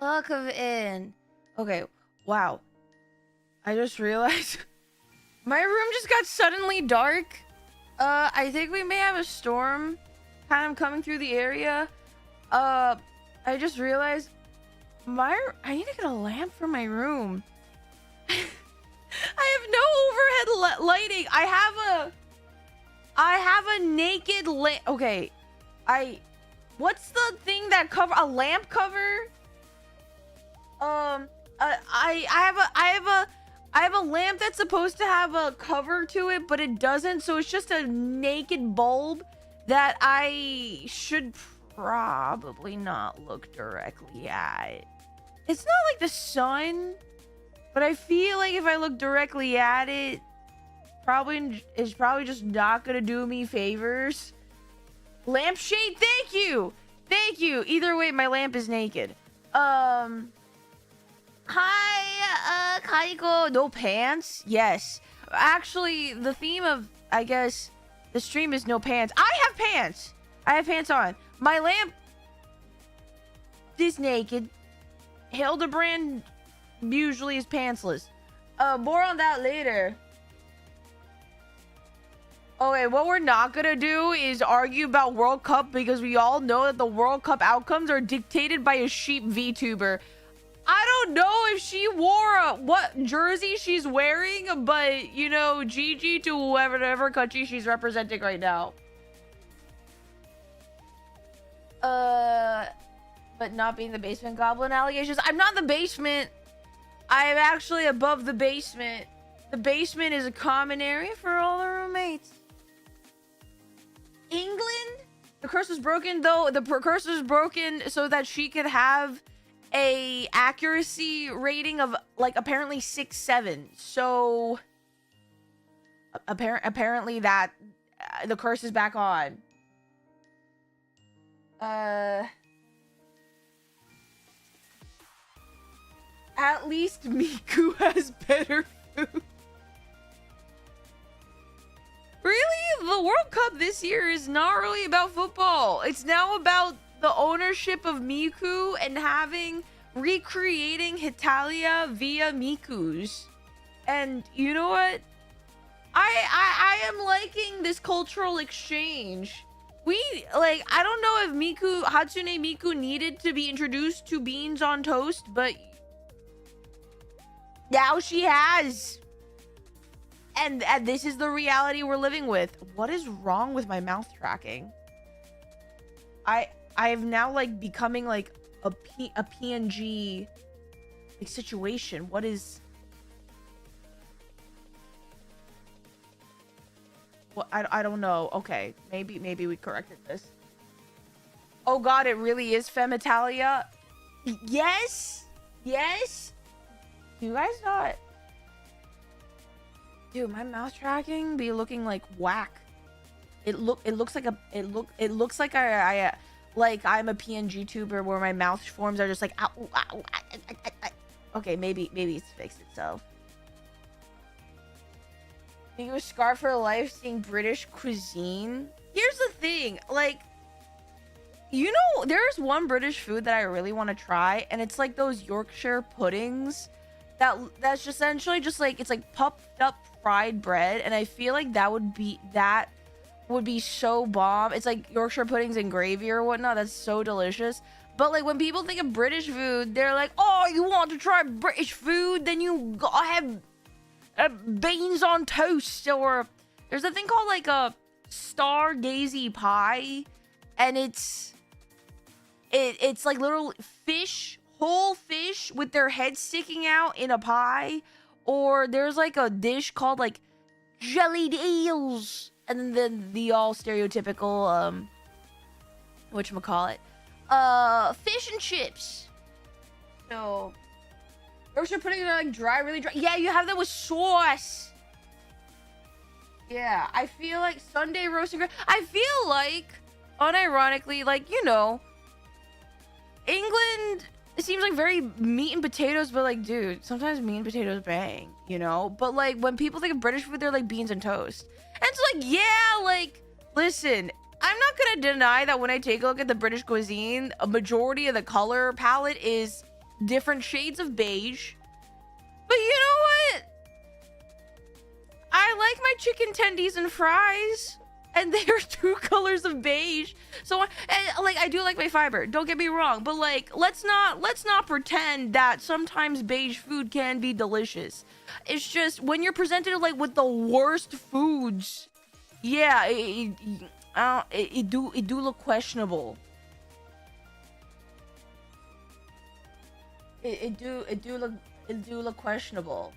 Welcome in. Okay, wow. I just realized my room just got suddenly dark. I think we may have a storm kind of coming through the area. I just realized I need to get a lamp for my room. I have no overhead lighting. I have a naked lamp. Okay, what's the thing that cover a lamp cover? I have a lamp that's supposed to have a cover to it, but it doesn't. So it's just a naked bulb that I should probably not look directly at. It's not like the sun, but I feel like if I look directly at it, it's probably just not gonna do me favors. Lampshade, thank you. Either way, my lamp is naked. Hi, Kaiko. No pants? Yes. Actually, the theme of, I guess, the stream is no pants. I have pants. I have pants on. My lamp is naked. Hildebrand usually is pantsless. More on that later. Okay, what we're not gonna do is argue about World Cup because we all know that the World Cup outcomes are dictated by a sheep VTuber. I don't know if she wore what jersey she's wearing, but you know, GG to whatever country she's representing right now. But not being the basement goblin allegations. I'm not in the basement. I'm actually above the basement. The basement is a common area for all the roommates. England? The curse was broken though. The curse was broken so that she could have a accuracy rating of like apparently 6-7. So apparently that the curse is back on. At least Miku has better food. Really? The World Cup this year is not really about football. It's now about the ownership of Miku and recreating Hitalia via Miku's. And you know what? I am liking this cultural exchange. I don't know if Hatsune Miku needed to be introduced to beans on toast, but now she has. And this is the reality we're living with. What is wrong with my mouth tracking? I've now like becoming like a PNG like situation. What is what? I don't know. Okay, maybe we corrected this. Oh god, it really is Femitalia. Yes. You guys not? Dude, my mouth tracking be looking like whack. It looks like I'm a PNG tuber where my mouth forms are just like ow, ow, ow. Okay, maybe it's fixed itself. I think it was scarred for life seeing British cuisine. Here's the thing, like, you know, there's one British food that I really want to try, and it's like those Yorkshire puddings. That's just essentially just like, it's like puffed up fried bread, and I feel like that would be so bomb. It's like Yorkshire puddings and gravy or whatnot. That's so delicious. But like when people think of British food, they're like, oh, you want to try British food, then you gotta have beans on toast. Or there's a thing called like a stargazy pie, and it's like little fish, whole fish with their heads sticking out in a pie. Or there's like a dish called like jellied eels, and then the all stereotypical whatchamacallit, fish and chips. So Yorkshire puddings are like dry, really dry. Yeah, you have that with sauce. Yeah, I feel like Sunday roasting. I feel like, unironically, like, you know, England, it seems like very meat and potatoes, but like, dude, sometimes meat and potatoes bang, you know? But like, when people think of British food, they're like beans and toast. And it's like, yeah, like, listen, I'm not gonna deny that when I take a look at the British cuisine, a majority of the color palette is different shades of beige. But you know what? I like my chicken tendies and fries, and they're 2 colors of beige. So, and, like, I do like my fiber. Don't get me wrong, but like, let's not pretend that sometimes beige food can be delicious. It's just when you're presented like with the worst foods, yeah, it do look questionable. It do look questionable.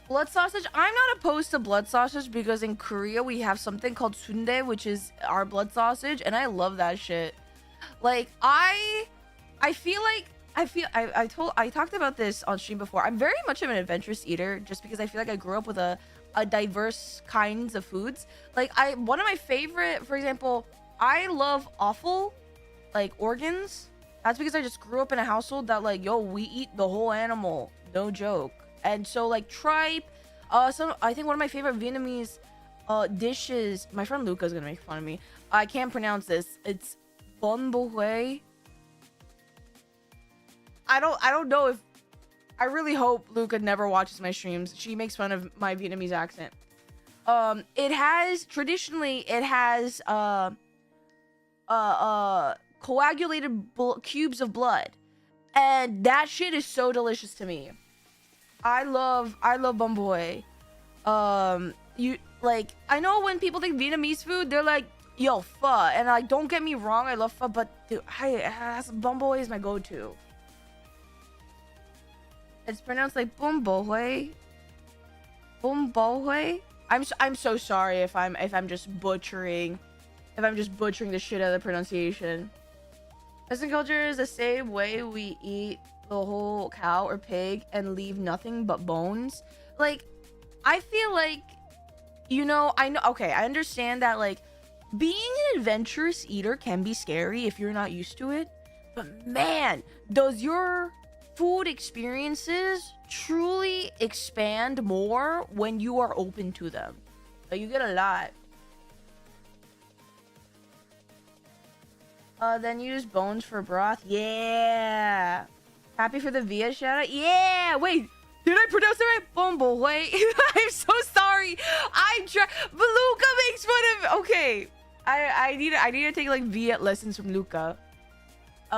Blood sausage. I'm not opposed to blood sausage because in Korea we have something called sundae, which is our blood sausage, and I love that shit. Like I talked about this on stream before. I'm very much of an adventurous eater just because I feel like I grew up with a diverse kinds of foods. Like one of my favorite, for example, I love offal, like organs. That's because I just grew up in a household that like, yo, we eat the whole animal, no joke. And so like tripe, I think one of my favorite Vietnamese dishes, my friend Luca's gonna make fun of me. I can't pronounce this. It's bon bo hue. I don't know if, I really hope Luca never watches my streams. She makes fun of my Vietnamese accent. Traditionally it has coagulated cubes of blood, and that shit is so delicious to me. I love bun boi. You like, I know when people think Vietnamese food, they're like, yo, pho, and like, don't get me wrong, I love pho, but dude, bun boi is my go-to. It's pronounced like bun bo hue. Bun bo hue. I'm so sorry if I'm just butchering the shit out of the pronunciation. Western culture is the same way we eat the whole cow or pig and leave nothing but bones. Like, I feel like, you know, I understand that like being an adventurous eater can be scary if you're not used to it, but man, does your food experiences truly expand more when you are open to them. Like, you get a lot. Then use bones for broth. Yeah. Happy for the Via shout out. Yeah. Wait, did I pronounce it right? Bumble. Wait. I'm so sorry. But Luca makes fun of. Okay. I need to take like Viet lessons from Luca.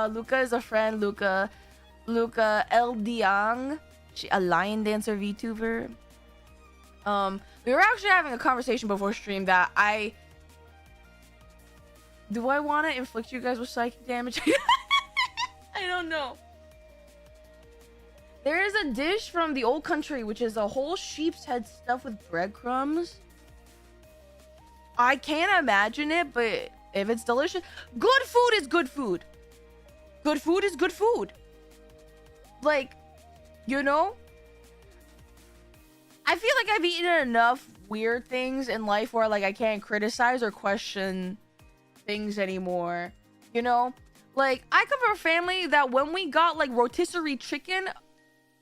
Luca is a friend. Luca El Diang. A lion dancer VTuber. We were actually having a conversation before stream that do I want to inflict you guys with psychic damage? I don't know. There is a dish from the old country which is a whole sheep's head stuffed with breadcrumbs. I can't imagine it, but if it's delicious, good food is good food. Good food is good food. Like, you know? I feel like I've eaten enough weird things in life where like I can't criticize or question things anymore, you know? Like, I come from a family that when we got like rotisserie chicken,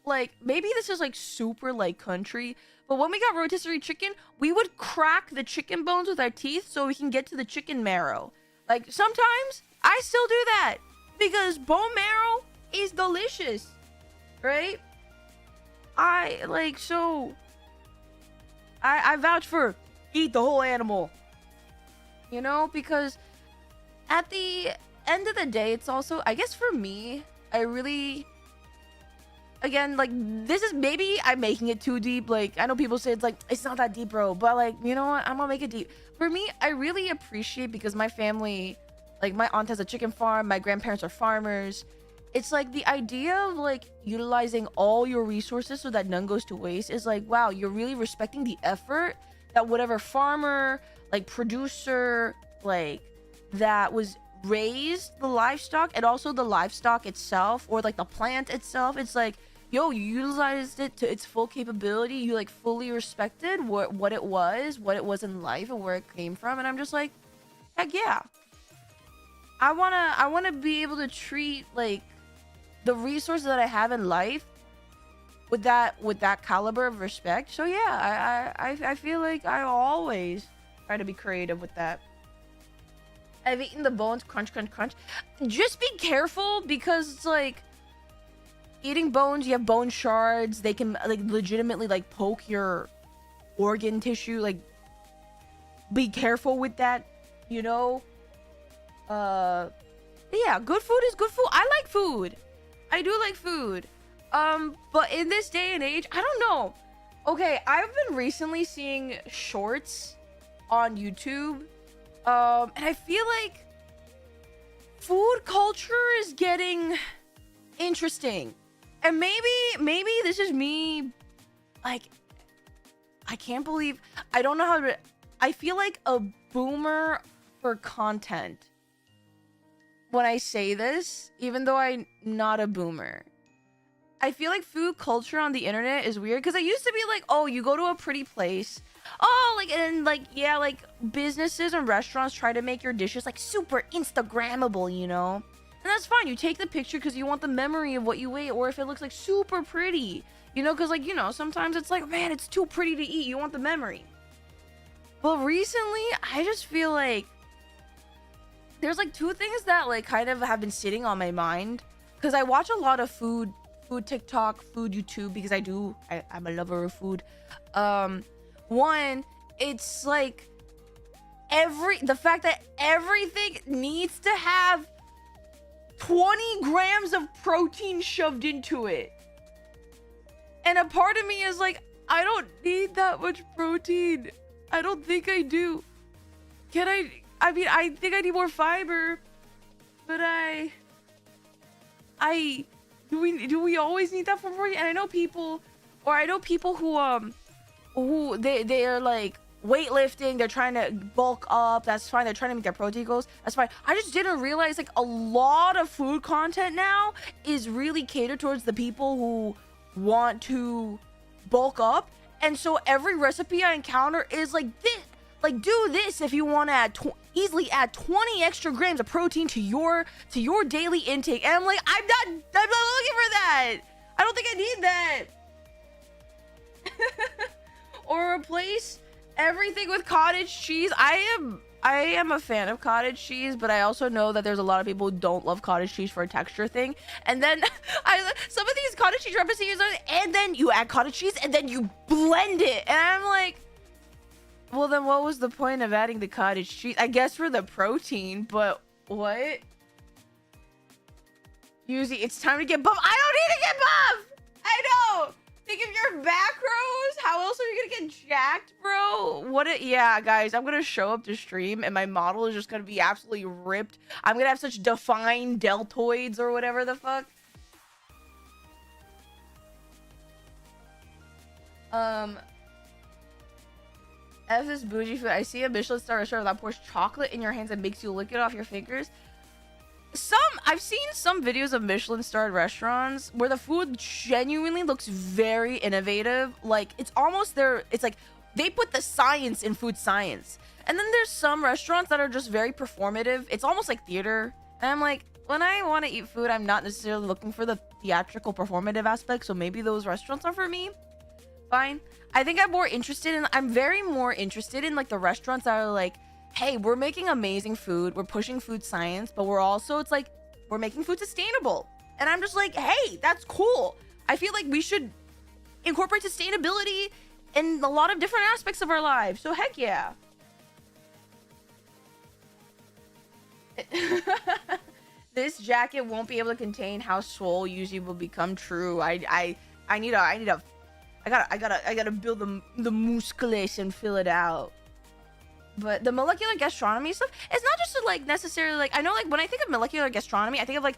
like, maybe this is like super like country, but when we got rotisserie chicken, we would crack the chicken bones with our teeth so we can get to the chicken marrow. Like, sometimes I still do that because bone marrow is delicious, right? I vouch for eat the whole animal, you know, because at the end of the day, it's also, I guess for me, I really, again, like, this is, maybe I'm making it too deep. Like, I know people say it's like, it's not that deep, bro, but like, you know what, I'm gonna make it deep. For me, I really appreciate, because my family, like, my aunt has a chicken farm, my grandparents are farmers. It's like the idea of like utilizing all your resources so that none goes to waste is like, wow, you're really respecting the effort that whatever farmer, like producer, like that was raised the livestock, and also the livestock itself, or like the plant itself. It's like, yo, you utilized it to its full capability. You like fully respected what it was in life and where it came from. And I'm just like, heck yeah. I wanna be able to treat like the resources that I have in life with that caliber of respect. So yeah, I feel like I always try to be creative with that. I've eaten the bones, crunch, crunch, crunch. Just be careful, because it's like, eating bones, you have bone shards. They can like legitimately like poke your organ tissue. Like, be careful with that, you know. Yeah, good food is good food. I like food. I do like food. But in this day and age, I don't know. Okay, I've been recently seeing shorts on YouTube. And I feel like food culture is getting interesting. And maybe this is me, like, I can't believe, I don't know how to, I feel like a boomer for content when I say this, even though I'm not a boomer. I feel like food culture on the internet is weird, because I used to be like, oh, you go to a pretty place, oh, like, and like, yeah, like, businesses and restaurants try to make your dishes like super Instagrammable, you know? And that's fine. You take the picture because you want the memory of what you ate, or if it looks like super pretty, you know, because, like, you know, sometimes it's like, man, it's too pretty to eat. You want the memory. But recently, I just feel like there's like two things that like kind of have been sitting on my mind, because I watch a lot of food TikTok, food YouTube, because I'm a lover of food. One, it's like the fact that everything needs to have 20 grams of protein shoved into it. And a part of me is like, I don't need that much protein. I don't think I do. I mean, I think I need more fiber, but do we always need that for protein? And I know people who they are like weightlifting, they're trying to bulk up, that's fine, they're trying to make their protein goals, that's fine. I just didn't realize like a lot of food content now is really catered towards the people who want to bulk up. And so every recipe I encounter is like this, like, do this if you want to easily add 20 extra grams of protein to your daily intake. And I'm like, I'm not looking for that. I don't think I need that. Or replace everything with cottage cheese. I am a fan of cottage cheese, but I also know that there's a lot of people who don't love cottage cheese for a texture thing. And then some of these cottage cheese recipes and then you add cottage cheese and then you blend it. And I'm like, well, then what was the point of adding the cottage cheese? I guess for the protein, but what? Usually, it's time to get buff. I don't need to get buff! I know! Think of your macros? How else are you gonna get jacked, bro? Yeah, guys, I'm gonna show up to stream and my model is just gonna be absolutely ripped. I'm gonna have such defined deltoids or whatever the fuck. F is bougie food. I see a Michelin star restaurant that pours chocolate in your hands and makes you lick it off your fingers. I've seen some videos of Michelin starred restaurants where the food genuinely looks very innovative. Like, it's almost it's like they put the science in food science. And then there's some restaurants that are just very performative. It's almost like theater. And I'm like, when I want to eat food, I'm not necessarily looking for the theatrical performative aspect. So maybe those restaurants are for me. Fine. I think I'm very more interested in like the restaurants that are like, hey, we're making amazing food, we're pushing food science, but it's like we're making food sustainable. And I'm just like, hey, that's cool. I feel like we should incorporate sustainability in a lot of different aspects of our lives. So heck yeah. This jacket won't be able to contain how swole usually will become. True. I gotta build the muscles and fill it out. But the molecular gastronomy stuff, it's not just like necessarily like, I know like when I think of molecular gastronomy, I think of like,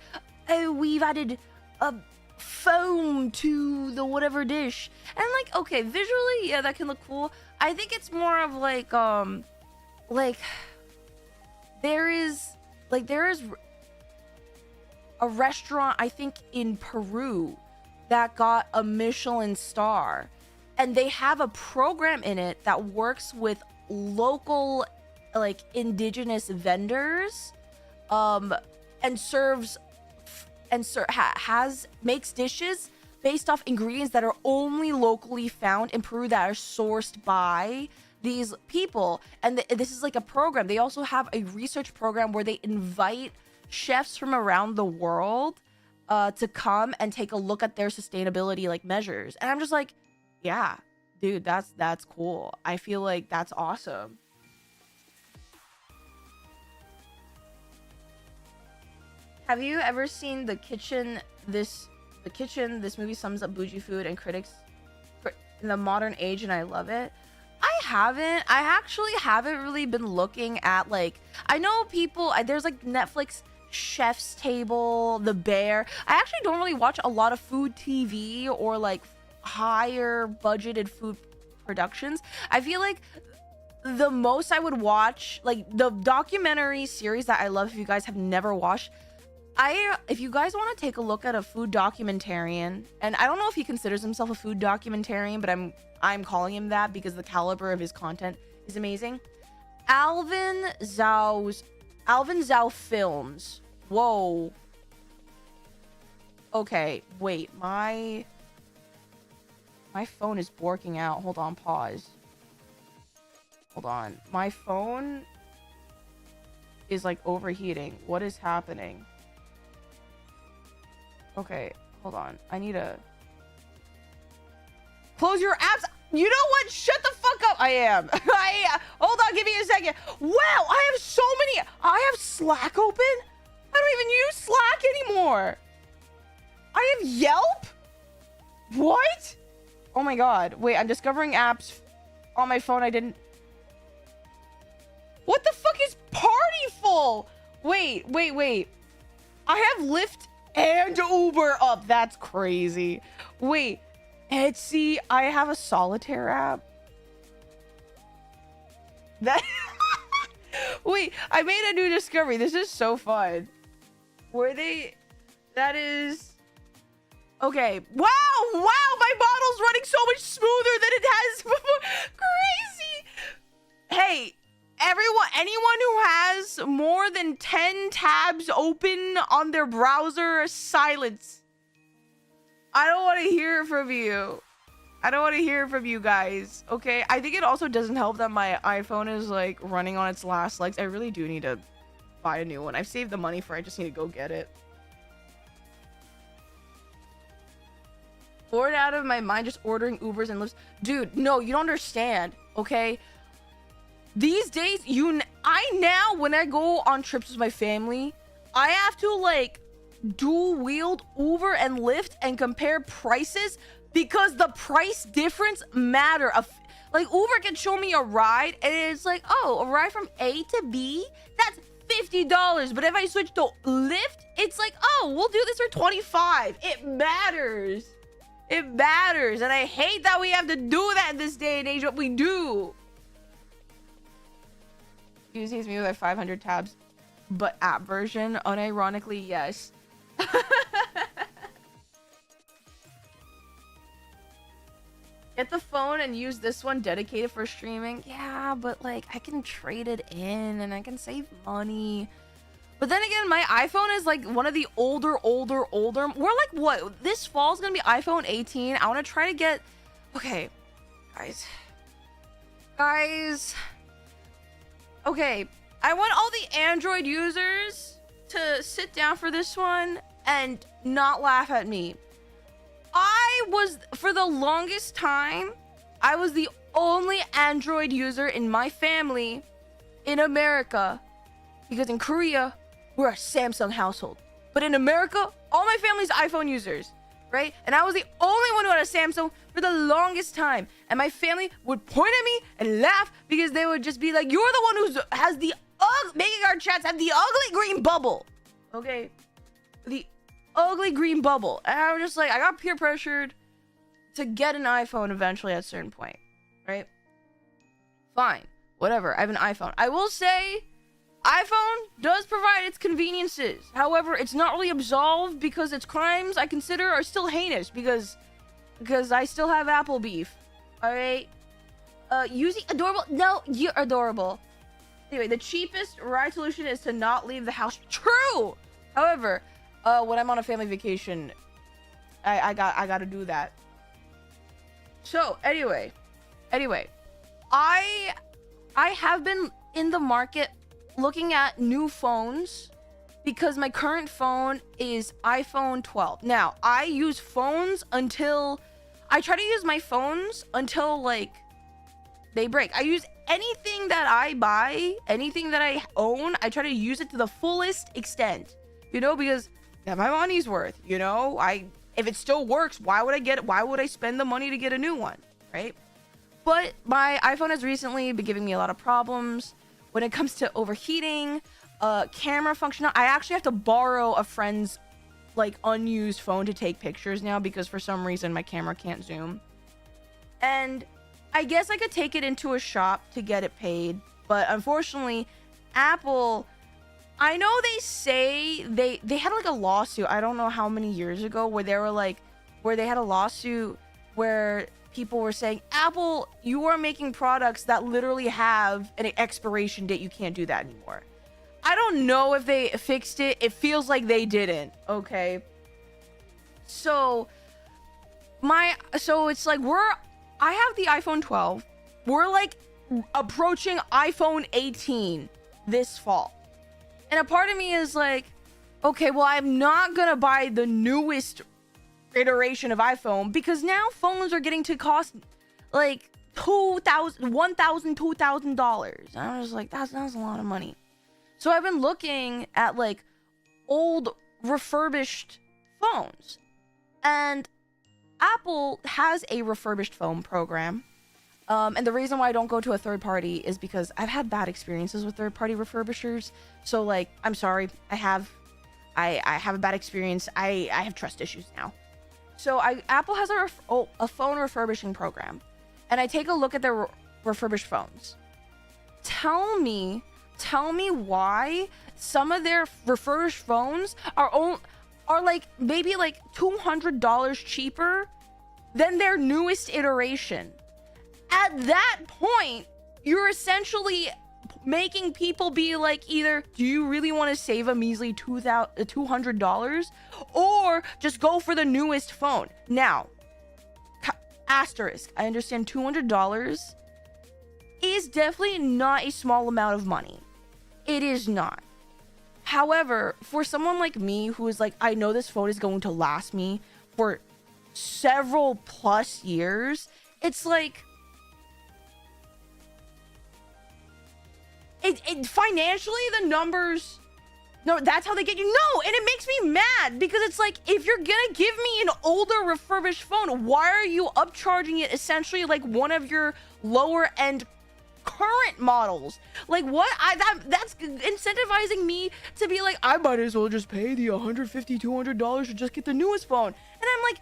oh, we've added a foam to the whatever dish. And like, okay, visually, yeah, that can look cool. I think it's more of like there is a restaurant, I think in Peru, that got a Michelin star, and they have a program in it that works with local like indigenous vendors and makes dishes based off ingredients that are only locally found in Peru that are sourced by these people. And this is like a program. They also have a research program where they invite chefs from around the world to come and take a look at their sustainability like measures. And I'm just like, yeah, dude, that's cool. I feel like that's awesome. Have you ever seen The Kitchen? This movie sums up bougie food and critics in the modern age, and I love it. I actually haven't really been looking at, like, I know people, there's like Netflix Chef's Table, The Bear. I actually don't really watch a lot of food TV or like higher budgeted food productions. I feel like the most I would watch, like the documentary series that I love, if you guys have never watched, if you guys want to take a look at a food documentarian, and I don't know if he considers himself a food documentarian, but I'm calling him that because the caliber of his content is amazing. Alvin Zhao Films. Whoa. Okay, wait, my phone is borking out. Hold on, pause. Hold on. My phone is like overheating. What is happening? Okay, hold on. I need to close your apps. You know what? Shut the fuck up. I am. Hold on. Give me a second. Wow, I have so many. I have Slack open. I don't even use Slack anymore. I have Yelp. What? Oh my god. Wait, I'm discovering apps on my phone I didn't. What the fuck is Partyful? Wait. I have Lyft and Uber up. That's crazy. Wait, Etsy. I have a solitaire app. That. Wait, I made a new discovery. This is so fun. Were they? That is. Okay. Wow. My model's running so much smoother than it has before. Crazy. Hey. Anyone who has more than 10 tabs open on their browser, silence. I don't want to hear from you. I don't want to hear from you guys, okay? I think it also doesn't help that my iPhone is like running on its last legs. I really do need to buy a new one. I've saved the money for it. I just need to go get it. Bored out of my mind just ordering Ubers and Lyfts. Dude, no, you don't understand, okay? These days, when I go on trips with my family, I have to like dual wield Uber and Lyft and compare prices because the price difference matter. Like Uber can show me a ride and it's like, oh, a ride from A to B, that's $50. But if I switch to Lyft, it's like, oh, we'll do this for $25. It matters. It matters. And I hate that we have to do that in this day and age, but we do. Uses me with like 500 tabs, but app version, unironically, yes. Get the phone and use this one dedicated for streaming. Yeah, but like I can trade it in and I can save money. But then again, my iPhone is like one of the older. We're like, what? This fall is gonna be iPhone 18. I want to try to get. Okay, guys. Okay, I want all the Android users to sit down for this one and not laugh at me. For the longest time, I was the only Android user in my family in America. Because in Korea, we're a Samsung household. But in America, all my family's iPhone users, right? And I was the only one who had a Samsung for the longest time. And my family would point at me and laugh because they would just be like, you're the one who has the making our chats have the ugly green bubble. Okay? The ugly green bubble. And I was just like, I got peer pressured to get an iPhone eventually at a certain point, right? Fine. Whatever. I have an iPhone. I will say iPhone does provide its conveniences. However, it's not really absolved because its crimes I consider are still heinous because I still have Apple beef. All right. Using adorable. No, you're adorable. Anyway, the cheapest ride solution is to not leave the house. True. However, when I'm on a family vacation, I gotta do that. So anyway, I have been in the market looking at new phones because my current phone is iPhone 12. Now, I use phones until I try to use my phones until like they break. I use anything that I buy, anything that I own, I try to use it to the fullest extent. You know, because yeah, my money's worth, you know? If it still works, why would I spend the money to get a new one, right? But my iPhone has recently been giving me a lot of problems when it comes to overheating, camera function. I actually have to borrow a friend's like unused phone to take pictures now because for some reason my camera can't zoom. And I guess I could take it into a shop to get it paid, but unfortunately, Apple, I know they say they had like a lawsuit, I don't know how many years ago, where they had a lawsuit where people were saying, Apple, you are making products that literally have an expiration date. You can't do that anymore. I don't know if they fixed it. It feels like they didn't. Okay. So it's like I have the iPhone 12. We're like approaching iPhone 18 this fall. And a part of me is like, okay, well, I'm not gonna buy the newest iteration of iPhone because now phones are getting to cost like $1,000, $2,000. I was like, that's a lot of money. So I've been looking at like old refurbished phones, and Apple has a refurbished phone program. And the reason why I don't go to a third party is because I've had bad experiences with third party refurbishers. So like, I'm sorry, I have a bad experience. I have trust issues now. So Apple has a phone refurbishing program, and I take a look at their refurbished phones. Tell me why some of their refurbished phones are like maybe like $200 cheaper than their newest iteration. At that point, you're essentially making people be like, either do you really want to save a measly $200 or just go for the newest phone? Now, asterisk, I understand $200 is definitely not a small amount of money. It is not. However, for someone like me who is like, I know this phone is going to last me for several plus years, it's like, it financially, the numbers, no, that's how they get you. No, and it makes me mad because it's like, if you're gonna give me an older refurbished phone, why are you upcharging it essentially like one of your lower end current models? Like what? That's incentivizing me to be like, I might as well just pay the $150, $200 to just get the newest phone. And I'm like,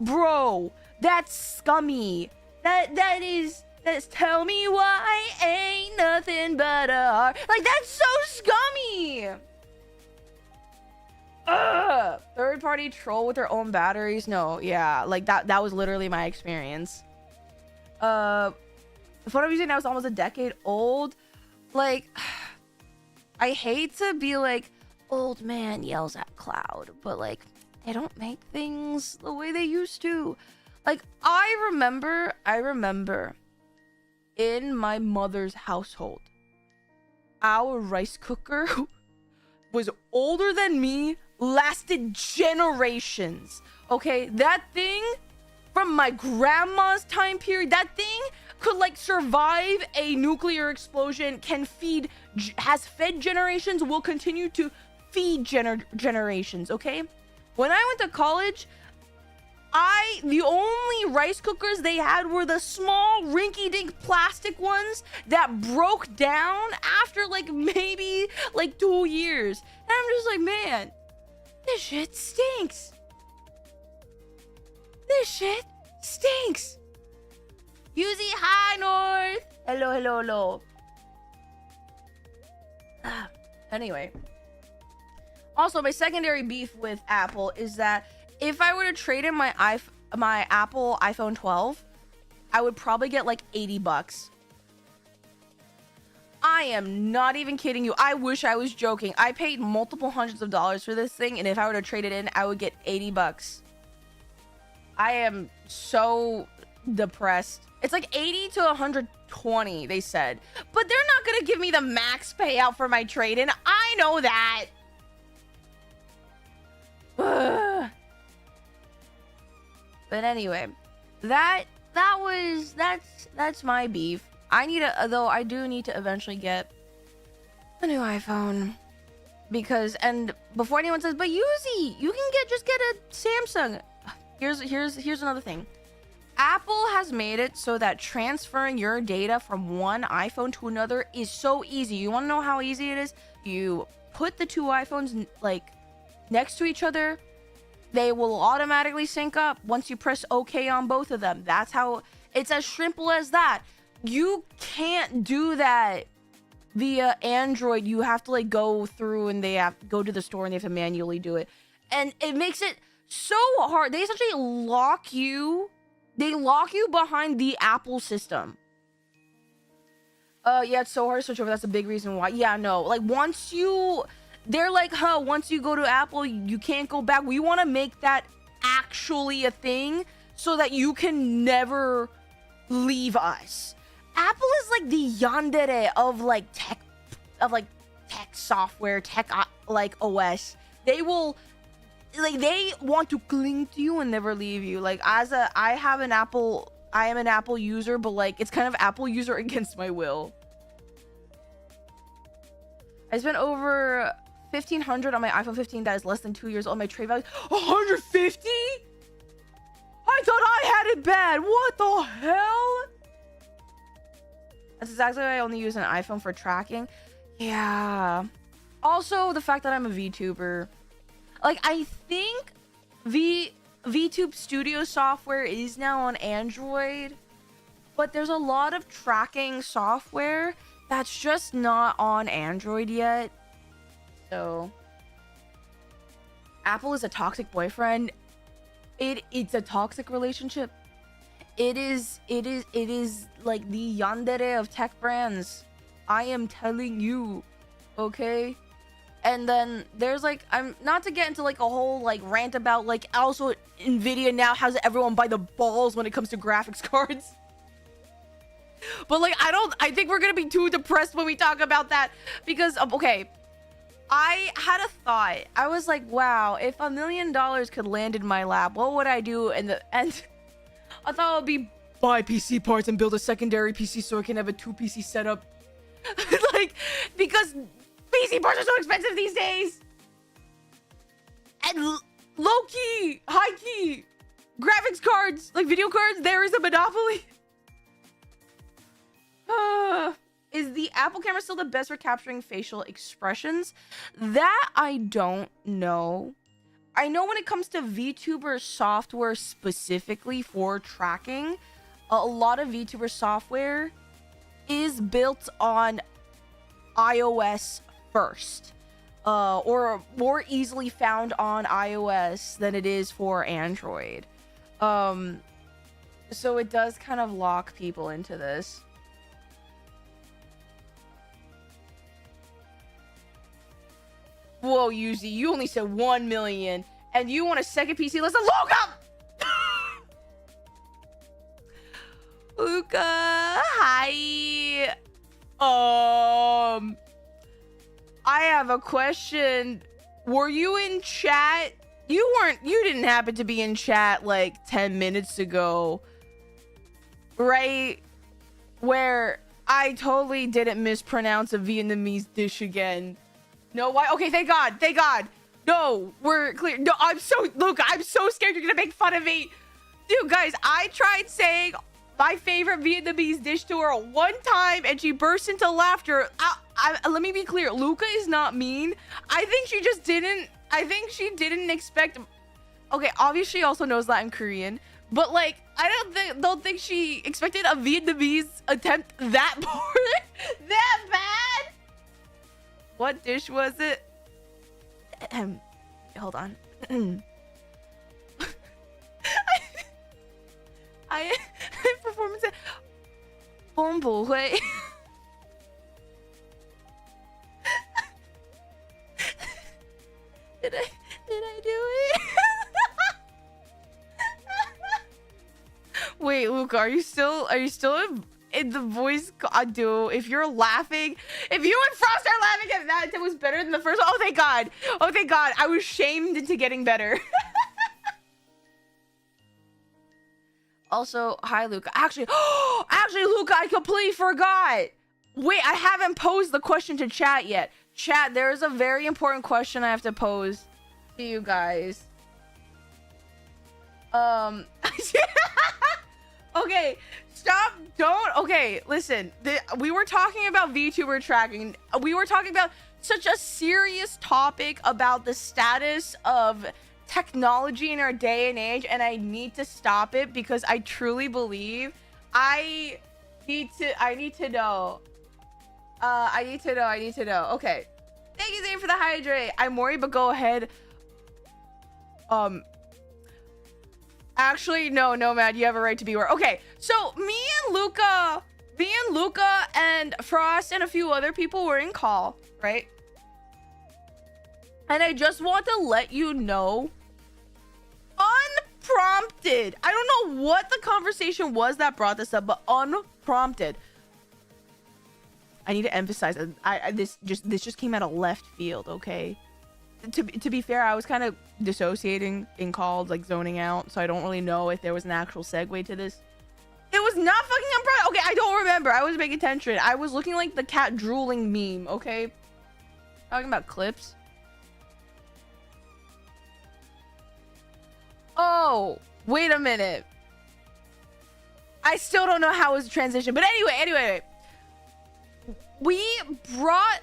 bro, that's scummy. That's tell me why ain't nothing but a heart. Like, that's so scummy. Ugh. Third party troll with their own batteries. No, yeah, like that was literally my experience. The phone I'm using now is almost a decade old. Like, I hate to be like, old man yells at cloud, but like, they don't make things the way they used to. Like, I remember in my mother's household, our rice cooker was older than me, lasted generations. Okay, that thing from my grandma's time period, that thing could like survive a nuclear explosion, has fed generations, will continue to feed generations. Okay, when I went to college, the only rice cookers they had were the small rinky-dink plastic ones that broke down after like maybe like 2 years. And I'm just like, man, this shit stinks. This shit stinks. Yuzimii North. Hello. Anyway. Also, my secondary beef with Apple is that if I were to trade in my Apple iPhone 12, I would probably get like $80. I am not even kidding you. I wish I was joking. I paid multiple hundreds of dollars for this thing, and if I were to trade it in, I would get $80. I am so depressed. It's like 80 to 120, they said. But they're not gonna give me the max payout for my trade-in. I know that. But anyway, that's my beef. I do need to eventually get a new iPhone because, and before anyone says, but Yuzi, you can just get a Samsung. Here's another thing. Apple has made it so that transferring your data from one iPhone to another is so easy. You want to know how easy it is? You put the two iPhones like next to each other. They will automatically sync up once you press OK on both of them. That's how it's as simple as that. You can't do that via Android. You have to like go through and they have to go to the store and they have to manually do it. And it makes it so hard. They essentially lock you. They lock you behind the Apple system. Yeah, it's so hard to switch over. That's a big reason why. Yeah, no. Like they're like, once you go to Apple, you can't go back. We want to make that actually a thing so that you can never leave us. Apple is like the yandere of like tech software, like OS. They will, like, they want to cling to you and never leave you. Like, I am an Apple user, but like, it's kind of Apple user against my will. I spent over $1,500 on my iPhone 15 that is less than 2 years old. My trade value, 150? I thought I had it bad. What the hell? That's exactly why I only use an iPhone for tracking. Yeah. Also, the fact that I'm a VTuber. Like, I think VTube Studio software is now on Android, but there's a lot of tracking software that's just not on Android yet. So, Apple is a toxic boyfriend. It's a toxic relationship. It is like the yandere of tech brands. I am telling you, okay? And then there's like, I'm not to get into like a whole like rant about like also Nvidia now has everyone by the balls when it comes to graphics cards. But like, I think we're gonna be too depressed when we talk about that because, okay, I had a thought. I was like, wow, if $1 million could land in my lap, what would I do? And I thought it would be buy PC parts and build a secondary PC so I can have a 2 PC setup. Like, because PC parts are so expensive these days. And low-key, high-key, graphics cards, like video cards, there is a monopoly. Is the Apple camera still the best for capturing facial expressions? That I don't know. I know when it comes to VTuber software specifically for tracking, a lot of VTuber software is built on iOS first, or more easily found on iOS than it is for Android. So it does kind of lock people into this. Whoa, Yuzi, you only said 1 million, and you want a second PC? Listen, Luca, hi. I have a question. Were you in chat? You didn't happen to be in chat like 10 minutes ago, right? Where I totally didn't mispronounce a Vietnamese dish again. No, why? Okay, thank God. Thank God. No, we're clear. No, Luca, I'm so scared you're gonna make fun of me. Dude, guys, I tried saying my favorite Vietnamese dish to her one time and she burst into laughter. Let me be clear. Luca is not mean. I think she didn't expect. Okay, obviously she also knows that I'm Korean, but like, I don't think she expected a Vietnamese attempt that poor, that bad. What dish was it? Hold on. I performance. 风不会. Did I do it? Wait, Luca, are you still the voice I do. If you're laughing, if you and Frost are laughing at that, it was better than the first one. Oh, thank God. Oh, thank God. I was shamed into getting better. Also, hi, Luca. Actually, Luca, I completely forgot. Wait, I haven't posed the question to chat yet. Chat, there is a very important question I have to pose to you guys. Okay, stop. Don't. Okay, listen. We were talking about VTuber tracking. We were talking about such a serious topic about the status of technology in our day and age, and I need to stop it because I truly believe I need to know. I need to know. Okay. Thank you, Zane, for the hydrate. I'm worried, but go ahead. Actually, no, Nomad, you have a right to be worried. Okay, so me and Luca and Frost and a few other people were in call, right? And I just want to let you know, unprompted. I don't know what the conversation was that brought this up, but unprompted. I need to emphasize that this just came out of left field, okay? To be fair, I was kind of dissociating in calls, like zoning out, so I don't really know if there was an actual segue to this. It was not fucking unprompted. Okay, I don't remember. I was paying attention. I was looking like the cat drooling meme, okay? Talking about clips. Oh, wait a minute. I still don't know how it was a transition, but anyway. We brought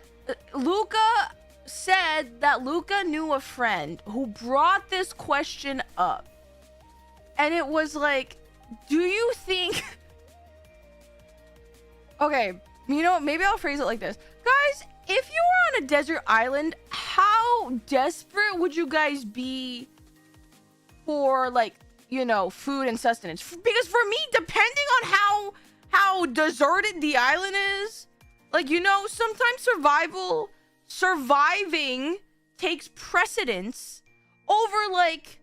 Luca said that Luca knew a friend who brought this question up. And it was like, do you think... Okay, you know, maybe I'll phrase it like this. Guys, if you were on a desert island, how desperate would you guys be for, like, you know, food and sustenance? Because for me, depending on how deserted the island is, like, you know, sometimes surviving takes precedence over, like,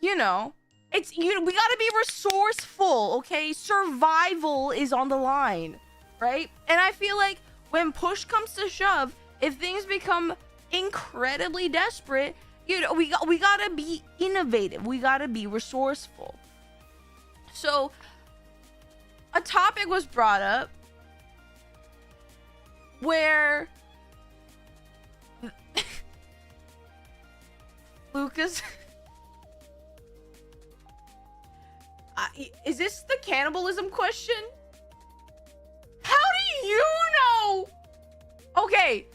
you know, we gotta be resourceful, okay? Survival is on the line, right? And I feel like when push comes to shove, if things become incredibly desperate, you know, we gotta be innovative. We gotta be resourceful. So a topic was brought up where Lucas is this the cannibalism question? How do you know? Okay,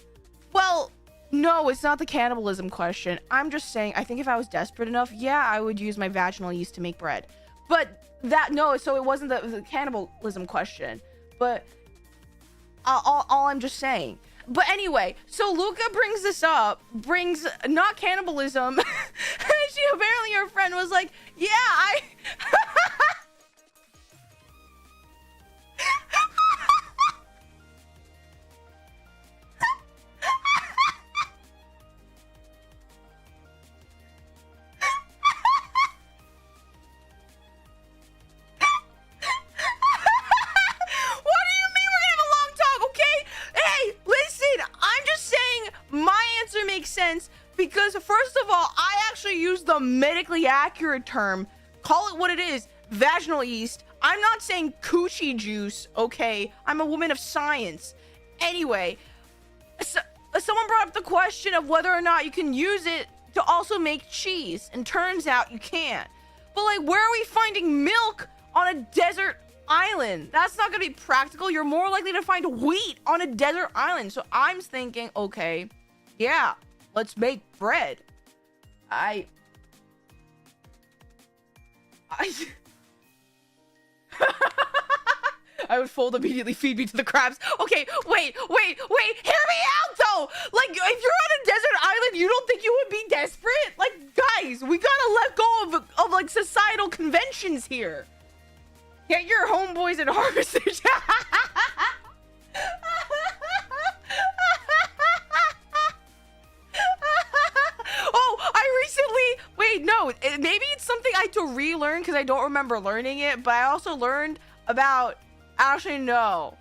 well, no, it's not the cannibalism question. I'm just saying, I think if I was desperate enough, yeah, I would use my vaginal yeast to make bread. But no, so it wasn't the cannibalism question. But all I'm just saying. But anyway, so Luca brings this up, not cannibalism. She apparently, her friend was like, yeah, because first of all, I actually use the medically accurate term. Call it what it is, vaginal yeast. I'm not saying coochie juice, okay? I'm a woman of science. Anyway, someone brought up the question of whether or not you can use it to also make cheese, and turns out you can't. But like, where are we finding milk on a desert island? That's not gonna be practical. You're more likely to find wheat on a desert island. So I'm thinking, okay, yeah, let's make bread. I would fold immediately, feed me to the crabs. Okay, wait, hear me out though. Like, if you're on a desert island, you don't think you would be desperate? Like, guys, we gotta let go of like societal conventions here. Get your homeboys and harvesters. Wait, no, maybe it's something I had to relearn because I don't remember learning it, but I also learned about Actually, no.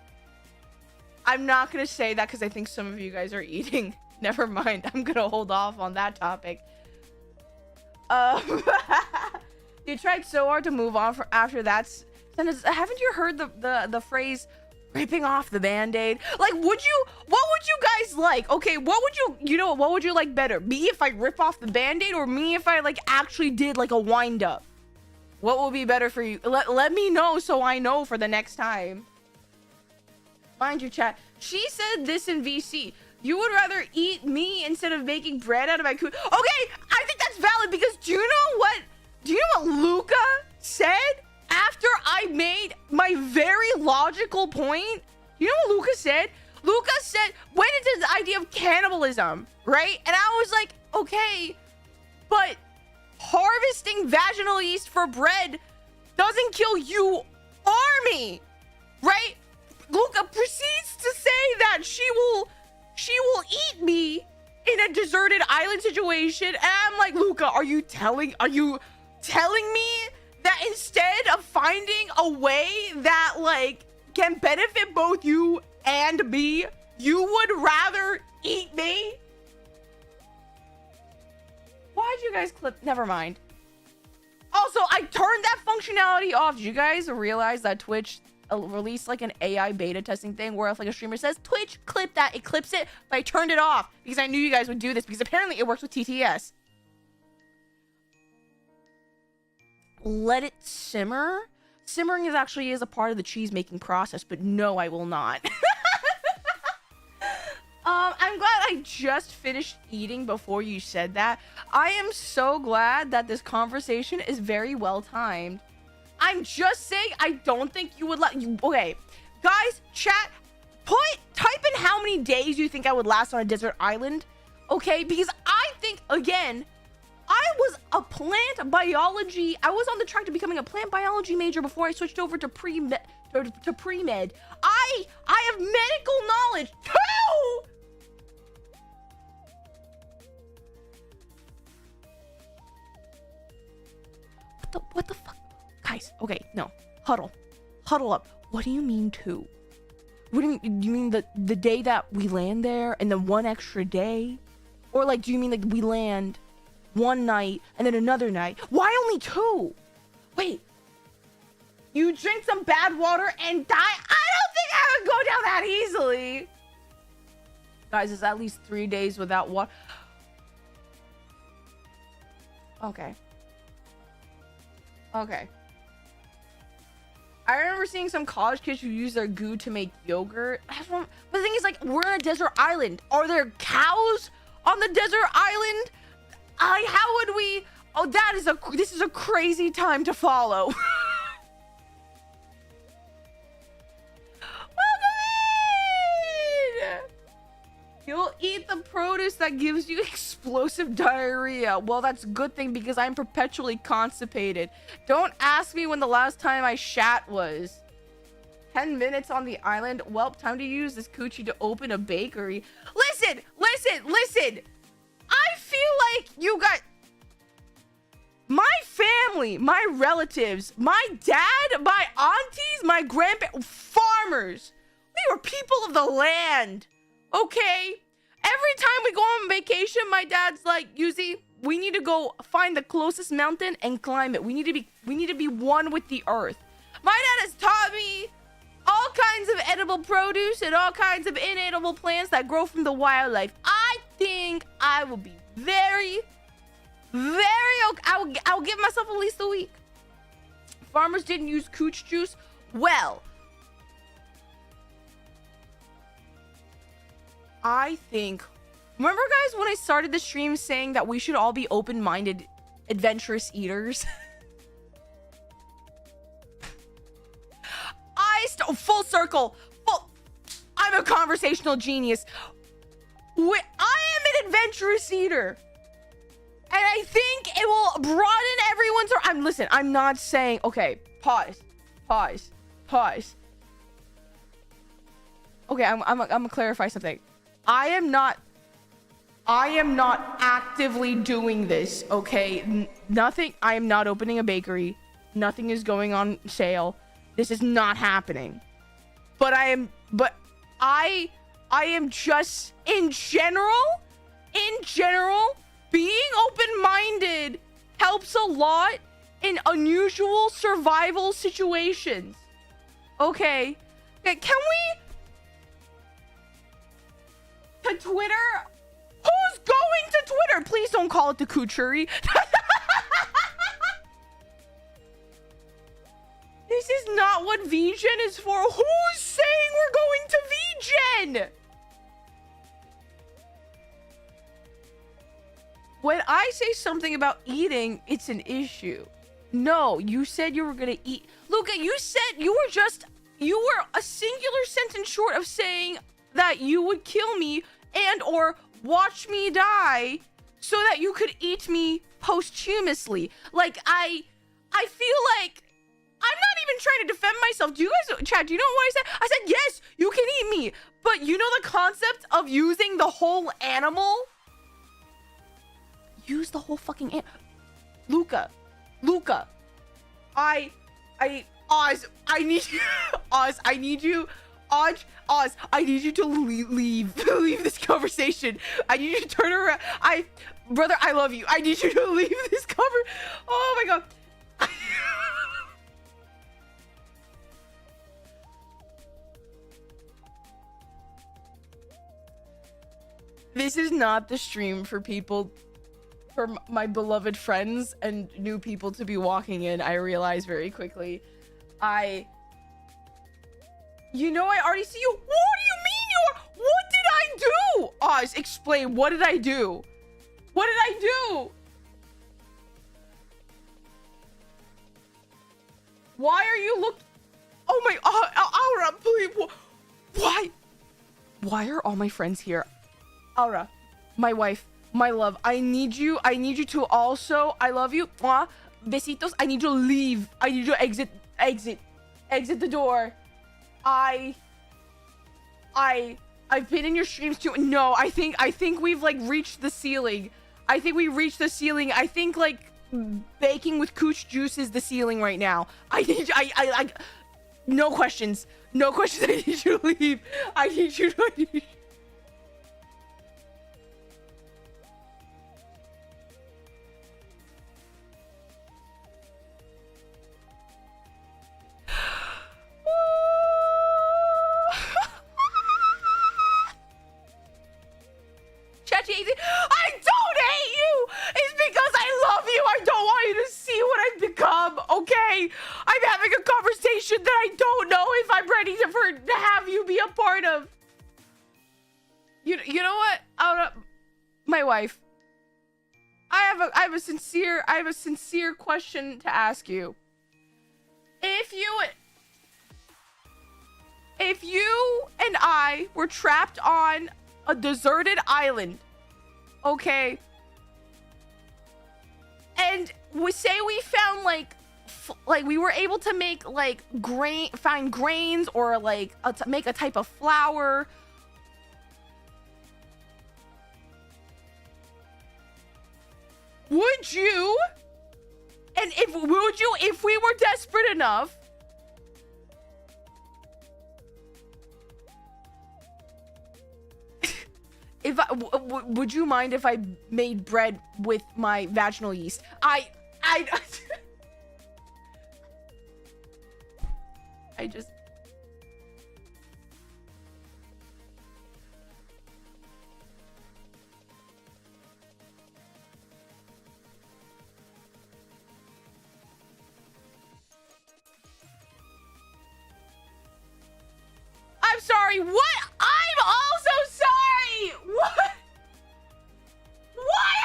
I'm not gonna say that because I think some of you guys are eating. Never mind. I'm gonna hold off on that topic. You tried so hard to move on after that sentence. Haven't you heard the phrase ripping off the band-aid? Like, what would you guys like? Okay, what would you like better? Me if I rip off the band-aid, or me if I like actually did like a wind-up? What will be better for you? Let me know so I know for the next time. Mind you, chat. She said this in VC. You would rather eat me instead of making bread out of my cooch. Okay, I think that's valid because do you know what Luca said after I made my very logical point? You know what Luca said? Luca said, went into the idea of cannibalism, right? And I was like, okay, but harvesting vaginal yeast for bread doesn't kill you or me, right? Luca proceeds to say that she will eat me in a deserted island situation, and I'm like, Luca, are you telling me that instead of finding a way that like can benefit both you and me, you would rather eat me? Why'd you guys clip? Never mind. Also, I turned that functionality off. Did you guys realize that Twitch released like an AI beta testing thing where if like a streamer says Twitch clip that, it clips it, but I turned it off because I knew you guys would do this because apparently it works with TTS. Let it simmer. Simmering is a part of the cheese making process, but no, I will not. I'm glad I just finished eating before you said that. I am so glad that this conversation is very well timed. I'm just saying, I don't think you would let you. Okay, guys, chat, type in how many days you think I would last on a desert island. Okay, because I think, again, I was a plant biology. I was on the track to becoming a plant biology major before I switched over to pre-med. I have medical knowledge too. What the fuck? Guys, okay, no. Huddle up. What do you mean two? What do you mean the day that we land there and then one extra day? Or like, do you mean like we land one night and then another night? Why only two? Wait, you drink some bad water and die? I don't think I would go down that easily. Guys, it's at least 3 days without water. Okay. I remember seeing some college kids who use their goo to make yogurt. But the thing is, like, we're on a desert island. Are there cows on the desert island? How would we? Oh, this is a crazy time to follow. Welcome in! You'll eat the produce that gives you explosive diarrhea. Well, that's a good thing because I'm perpetually constipated. Don't ask me when the last time I shat was. 10 minutes on the island. Well, time to use this coochie to open a bakery. Listen! I feel like you got... My family, my relatives, my dad, my aunties, my grandparents, farmers. We were people of the land. Okay, every time we go on vacation, my dad's like, Yuzi, we need to go find the closest mountain and climb it. We need to be one with the earth. My dad has taught me all kinds of edible produce and all kinds of inedible plants that grow from the wildlife. I think I will be very okay. I'll give myself at least a week. Farmers didn't use cooch juice. Well, I think, remember guys when I started the stream saying that we should all be open-minded, adventurous eaters? Full circle. I'm a conversational genius. I am an adventurous eater. And I think it will broaden everyone's... Listen, I'm not saying... Okay, pause. Okay, I'm gonna clarify something. I am not actively doing this, okay? Nothing. I am not opening a bakery. Nothing is going on sale. This is not happening. but I am just in general, being open-minded helps a lot in unusual survival situations. Okay. Can we to Twitter? Who's going to Twitter? Please don't call it the Kuchuri. This is not what VGen is for. Who's saying we're going to VGen? When I say something about eating, it's an issue. No, you said you were gonna eat. Luca, you said you were a singular sentence short of saying that you would kill me and or watch me die so that you could eat me posthumously. Like, I feel like I'm not even trying to defend myself. Do you guys, Chad, do you know what I said? I said, yes, you can eat me. But you know the concept of using the whole animal? Use the whole fucking animal. Luca, Oz, I need you, Oz, I need you to leave this conversation. I need you to turn around. Brother, I love you. I need you to leave this cover. Oh my god. This is not the stream for people, for my beloved friends and new people to be walking in. I realize very quickly. You know, I already see you. What do you mean what did I do? Oz, explain. What did I do? What did I do? Why are you oh my, Aura, please. Why are all my friends here? Aura, my wife, my love, I need you to also, I love you. Mwah. Besitos, I need you to leave. I need you to exit the door. I've been in your streams too. No, I think we've like reached the ceiling. I think we reached the ceiling. I think like baking with cooch juice is the ceiling right now. No questions. No questions. I need you to leave. I need you to leave. I don't hate you. It's because I love you. I don't want you to see what I've become. Okay, I'm having a conversation that I don't know if I'm ready to have you be a part of. You know what? My wife. I have a sincere question to ask you. If you and I were trapped on a deserted island, okay, and we found like we were able to make like find grains or like make a type of flour, would you if we were desperate enough, would you mind if I made bread with my vaginal yeast? I just... I'm sorry, what? I'm also sorry! What? Why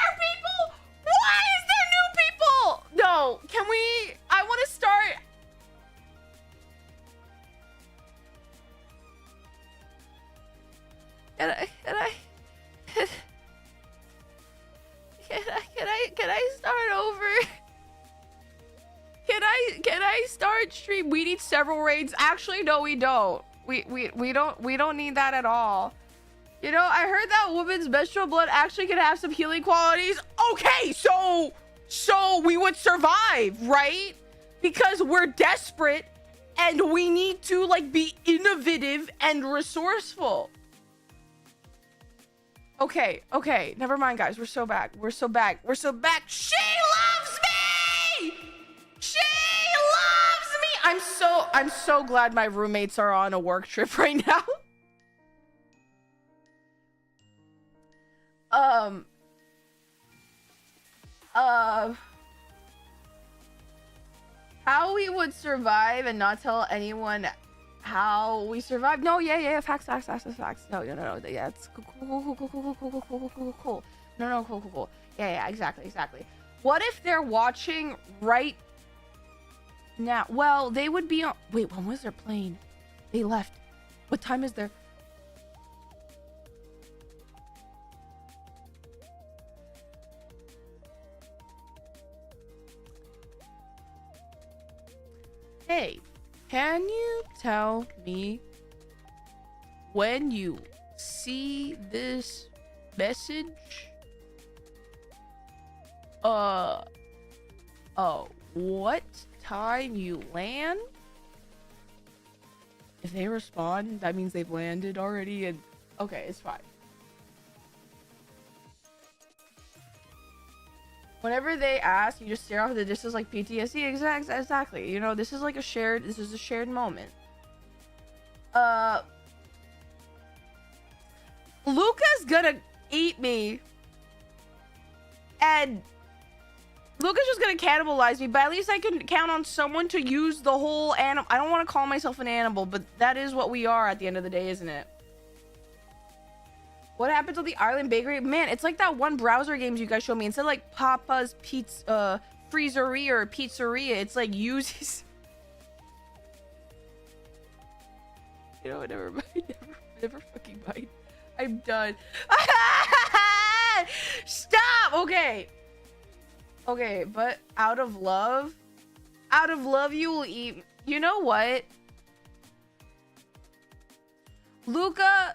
is there new people? No, can we... I want to start... Can I start over? Can I start stream? We need several raids. Actually, no, we don't. We don't need that at all. You know, I heard that woman's menstrual blood actually can have some healing qualities. Okay, so we would survive, right? Because we're desperate And we need to like be innovative and resourceful. Okay, okay, never mind, guys. We're so back. We're so back. We're so back. She loves me. She loves me. I'm so glad my roommates are on a work trip right now. How we would survive and not tell anyone how we survived. No, yeah, facts. No, yeah, it's cool. No, cool. Yeah, exactly. What if they're watching right now? Well, they would be on. Wait, when was their plane? They left. What time is their? Hey, can you tell me when you see this message? What time you land? If they respond, that means they've landed already, and okay, it's fine. Whenever they ask, you just stare off at the distance like PTSD. Exactly. You know, this is a shared moment. Luca's gonna eat me. And Luca's just gonna cannibalize me, but at least I can count on someone to use the whole animal. I don't want to call myself an animal, but that is what we are at the end of the day, isn't it? What happens on the island bakery? Man, it's like that one browser games you guys showed me. Instead of like Papa's Pizza, Freezeria or Pizzeria, it's like uses. You know, never mind. Never fucking mind. I'm done. Stop! Okay, but out of love you will eat. You know what? Luca,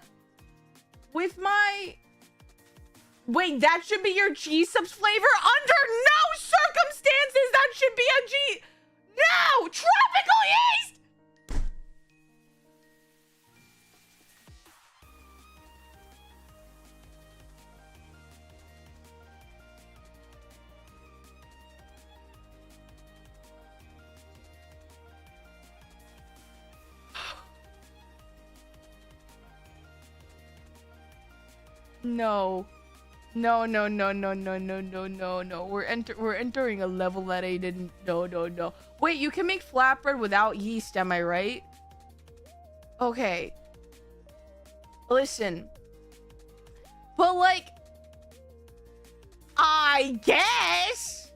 with my... Wait, that should be your G-subs flavor? Under no circumstances that should be a G... No! Tropical yeast! No. No. We're entering a level that I didn't. No. Wait, you can make flatbread without yeast, am I right? Okay. Listen. But like, I guess.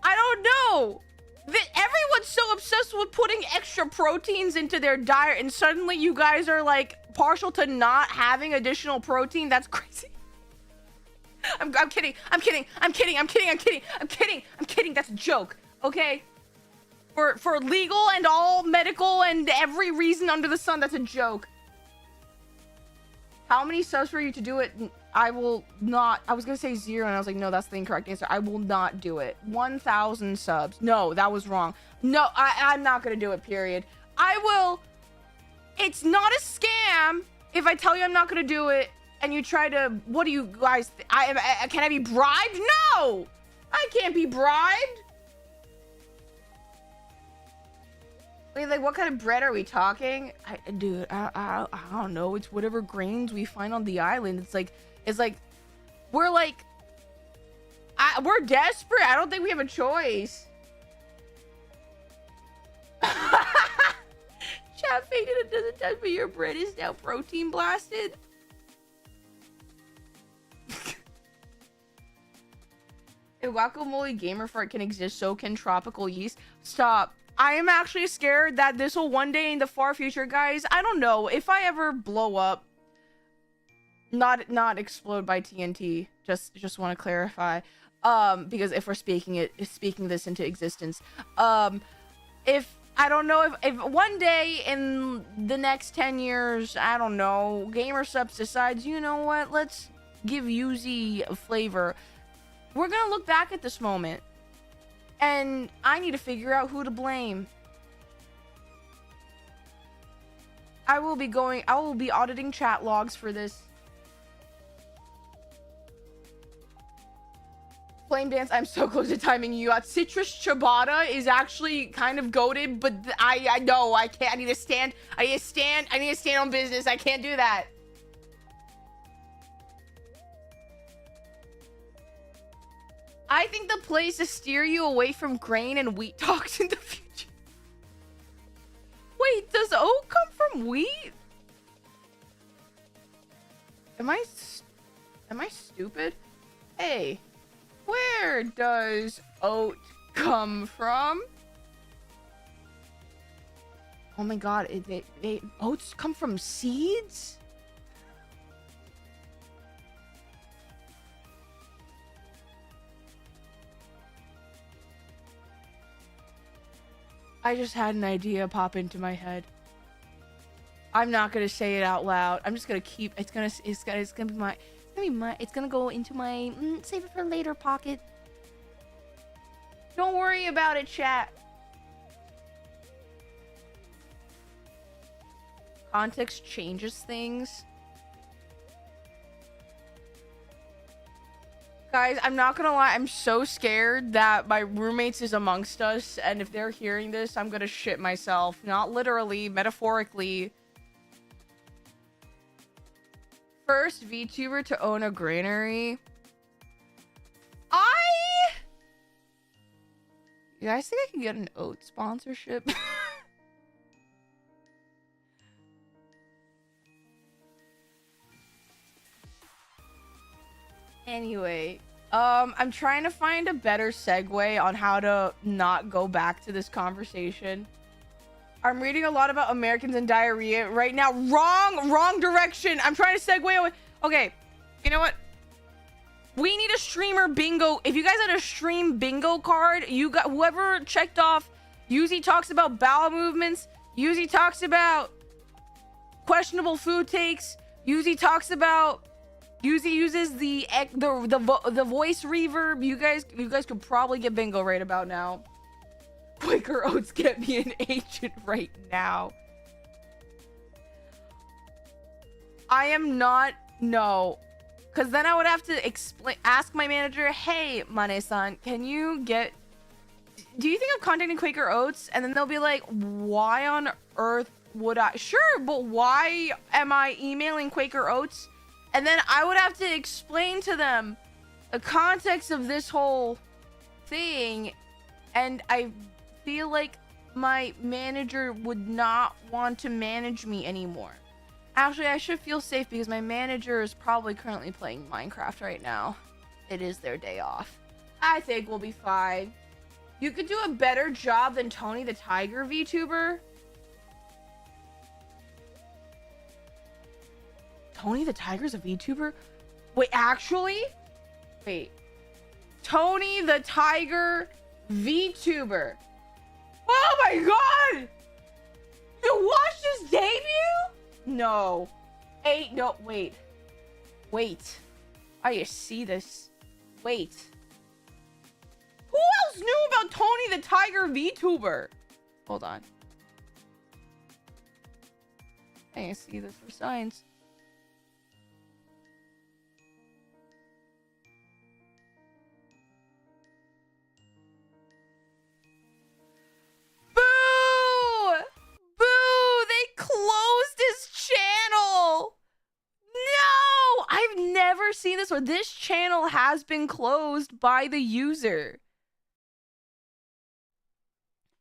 I don't know. Everyone's so obsessed with putting extra proteins into their diet, and suddenly you guys are like partial to not having additional protein. That's crazy. I'm kidding. That's a joke. Okay. For legal and all medical and every reason under the sun, that's a joke. How many subs for you to do it? I will not. I was gonna say 0, and I was like, no, that's the incorrect answer. I will not do it. 1,000 subs. No, that was wrong. No, I'm not gonna do it, period. I will. It's not a scam if I tell you I'm not gonna do it, and you try to. What do you guys? Can I be bribed? No, I can't be bribed. Wait, like, what kind of bread are we talking? Dude, I don't know. It's whatever grains we find on the island. It's like we're desperate. I don't think we have a choice. Chat faded another time, but your bread is now protein blasted. If guacamole gamer fart can exist, so can tropical yeast. Stop. I am actually scared that this will one day in the far future, guys. I don't know if I ever blow up. Not explode by TNT. Just want to clarify. Because if we're speaking this into existence, if I don't know if one day in the next 10 years, I don't know, GamerSupps decides, you know what, let's give Yuzi a flavor. We're gonna look back at this moment, and I need to figure out who to blame. I will be auditing chat logs for this. Flame dance, I'm so close to timing you out. Citrus ciabatta is actually kind of goated, but I know I can't. I need to stand on business. I can't do that. I think the place to steer you away from grain and wheat talks in the future. Wait, does oat come from wheat? Am I stupid? Hey, where does oat come from? Oh my god, oats come from seeds? I just had an idea pop into my head. I'm not gonna say it out loud. I'm just gonna keep. It's gonna go into my save it for later pocket. Don't worry about it, chat. Context changes things. Guys, I'm not gonna lie, I'm so scared that my roommates is amongst us, and if they're hearing this, I'm gonna shit myself. Not literally, metaphorically. First VTuber to own a granary. You guys think I can get an oat sponsorship? Anyway, I'm trying to find a better segue on how to not go back to this conversation. I'm reading a lot about Americans and diarrhea right now. Wrong direction. I'm trying to segue away. Okay, you know what? We need a streamer bingo. If you guys had a stream bingo card, you got whoever checked off. Yuzi talks about bowel movements. Yuzi talks about questionable food takes. Yuzi talks about. Yuzi uses the voice reverb. You guys could probably get bingo right about now. Quaker Oats, get me an agent right now. I am not, no. Because then I would have to ask my manager, hey, Mane-san, can you get... Do you think I'm contacting Quaker Oats? And then they'll be like, why on earth would I... Sure, but why am I emailing Quaker Oats? And then I would have to explain to them the context of this whole thing. And I feel like my manager would not want to manage me anymore. Actually, I should feel safe because my manager is probably currently playing Minecraft right now. It is their day off. I think we'll be fine. You could do a better job than Tony the Tiger VTuber. Tony the Tiger's a VTuber? Wait, actually? Wait. Tony the Tiger VTuber. Oh my god! You watched his debut? No. No, wait. Wait. I see this. Wait. Who else knew about Tony the Tiger VTuber? Hold on. I see this for science. Seen this, or this channel has been closed by the user.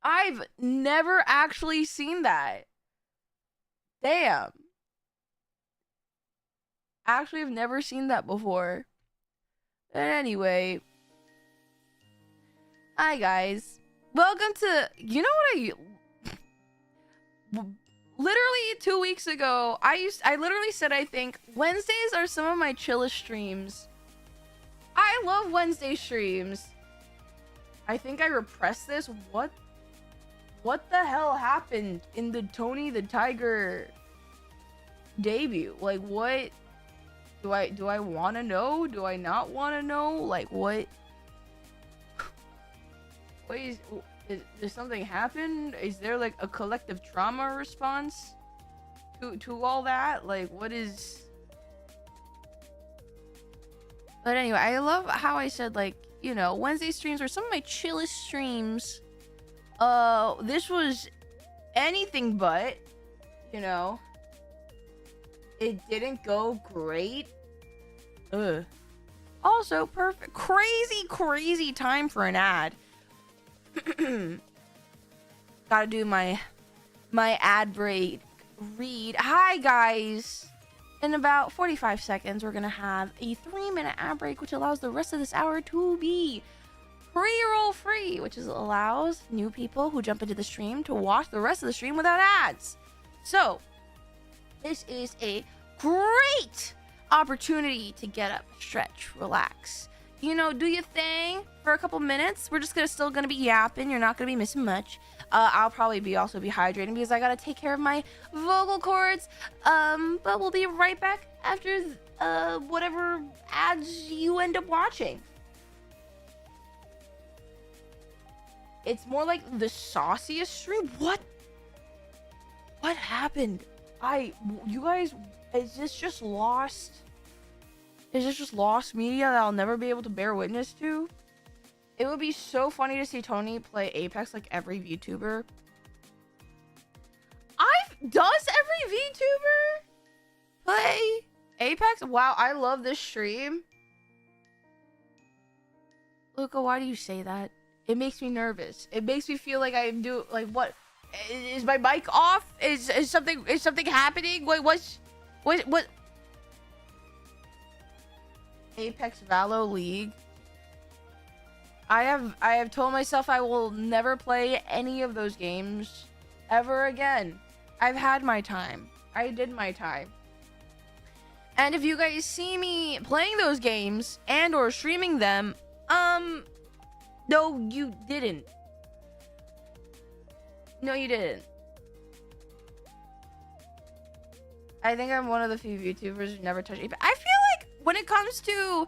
I've never actually seen that. Damn. Actually, I've never seen that before. But anyway. Hi guys. Welcome to, you know what literally 2 weeks ago, I literally said I think Wednesdays are some of my chillest streams. I love Wednesday streams. I think I repressed this. What the hell happened in the Tony the Tiger debut? Like, what do I want to know? Do I not want to know? Like, what did something happen? Is there like a collective trauma response? to all that? Like, what is? But anyway, I love how I said, like, you know, Wednesday streams were some of my chillest streams. This was anything but, you know. It didn't go great. Ugh. Also, perfect, crazy time for an ad. Gotta do my ad break read. Hi guys. In about 45 seconds, we're gonna have a 3-minute ad break, which allows the rest of this hour to be pre-roll free, which allows new people who jump into the stream to watch the rest of the stream without ads. So, this is a great opportunity to get up, stretch, relax. You know, do your thing for a couple minutes. We're just still gonna be yapping. You're not gonna be missing much. I'll probably be hydrating because I gotta take care of my vocal cords. But we'll be right back after whatever ads you end up watching. It's more like the sauciest stream. What happened? You guys, is this just lost? Is this just lost media that I'll never be able to bear witness to? It would be so funny to see Tony play Apex like every VTuber. Does every VTuber play Apex? Wow, I love this stream. Luca, why do you say that? It makes me nervous. It makes me feel like I'm what? Is my mic off? Is something happening? Wait, what? Apex Valo League. I have told myself I will never play any of those games ever again. I've had my time. I did my time. And if you guys see me playing those games and or streaming them, no, you didn't. No, you didn't. I think I'm one of the few VTubers who never touched Apex. I feel like when it comes to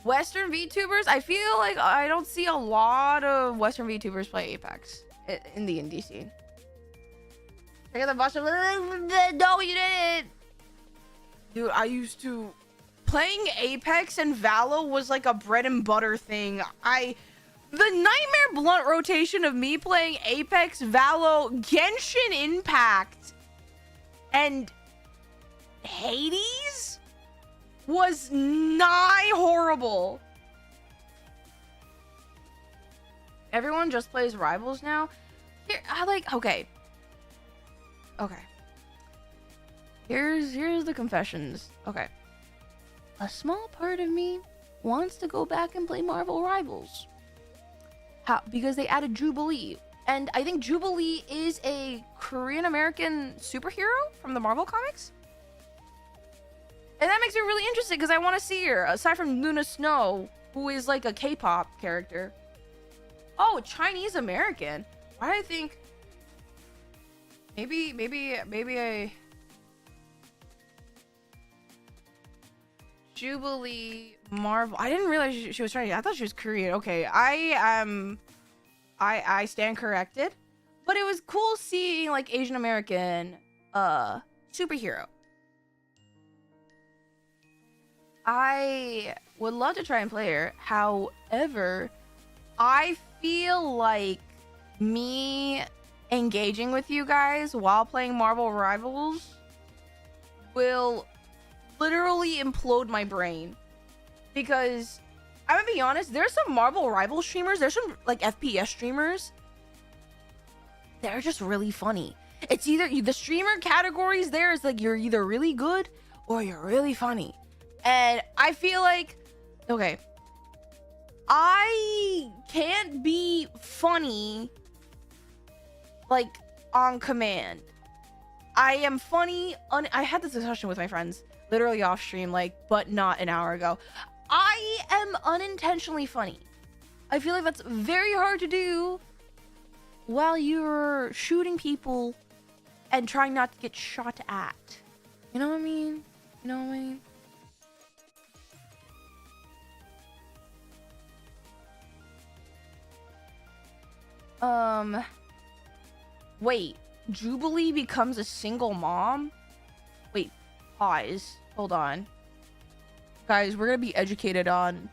Western VTubers, I feel like I don't see a lot of Western VTubers play Apex in the indie scene. Check out the bottom. No, you didn't. Dude, I used to... Playing Apex and Valo was like a bread and butter thing. The Nightmare Blunt rotation of me playing Apex, Valo, Genshin Impact, and Hades was nigh horrible. Everyone just plays Rivals now. Here, okay. Here's the confessions. Okay. A small part of me wants to go back and play Marvel Rivals. How? Because they added Jubilee. And I think Jubilee is a Korean-American superhero from the Marvel comics. And that makes me really interested because I want to see her, aside from Luna Snow, who is like a K-pop character. Oh, Chinese American. Why do I think... Maybe I... Jubilee Marvel. I didn't realize she was Chinese. I thought she was Korean. Okay, I stand corrected. But it was cool seeing like Asian American superhero. I would love to try and play her. However, I feel like me engaging with you guys while playing Marvel Rivals will literally implode my brain. Because I'm gonna be honest, there's some Marvel Rivals streamers, there's some like FPS streamers. They're just really funny. It's either the streamer categories there is like you're either really good or you're really funny. And I feel like, okay, I can't be funny like on command. I am funny. I had this discussion with my friends literally off stream, like, but not an hour ago. I am unintentionally funny. I feel like that's very hard to do while you're shooting people and trying not to get shot at. You know what I mean? You know what I mean? Wait, Jubilee becomes a single mom? pause. Hold on. Guys, we're gonna be educated on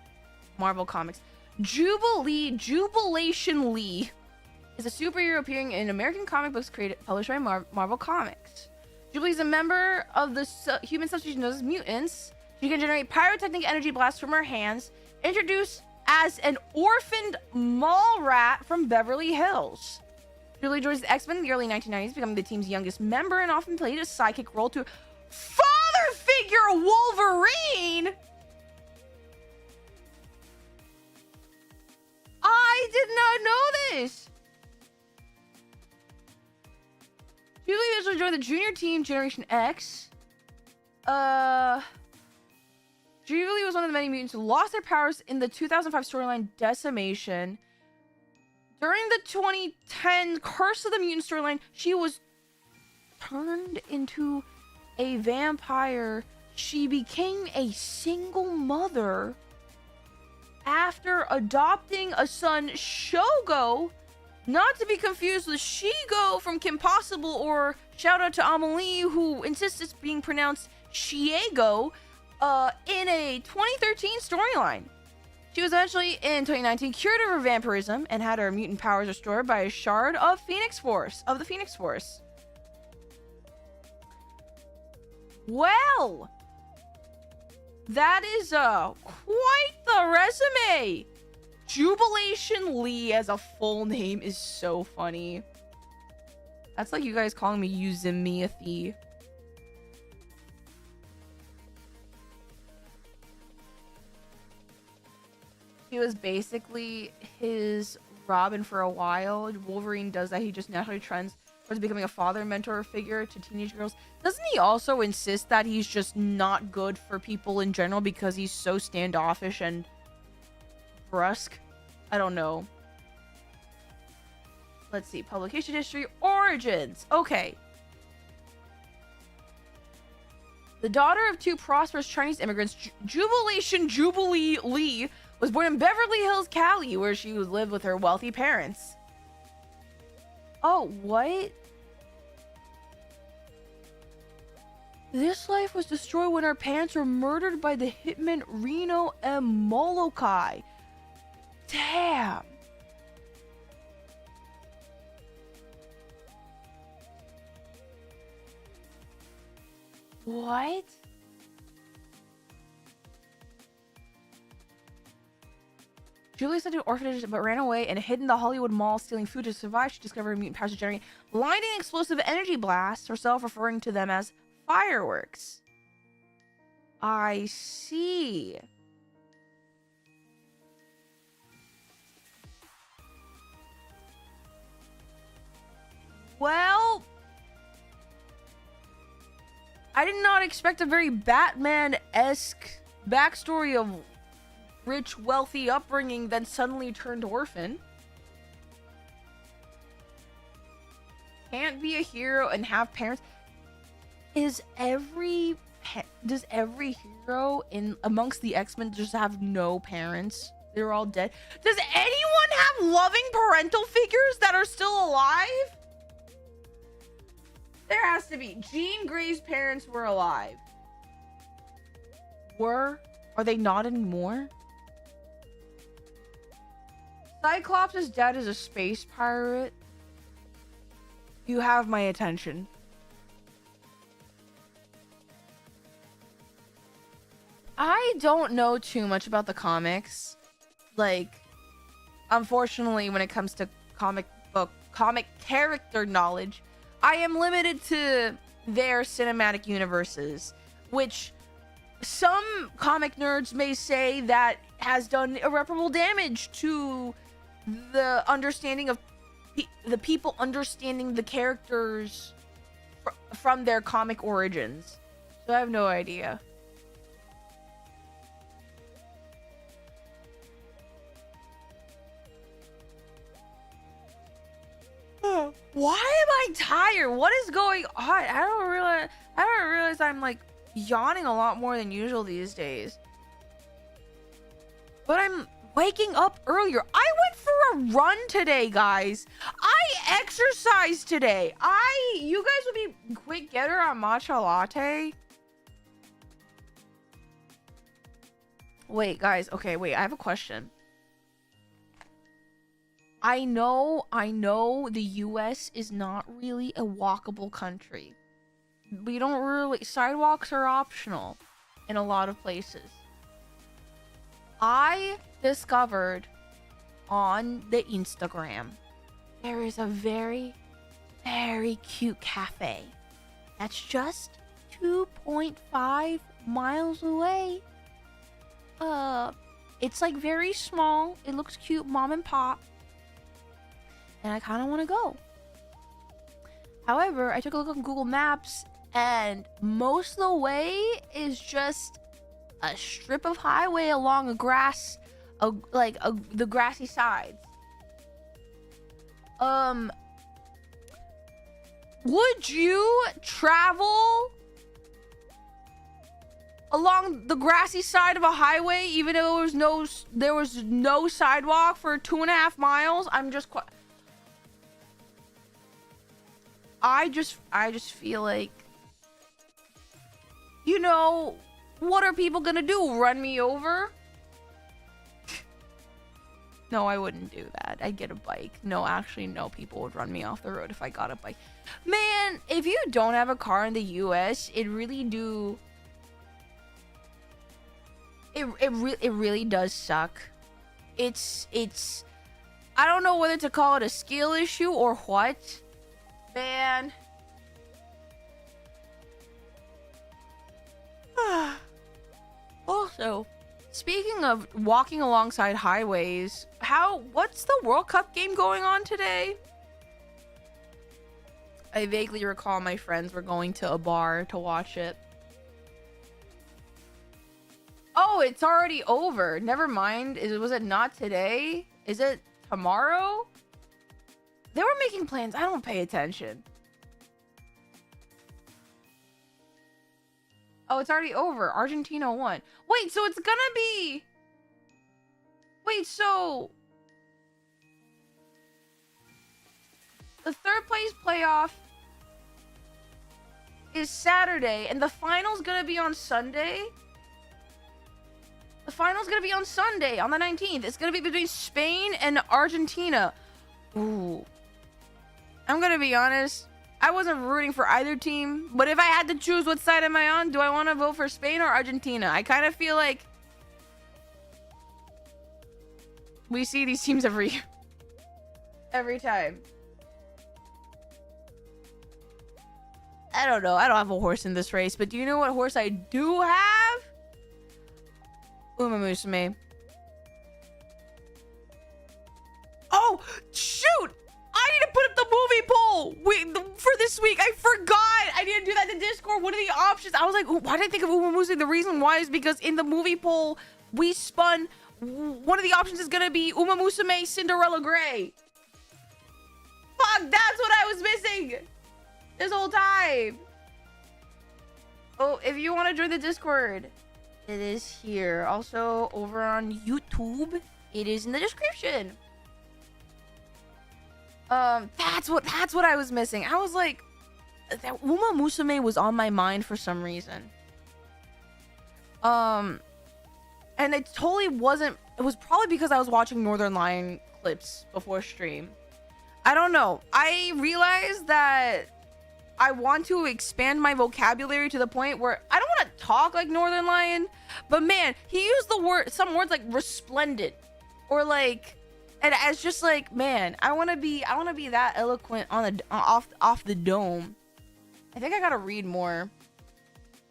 Marvel Comics. Jubilation Lee is a superhero appearing in American comic books published by Marvel Comics. Jubilee is a member of the human subspecies known as mutants. She can generate pyrotechnic energy blasts from her hands. Introduced as an orphaned mall rat from Beverly Hills. Jubilee joins the X-Men in the early 1990s, becoming the team's youngest member and often played a sidekick role to father figure Wolverine. I did not know this. Jubilee eventually joined the junior team Generation X. Jubilee was one of the many mutants who lost their powers in the 2005 storyline Decimation. During the 2010 Curse of the Mutant storyline, she was turned into a vampire. She became a single mother after adopting a son, Shogo, not to be confused with Shigo from Kim Possible, or shout out to Amelie, who insists it's being pronounced Shiego, in a 2013 storyline. She was eventually, in 2019, cured of her vampirism and had her mutant powers restored by a shard of the Phoenix Force. Well, that is quite the resume. Jubilation Lee as a full name is so funny. That's like you guys calling me yuzimii. He was basically his Robin for a while. Wolverine does that. He just naturally trends towards becoming a father mentor figure to teenage girls. Doesn't he also insist that he's just not good for people in general because he's so standoffish and brusque? I don't know. Let's see. Publication history. Origins. Okay. The daughter of two prosperous Chinese immigrants, Jubilee Lee, was born in Beverly Hills, Cali, where she lived with her wealthy parents. Oh, what? This life was destroyed when her parents were murdered by the hitman Reno M. Molokai. Damn. What? Julie sent to an orphanage but ran away and hid in the Hollywood Mall, stealing food to survive. She discovered mutant powers to generate blinding explosive energy blasts, herself referring to them as fireworks. I see. Well, I did not expect a very Batman-esque backstory of rich, wealthy upbringing, then suddenly turned orphan. Can't be a hero and have parents. Does every hero in amongst the X-Men just have no parents? They're all dead. Does anyone have loving parental figures that are still alive? There has to be. Jean Grey's parents were alive. Are they not anymore? Cyclops' dad is a space pirate. You have my attention. I don't know too much about the comics. Like, unfortunately, when it comes to comic character knowledge, I am limited to their cinematic universes, which some comic nerds may say that has done irreparable damage to the understanding of the people understanding the characters from their comic origins. So I have no idea. Why am I tired? What is going on? I don't realize I'm like yawning a lot more than usual these days. But I'm waking up earlier. I went for a run today, guys. I exercised today. You guys would be quick getter on matcha latte. Wait, guys. Okay, wait. I have a question. I know the US is not really a walkable country. We don't really... Sidewalks are optional in a lot of places. I discovered on the Instagram there is a very, very cute cafe that's just 2.5 miles away. It's like very small. It looks cute, mom and pop. And I kind of want to go. However, I took a look on Google Maps and most of the way is just a strip of highway along a grass, the grassy sides. Would you travel along the grassy side of a highway even though there was no sidewalk for 2.5 miles? I just feel like, you know, what are people gonna do? Run me over? No, I wouldn't do that. I'd get a bike. No, actually, no, people would run me off the road if I got a bike. Man, if you don't have a car in the US, it really do... It really does suck. It's... I don't know whether to call it a skill issue or what. Man. Also, speaking of walking alongside highways, what's the World Cup game going on today? I vaguely recall my friends were going to a bar to watch it. Oh, it's already over. Never mind. Was it not today? Is it tomorrow? They were making plans. I don't pay attention. Oh, it's already over. Argentina won. Wait, so it's gonna be... Wait, so... The third place playoff is Saturday, and the final's gonna be on Sunday? The final's gonna be on Sunday, on the 19th. It's gonna be between Spain and Argentina. Ooh. I'm gonna be honest. I wasn't rooting for either team, but if I had to choose what side am I on, do I want to vote for Spain or Argentina? I kind of feel like we see these teams every time. I don't know. I don't have a horse in this race, but do you know what horse I do have? Yuzimii. Oh, shoot! I need to put up the movie poll for this week. I forgot. I didn't do that in Discord. What are the options? I was like, why did I think of Yuzimii? The reason why is because in the movie poll, we spun. One of the options is going to be Yuzimii Cinderella Grey. Fuck, that's what I was missing this whole time. Oh, if you want to join the Discord, it is here. Also, over on YouTube, it is in the description. That's what I was missing. I was like, that Yuzimii was on my mind for some reason. And it totally wasn't. It was probably because I was watching Northern Lion clips before stream. I don't know. I realized that I want to expand my vocabulary to the point where I don't want to talk like Northern Lion, but man, he used some words like resplendent or like. And it's just like, man, I want to be that eloquent on off the dome. I think I gotta read more,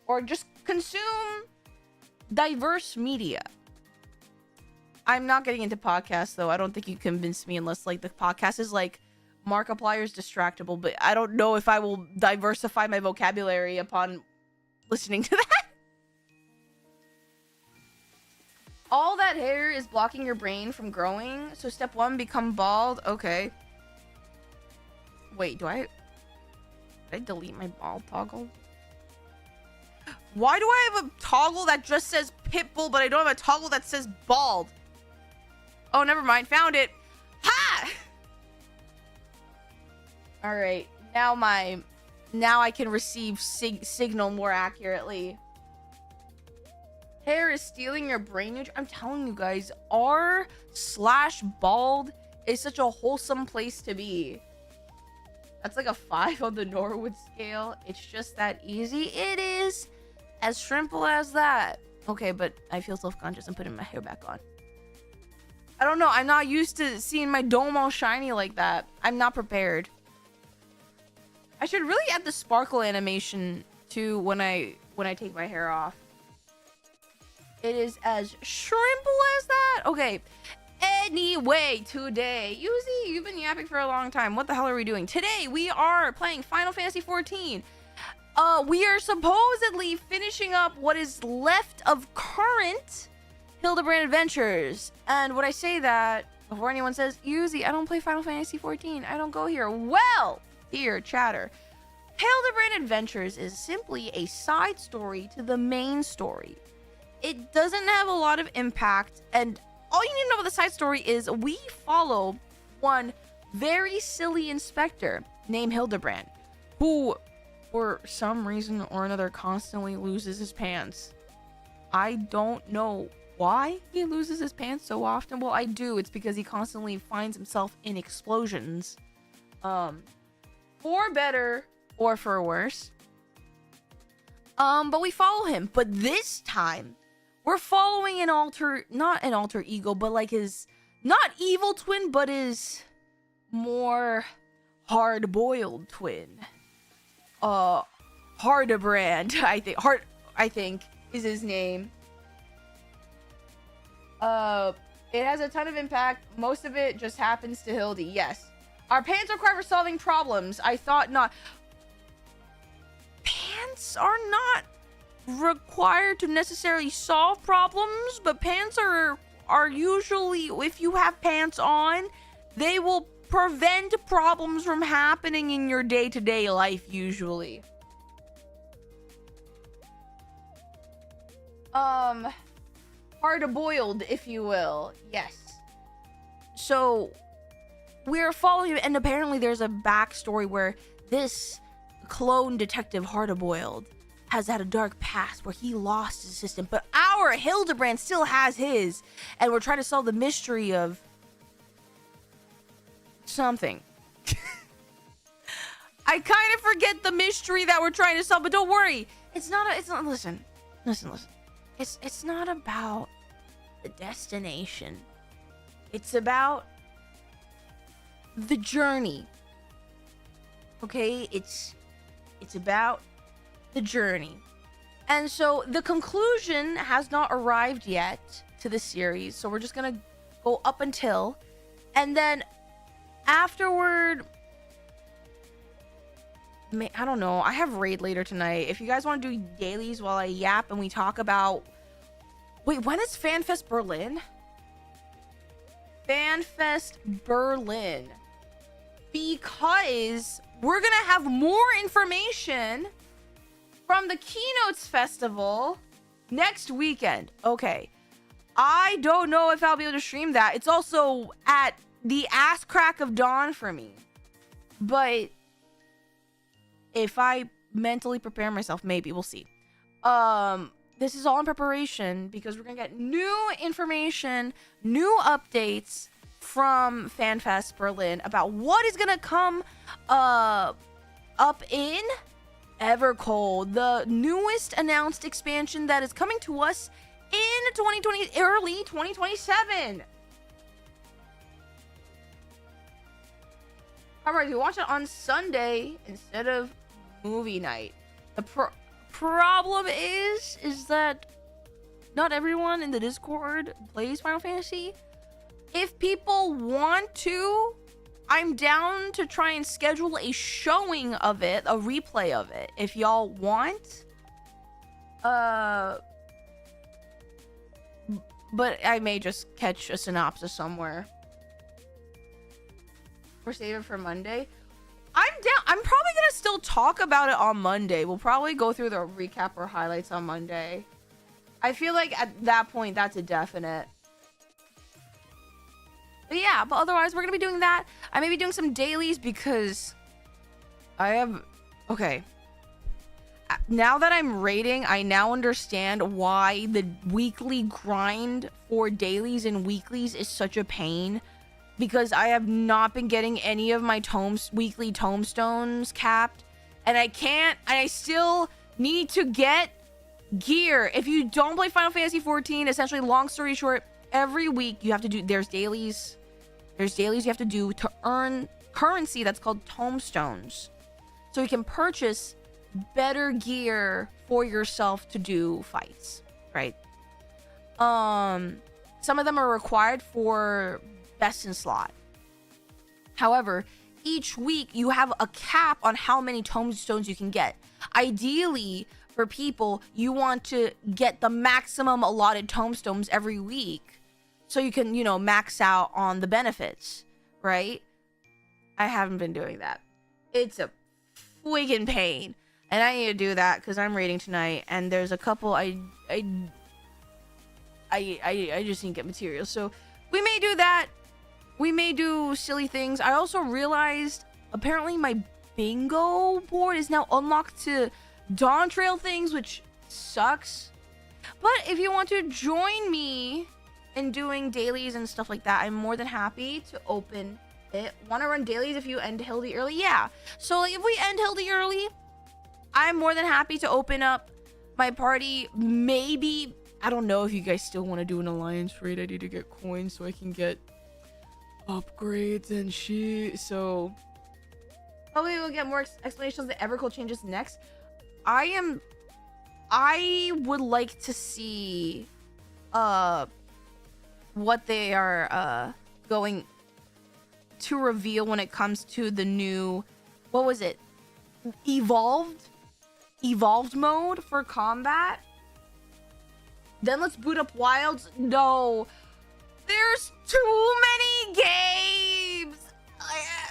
or just consume diverse media. I'm not getting into podcasts though. I don't think you convince me unless like the podcast is like Markiplier's Distractable. But I don't know if I will diversify my vocabulary upon listening to that. All that hair is blocking your brain from growing. So step 1, become bald. Okay. Wait, did I delete my bald toggle? Why do I have a toggle that just says pitbull, but I don't have a toggle that says bald? Oh, never mind. Found it. Ha! All right. Now I can receive signal more accurately. hair is stealing your brain. I'm telling you guys, r/bald is such a wholesome place to be. That's like a 5 on the Norwood scale. It's just that easy. It is as simple as that. Okay, but I feel self-conscious. I'm putting my hair back on. I don't know. I'm not used to seeing my dome all shiny like that. I'm not prepared. I should really add the sparkle animation too when I take my hair off. It is as simple as that. Okay. Anyway, today, Yuzi, you've been yapping for a long time. What the hell are we doing? Today, we are playing Final Fantasy XIV. We are supposedly finishing up what is left of current Hildebrand Adventures. And when I say that, before anyone says, Yuzi, I don't play Final Fantasy XIV. I don't go here. Well, here, chatter. Hildebrand Adventures is simply a side story to the main story. It doesn't have a lot of impact, and all you need to know about the side story is we follow one very silly inspector named Hildebrand, who, for some reason or another, constantly loses his pants. I don't know why he loses his pants so often. Well, I do. It's because he constantly finds himself in explosions. For better or for worse. But we follow him. But this time, we're following not an alter ego, but like his, not evil twin, but his more hard-boiled twin. Hardebrand, I think is his name. It has a ton of impact. Most of it just happens to Hildy. Yes. Our pants are required for solving problems. I thought not. Pants are not required to necessarily solve problems, but pants are usually, if you have pants on, they will prevent problems from happening in your day-to-day life usually. Hard-boiled, if you will. Yes. So we're following him, and apparently there's a backstory where this clone detective Hard-boiled has had a dark past where he lost his assistant, but our Hildebrand still has his, and we're trying to solve the mystery of something. I kind of forget the mystery that we're trying to solve, but don't worry. It's not, listen. It's not about the destination. It's about the journey. Okay? It's about the journey. And so the conclusion has not arrived yet to the series. So we're just going to go up until, and then afterward, I don't know. I have raid later tonight. If you guys want to do dailies while I yap and we talk about... Wait, when is FanFest Berlin? FanFest Berlin. Because we're going to have more information from the Keynotes Festival next weekend. Okay. I don't know if I'll be able to stream that. It's also at the ass crack of dawn for me. But if I mentally prepare myself, maybe. We'll see. This is all in preparation because we're going to get new information, new updates from FanFest Berlin about what is going to come up in Evercold, the newest announced expansion that is coming to us in 2020, early 2027. Alright, we watch it on Sunday instead of movie night. The problem is that not everyone in the Discord plays Final Fantasy. If people want to, I'm down to try and schedule a showing of it, a replay of it, if y'all want. But I may just catch a synopsis somewhere. Or save it for Monday. I'm down. I'm probably gonna still talk about it on Monday. We'll probably go through the recap or highlights on Monday. I feel like at that point, that's a definite. But yeah, but otherwise, we're gonna be doing that. I may be doing some dailies because I have... Okay. now that I'm rating, I now understand why the weekly grind for dailies and weeklies is such a pain, because I have not been getting any of my weekly tomestones capped, and I still need to get gear. If you don't play Final Fantasy 14, essentially, long story short, every week you have to do, there's dailies you have to do to earn currency that's called tomestones, so you can purchase better gear for yourself to do fights, right? Some of them are required for best in slot. However, each week you have a cap on how many tomestones you can get. Ideally, for people, you want to get the maximum allotted tomestones every week, so you can, you know, max out on the benefits, right? I haven't been doing that. It's a friggin' pain. And I need to do that because I'm raiding tonight, and there's a couple I just need to get materials. So we may do that. We may do silly things. I also realized apparently my bingo board is now unlocked to Dawntrail things, which sucks. But if you want to join me in doing dailies and stuff like that, I'm more than happy to open it. Want to run dailies if you end Hildy early? Yeah. So like, if we end Hildy early, I'm more than happy to open up my party. Maybe, I don't know if you guys still want to do an alliance raid. I need to get coins so I can get upgrades and shit. So probably we'll get more explanations of the Evercold changes next. I would like to see what they are going to reveal when it comes to the new, what was it, evolved mode for combat. Then let's boot up Wilds. No, there's too many games.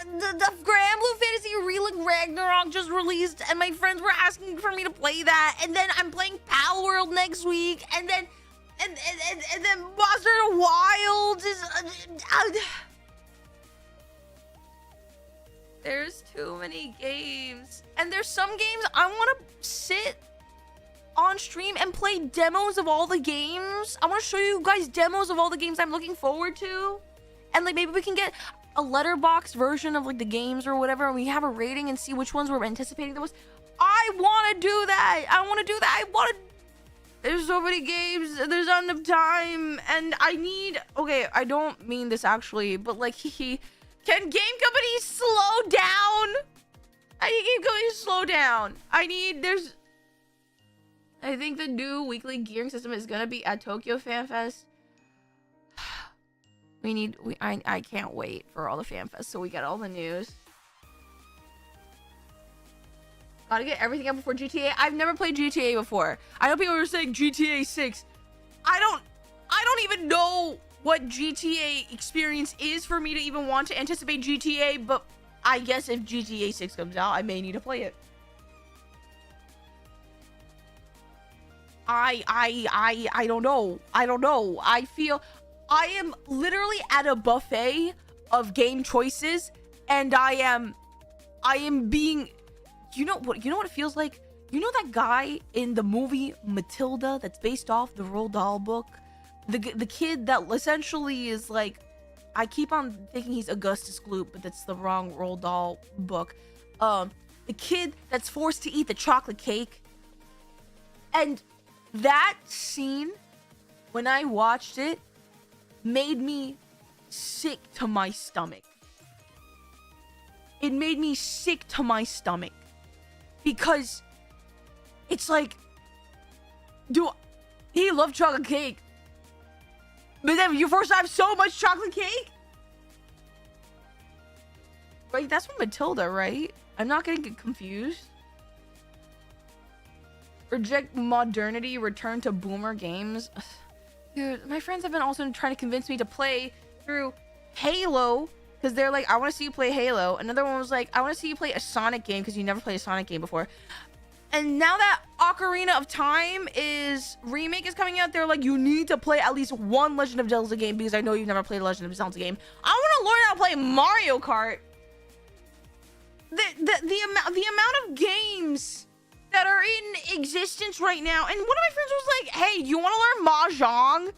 The Grand Blue Fantasy Relic Ragnarok just released, and my friends were asking for me to play that. And then I'm playing Pal World next week, and then Monster Wilds is. There's too many games, and there's some games I want to sit on stream and play demos of all the games. I want to show you guys demos of all the games I'm looking forward to, and like maybe we can get a letterbox version of like the games or whatever, and we have a rating and see which ones we're anticipating the most. I want to do that. There's so many games, there's not enough time, and okay, I don't mean this actually, but like can game companies slow down? I need game companies to slow down. I think the new weekly gearing system is gonna be at Tokyo Fan Fest. I can't wait for all the fan fests so we get all the news. Gotta get everything up before GTA. I've never played GTA before. I know people were saying GTA 6. I don't even know what GTA experience is for me to even want to anticipate GTA, but I guess if GTA 6 comes out, I may need to play it. I don't know. I feel I am literally at a buffet of game choices, and I am being, you know what it feels like? You know that guy in the movie Matilda that's based off the Roald Dahl book? The kid that essentially is like, I keep on thinking he's Augustus Gloop, but that's the wrong Roald Dahl book. The kid that's forced to eat the chocolate cake. And that scene, when I watched it, made me sick to my stomach. It made me sick to my stomach. Because it's like, he loved chocolate cake. But then you're forced to have so much chocolate cake? Right, that's from Matilda, right? I'm not gonna get confused. Reject modernity, return to boomer games. Dude, my friends have been also trying to convince me to play through Halo, because they're like, I want to see you play Halo. Another one was like, I want to see you play a Sonic game, because you never played a Sonic game before. And now that Ocarina of Time remake is coming out, they're like, you need to play at least one Legend of Zelda game, because I know you've never played a Legend of Zelda game. I want to learn how to play Mario Kart. The amount of games that are in existence right now. And one of my friends was like, hey, you want to learn Mahjong?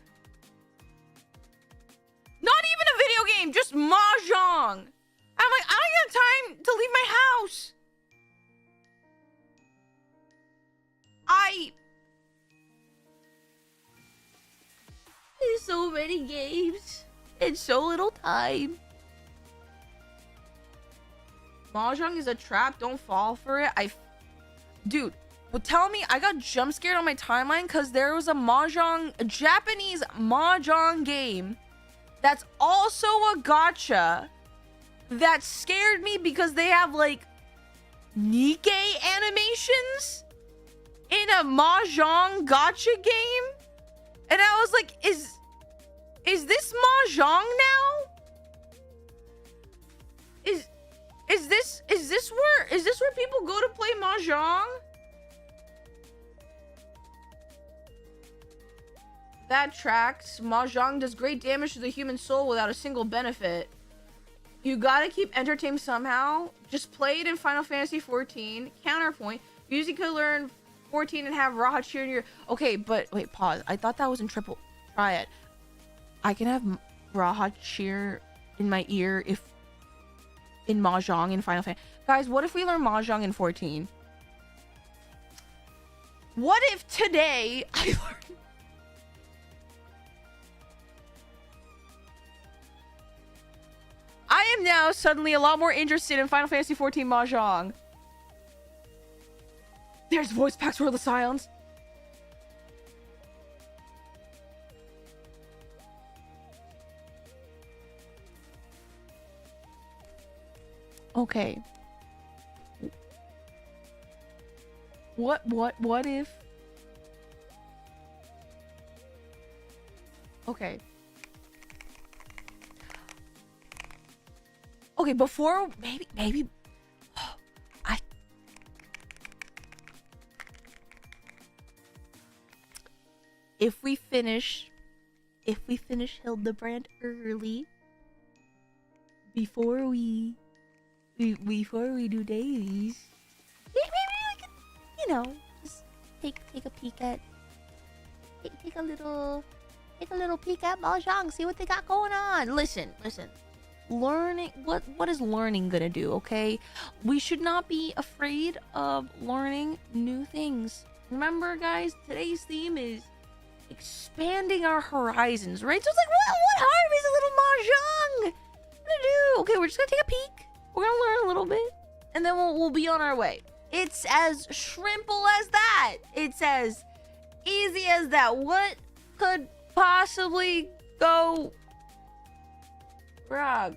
Not even a video game, just Mahjong. I'm like, I don't have time to leave my house. There's so many games and so little time. Mahjong is a trap. Don't fall for it. Dude, well, tell me, I got jump scared on my timeline because there was a Japanese Mahjong game that's also a gacha that scared me because they have like Nikkei animations in a Mahjong gacha game. And I was like, is this Mahjong now? Is this where people go to play Mahjong? That tracks. Mahjong does great damage to the human soul without a single benefit. You gotta keep entertained somehow. Just play it in Final Fantasy XIV. Counterpoint. Music could learn 14 and have Raha cheer in your... Okay, but wait, pause. I thought that was in triple triad. I can have Raha cheer in my ear if in Mahjong in Final Fantasy. Guys, what if we learn Mahjong in 14? What if today I learn... I am now suddenly a lot more interested in Final Fantasy XIV Mahjong. There's voice packs for the Scions. Okay. What if... Okay. Okay, before... Maybe... If we finish Hildebrand early, before we do dailies, maybe we can, you know, just take a peek at take a little peek at Mahjong, see what they got going on. Listen. Learning, what is learning gonna do? Okay, we should not be afraid of learning new things. Remember, guys, today's theme is expanding our horizons, right? So it's like, what harm is a little Mahjong gonna do? Okay, we're just gonna take a peek. We're gonna learn a little bit, and then we'll be on our way. It's as shrimple as that. It's as easy as that. What could possibly go wrong?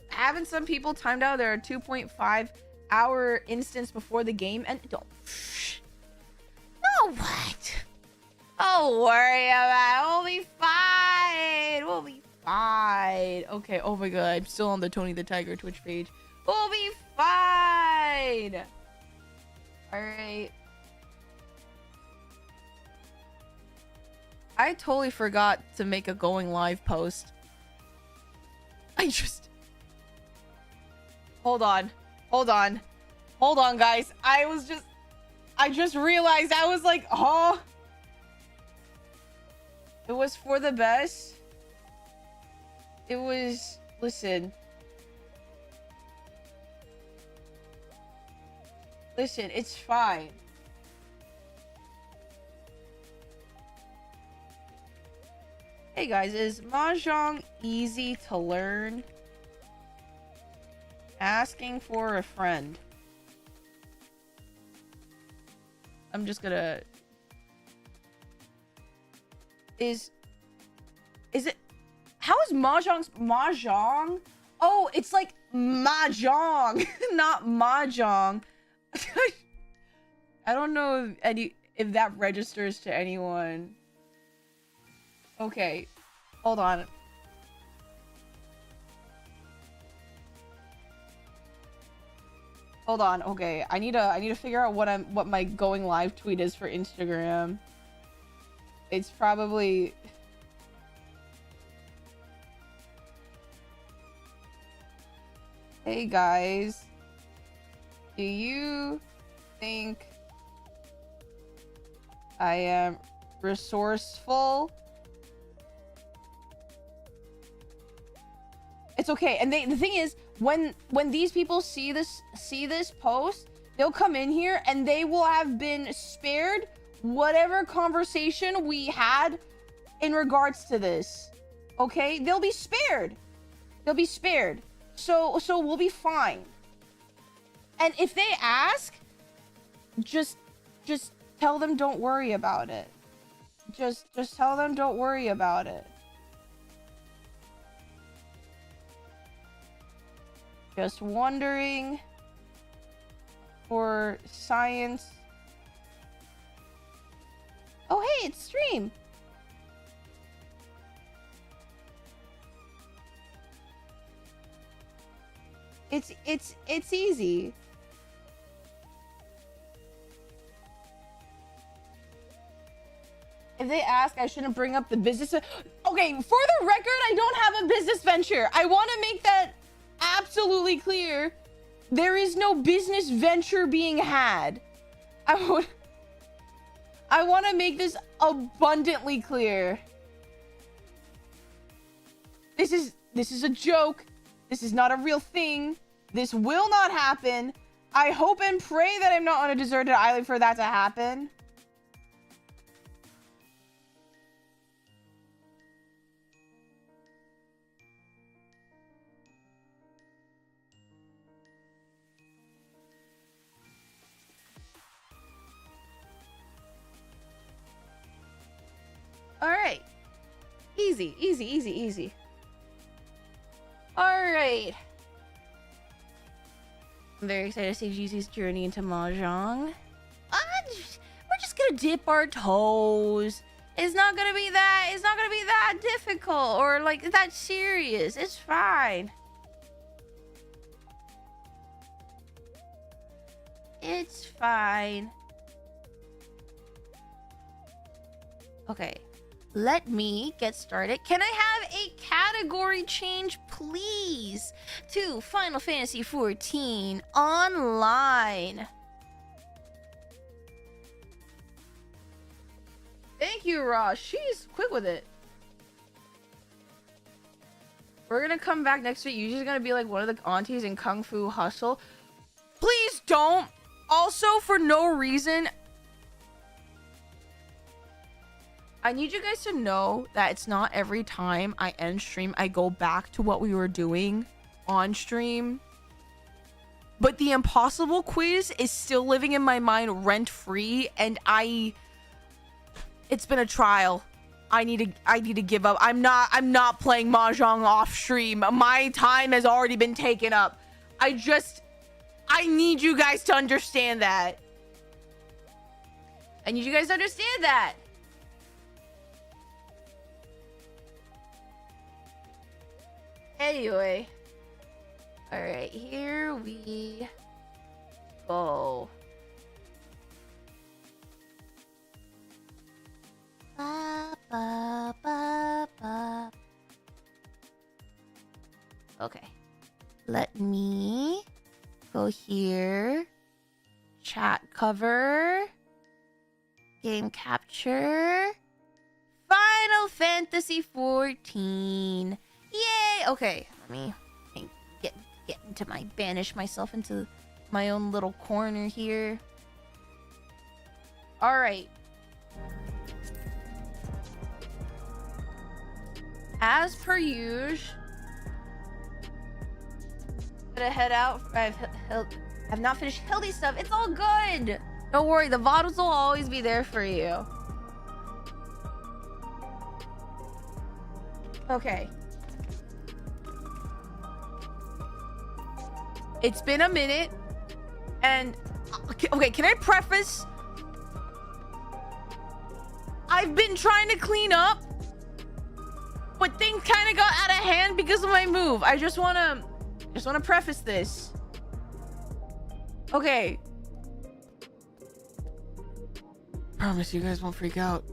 Haven't some people timed out their 2.5 hour instance before the game? And don't... Oh, what? Don't worry about it. We'll be fine. We'll be fine. Okay, oh my god. I'm still on the Tony the Tiger Twitch page. We'll be fine. Alright. I totally forgot to make a going live post. Hold on, guys. I just realized I was like, oh. It was for the best. It was... Listen, it's fine. Hey guys, is Mahjong easy to learn? Asking for a friend. I'm just gonna... Is it... How is Mahjong? Oh, it's like Mahjong, not Mahjong. I don't know if that registers to anyone. Okay, hold on. Okay, I need to figure out what my going live tweet is for Instagram. It's probably... Hey guys. Do you think I am resourceful? It's okay. And the thing is, when these people see this post, they'll come in here and they will have been spared whatever conversation we had in regards to this. Okay? They'll be spared. They'll be spared. So we'll be fine. And if they ask, just tell them don't worry about it. Just tell them don't worry about it. Just wondering for science. Oh, hey, it's stream. It's easy. If they ask, I shouldn't bring up the business. Okay, for the record, I don't have a business venture. I want to make that absolutely clear. There is no business venture being had. I want to make this abundantly clear. This is a joke. This is not a real thing. This will not happen. I hope and pray that I'm not on a deserted island for that to happen. All right. Easy, easy, easy, easy. All right. I'm very excited to see Jeezy's journey into Mahjong. We're just gonna dip our toes. It's not gonna be that difficult or like that serious. It's fine. It's fine. Okay. Let me get started. Can I have a category change, please? To Final Fantasy XIV Online. Thank you, Ross. She's quick with it. We're gonna come back next week. You're just gonna be like one of the aunties in Kung Fu Hustle. Please don't. Also, for no reason, I need you guys to know that it's not every time I end stream, I go back to what we were doing on stream. But the impossible quiz is still living in my mind rent-free, and it's been a trial. I need to give up. I'm not playing Mahjong off stream. My time has already been taken up. I need you guys to understand that. I need you guys to understand that. Anyway, all right, here we go. Ba, ba, ba, ba. Okay, let me go here. Chat cover. Game capture. Final Fantasy XIV. Yay! Okay, let me get into banish myself into my own little corner here. All right. As per usual, gonna head out. I've not finished Hildy stuff. It's all good. Don't worry, the bottles will always be there for you. Okay. It's been a minute, and okay, can I preface? I've been trying to clean up, but things kind of got out of hand because of my move. I just wanna preface this. Okay. Promise you guys won't freak out.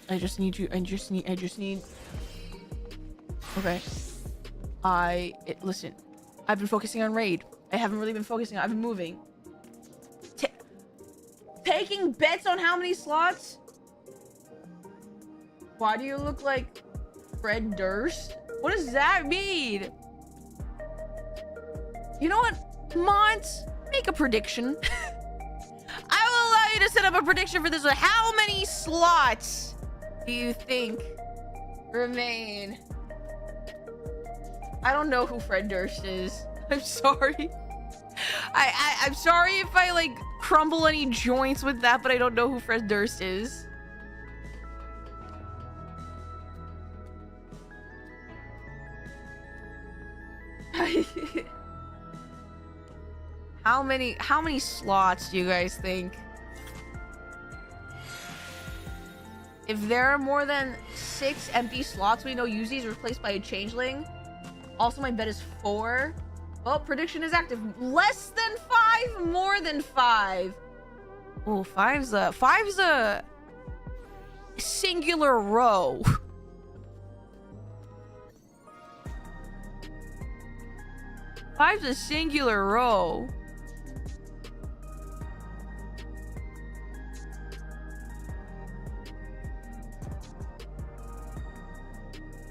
I just need. Okay. Listen. I've been focusing on raid. I haven't really been focusing. I've been moving. Taking bets on how many slots? Why do you look like Fred Durst? What does that mean? You know what? Mons, make a prediction. I will allow you to set up a prediction for this one. How many slots do you think remain? I don't know who Fred Durst is. I'm sorry. I'm sorry if I like crumble any joints with that, but I don't know who Fred Durst is. How many slots do you guys think? If there are more than 6 empty slots, we know Yuzi is replaced by a changeling. Also, my bet is 4. Well, prediction is active. Less than 5, more than 5. Oh, five's a singular row. Five's a singular row.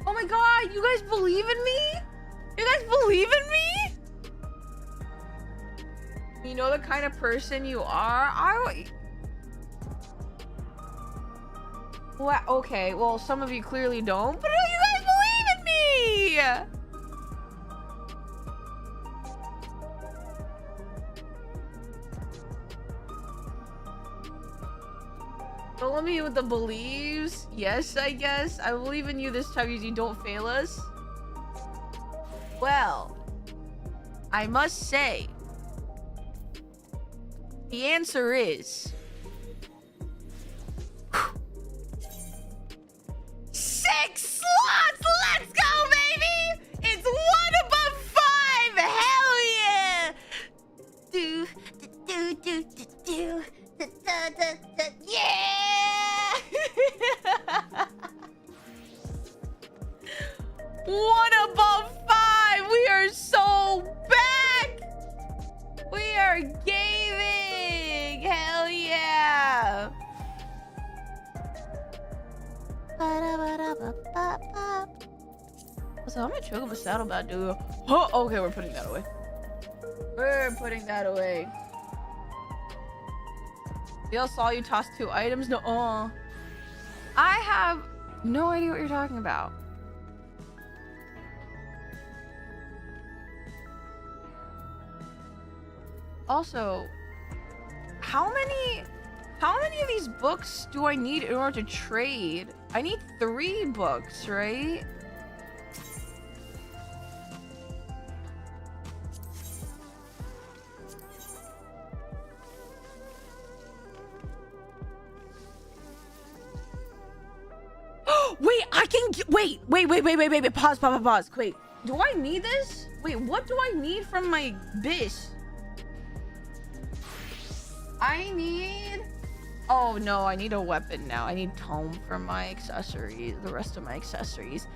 Oh my god, you guys believe in me? You guys believe in me? You know the kind of person you are? Well, okay, well, some of you clearly don't, but you guys believe in me! Don't let me with the believes. Yes, I guess. I believe in you this time, you don't fail us. Well, I must say, the answer is 6 slots. Let's go, baby. It's 1 above 5. Hell yeah. Do do do do do. Yeah. 1 above 5. We are so back. We are gaming. Hell yeah. So how much choke of a saddlebag do? Oh, okay, we're putting that away. We're putting that away. They all saw you toss 2 items. No, I have no idea what you're talking about. Also, how many of these books do I need in order to trade? I need 3 books, right? Wait, I can wait. Pause. Wait, do I need this? Wait, what do I need from my bis? I need... Oh no, I need a weapon now. I need tome for my accessories, the rest of my accessories.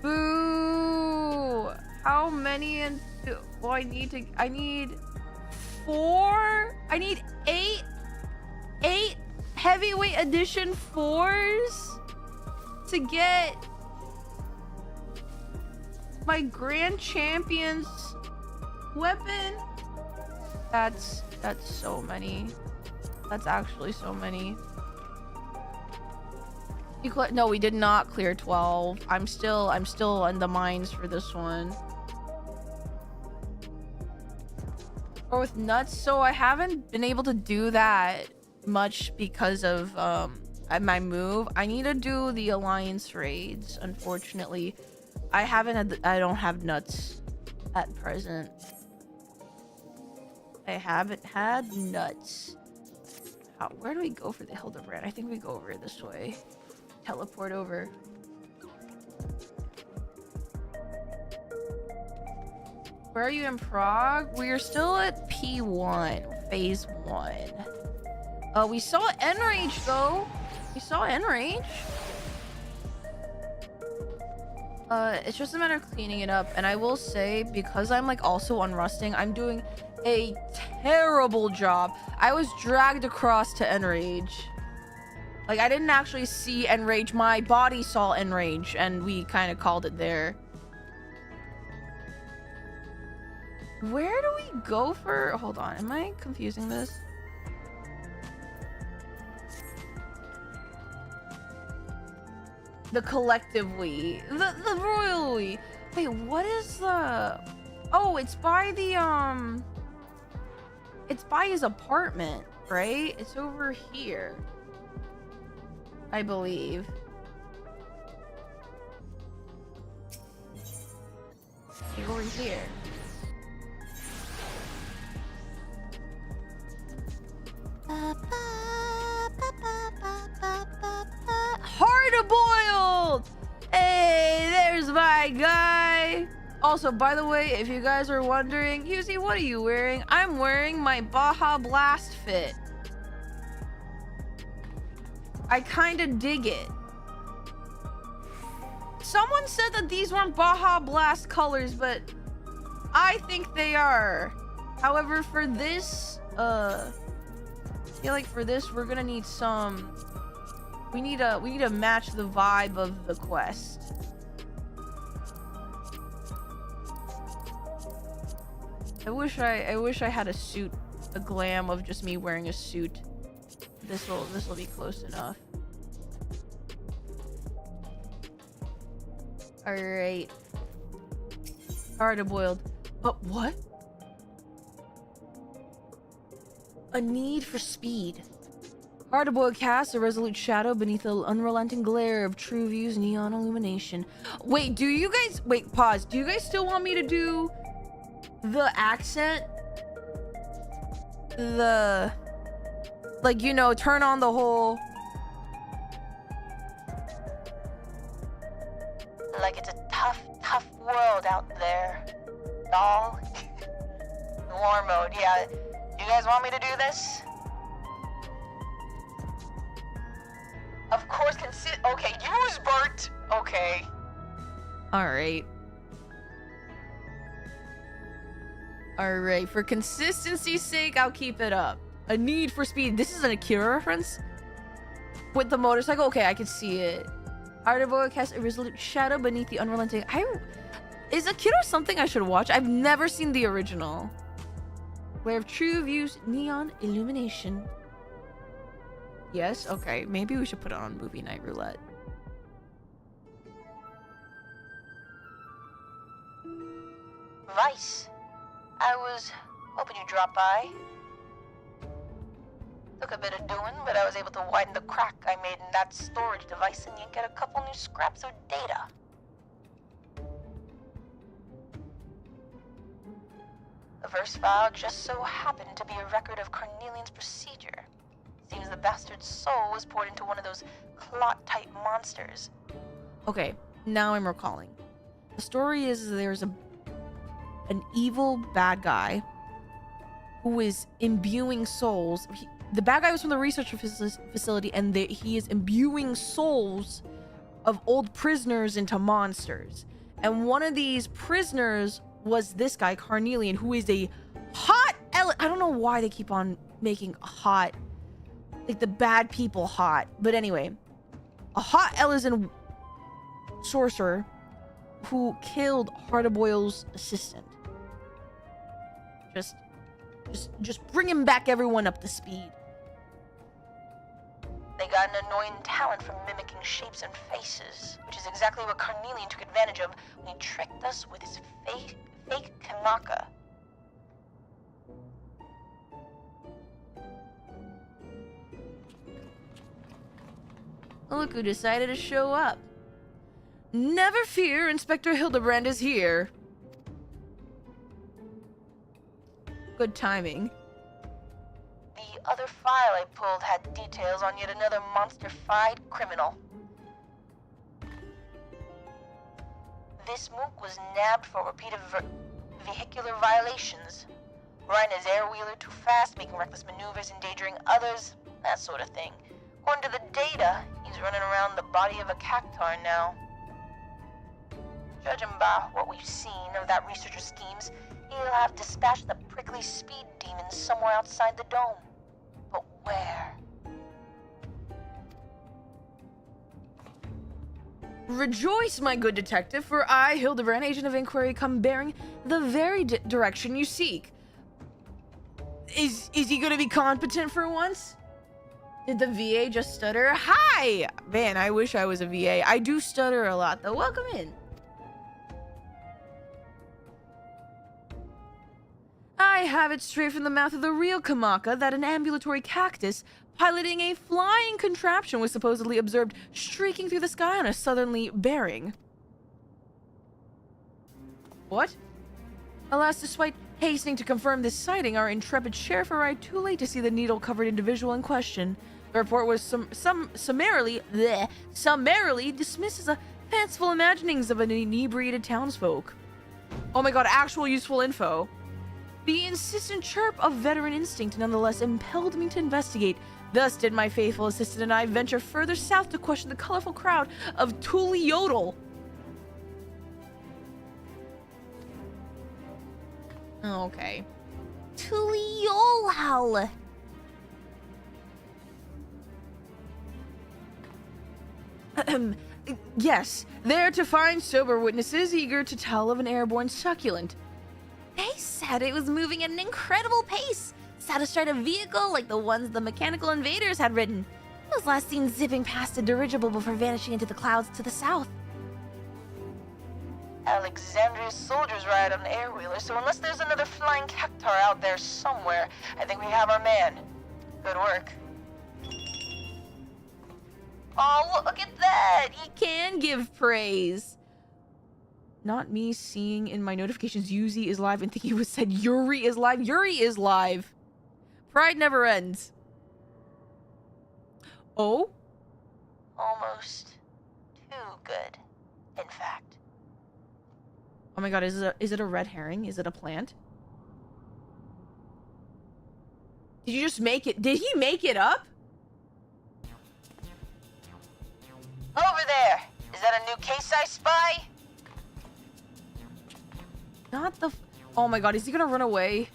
Boo! How many do I need to... I need 4? I need 8 heavyweight edition 4s to get my grand champion's weapon. That's so many. That's actually so many. No, we did not clear 12. I'm still in the mines for this one. Or with nuts, so I haven't been able to do that much because of my move. I need to do the alliance raids. Unfortunately, I don't have nuts at present. I haven't had nuts. Where do we go for the Hildebrand? I think we go over this way. Teleport over. Where are you in Prague? We are still at P1, phase 1. We saw Enrage though. We saw Enrage. It's just a matter of cleaning it up, and I will say, because I'm like also unrusting, I'm doing a terrible job. I was dragged across to Enrage. Like, I didn't actually see Enrage, my body saw Enrage, and we kind of called it there. Where do we go for... Hold on, am I confusing this? The collective we. The royal we. Wait, what is the... Oh, it's by the, It's by his apartment, right? It's over here, I believe. Like over here. Hard-boiled! Hey, there's my guy! Also, by the way, if you guys are wondering, Yuzi, what are you wearing? I'm wearing my Baja Blast fit. I kinda dig it. Someone said that these weren't Baja Blast colors, but I think they are. However, for this, I feel like for this, we're gonna need some... We need to match the vibe of the quest. I wish I had a suit, a glam of just me wearing a suit. This'll be close enough. All right. Hard-boiled. But what? A need for speed. Hard-boiled casts a resolute shadow beneath the unrelenting glare of True View's neon illumination. Wait, do you guys... Wait, pause. Do you guys still want me to do the accent? The... Like, you know, turn on the whole... Like it's a tough world out there. Doll. War mode, yeah. You guys want me to do this? Of course, okay, use Bert. Okay. Alright. Alright, for consistency's sake, I'll keep it up. A need for speed. This is an Akira reference? With the motorcycle? Okay, I can see it. Hard-boiled casts a resolute shadow beneath the unrelenting... Is Akira something I should watch? I've never seen the original. Glare of True View's neon illumination. Yes? Okay. Maybe we should put it on movie night roulette. Vice. I was hoping you'd drop by. Took a bit of doing, but I was able to widen the crack I made in that storage device and yank out a couple new scraps of data. The first file just so happened to be a record of Carnelian's procedure. Seems the bastard's soul was poured into one of those clot-type monsters. Okay, now I'm recalling. The story is there's an evil bad guy who is imbuing souls. The bad guy was from the research facility, and he is imbuing souls of old prisoners into monsters. And one of these prisoners was this guy, Carnelian, who is a hot... I don't know why they keep on making hot... Like the bad people hot. But anyway, a hot Elysian sorcerer who killed Hard-boiled's assistant. Just bringing back everyone up to speed. They got an annoying talent for mimicking shapes and faces, which is exactly what Carnelian took advantage of when he tricked us with his fake Kanaka. Look who decided to show up. Never fear, Inspector Hildebrand is here. Good timing. The other file I pulled had details on yet another monster-fied criminal. This mook was nabbed for repeated vehicular violations. Riding his air-wheeler too fast, making reckless maneuvers, endangering others, that sort of thing. According to the data, he's running around the body of a cactar now. Judging by what we've seen of that researcher's schemes, he'll have dispatched the prickly speed demons somewhere outside the dome. But where? Rejoice, my good detective, for I, Hildebrand, agent of inquiry, come bearing the very direction you seek. Is he gonna be competent for once? Did the VA just stutter? Hi! Man, I wish I was a VA. I do stutter a lot, though. Welcome in. I have it straight from the mouth of the real Kamaka that an ambulatory cactus piloting a flying contraption was supposedly observed streaking through the sky on a southerly bearing. What? Alas, despite hastening to confirm this sighting, our intrepid sheriff arrived too late to see the needle-covered individual in question. The report was summarily dismissed as a fanciful imaginings of an inebriated townsfolk. Oh my god, actual useful info. The insistent chirp of veteran instinct nonetheless impelled me to investigate. Thus did my faithful assistant and I venture further south to question the colorful crowd of Tuliodel. Okay. Tuliolhal. Yes, there to find sober witnesses eager to tell of an airborne succulent. They said it was moving at an incredible pace, sat astride a vehicle like the ones the mechanical invaders had ridden. It was last seen zipping past a dirigible before vanishing into the clouds to the south. Alexandria's soldiers ride on airwheelers, so unless there's another flying cactar out there somewhere, I think we have our man. Good work. Oh, look at that! He can give praise. Not me seeing in my notifications Yuzi is live and thinking it was said Yuri is live. Yuri is live. Pride never ends. Oh? Almost too good, in fact. Oh my god, is it a red herring? Is it a plant? Did you just make it? Did he make it up? Over there! Is that a new case I spy? Not the... Oh my god, is he gonna run away?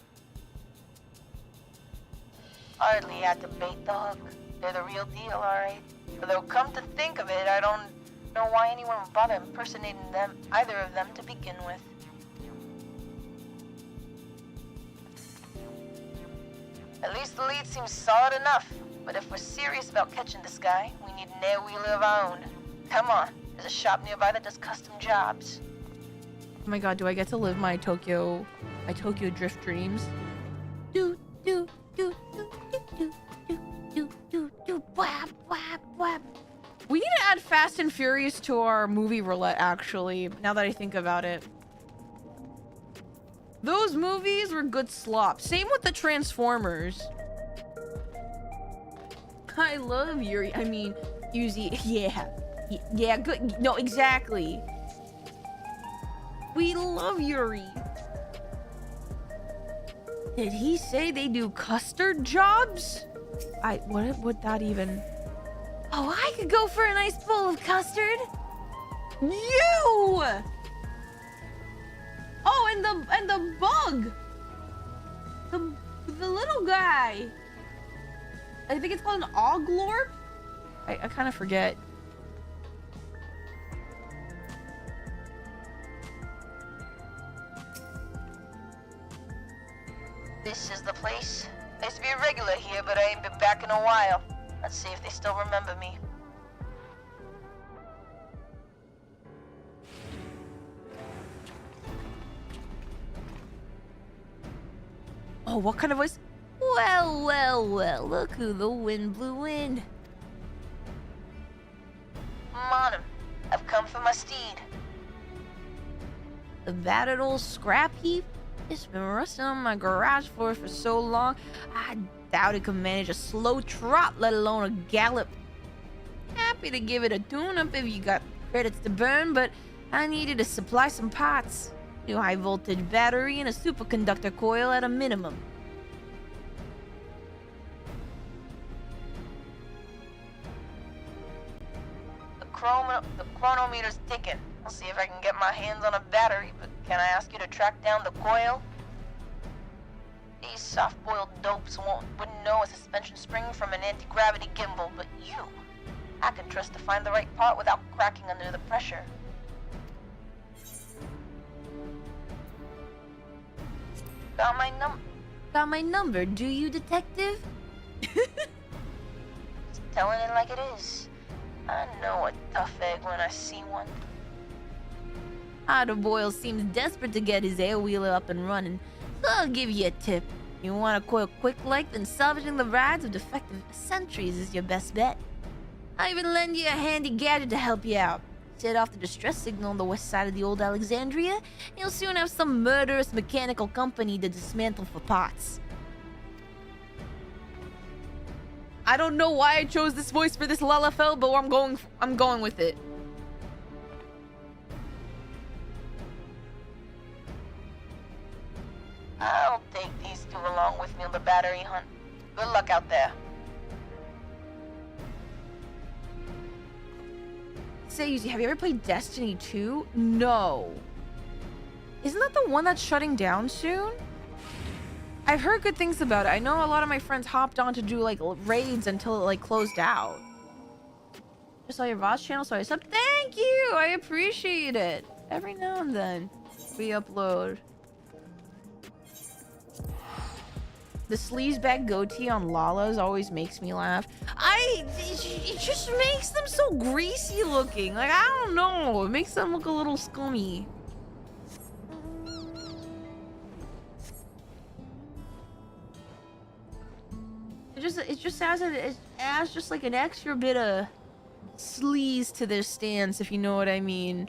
Hardly had to bait the hook. They're the real deal, alright. Although, come to think of it, I don't know why anyone would bother impersonating them, either of them, to begin with. At least the lead seems solid enough. But if we're serious about catching this guy, we need an air-wheeler of our own. Come on, there's a shop nearby that does custom jobs. Oh my god, do I get to live my Tokyo drift dreams? Do do do do do do do do do whap whap whap. We need to add Fast and Furious to our movie roulette, actually, now that I think about it. Those movies were good slop. Same with the Transformers. I love Yuri. I mean, Yuzi. Yeah. Yeah, good. No, exactly. We love Yuri. Did he say they do custard jobs? What would that even... Oh, I could go for a nice bowl of custard. You! Oh, and the bug. The little guy. I think it's called an oglorp. I kind of forget. This is the place. I used to be a regular here, but I ain't been back in a while. Let's see if they still remember me. Oh, what kind of voice? Well, well, well, look who the wind blew in. Monum, I've come for my steed. The battered old scrap heap? It's been rusting on my garage floor for so long, I doubt it could manage a slow trot, let alone a gallop. Happy to give it a tune-up if you got credits to burn, but I needed to supply some parts. New high-voltage battery and a superconductor coil at a minimum. The chronometer's ticking. I'll see if I can get my hands on a battery, but can I ask you to track down the coil? These soft-boiled dopes wouldn't know a suspension spring from an anti-gravity gimbal, but you, I can trust to find the right part without cracking under the pressure. Got my number, do you, detective? Just telling it like it is. I know a tough egg when I see one. Otter Boyle seems desperate to get his air-wheeler up and running, so I'll give you a tip. You want a coil quick like, then salvaging the rides of defective sentries is your best bet. I'll even lend you a handy gadget to help you out. Set off the distress signal on the west side of the old Alexandria, and you'll soon have some murderous mechanical company to dismantle for parts. I don't know why I chose this voice for this LLFL, but I'm going with it. I'll take these two along with me on the battery hunt. Good luck out there. Say, Yuzi, have you ever played Destiny 2? No. Isn't that the one that's shutting down soon? I've heard good things about it. I know a lot of my friends hopped on to do like raids until it like closed out. Just saw your Voss channel, so I subbed. Thank you! I appreciate it. Every now and then we upload. The sleazebag goatee on Lala's always makes me laugh. It just makes them so greasy looking. Like, I don't know. It makes them look a little scummy. It just adds just like an extra bit of sleaze to their stance, if you know what I mean.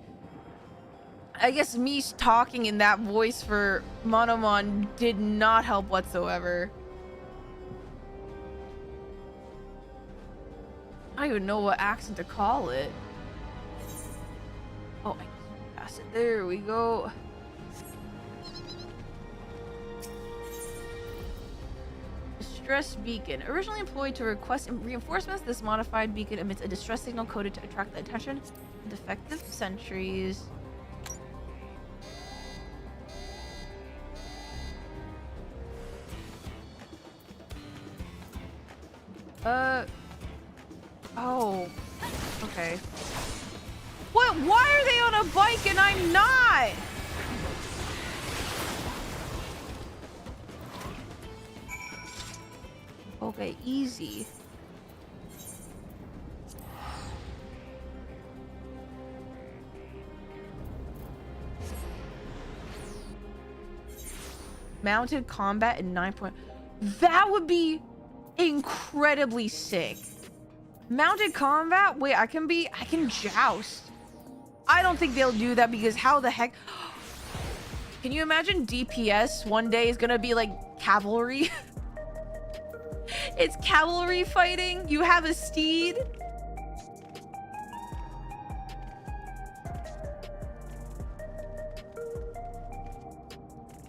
I guess me talking in that voice for Monomon did not help whatsoever. I don't even know what accent to call it. Oh, I just passed it. There we go. Distress beacon. Originally employed to request reinforcements, this modified beacon emits a distress signal coded to attract the attention of defective sentries. Oh. Okay. What? Why are they on a bike and I'm not? Okay, easy. Mounted combat in 9 point. That would be incredibly sick. Mounted combat? Wait, I can joust. I don't think they'll do that because how the heck? Can you imagine DPS one day is gonna be like cavalry? It's cavalry fighting. You have a steed.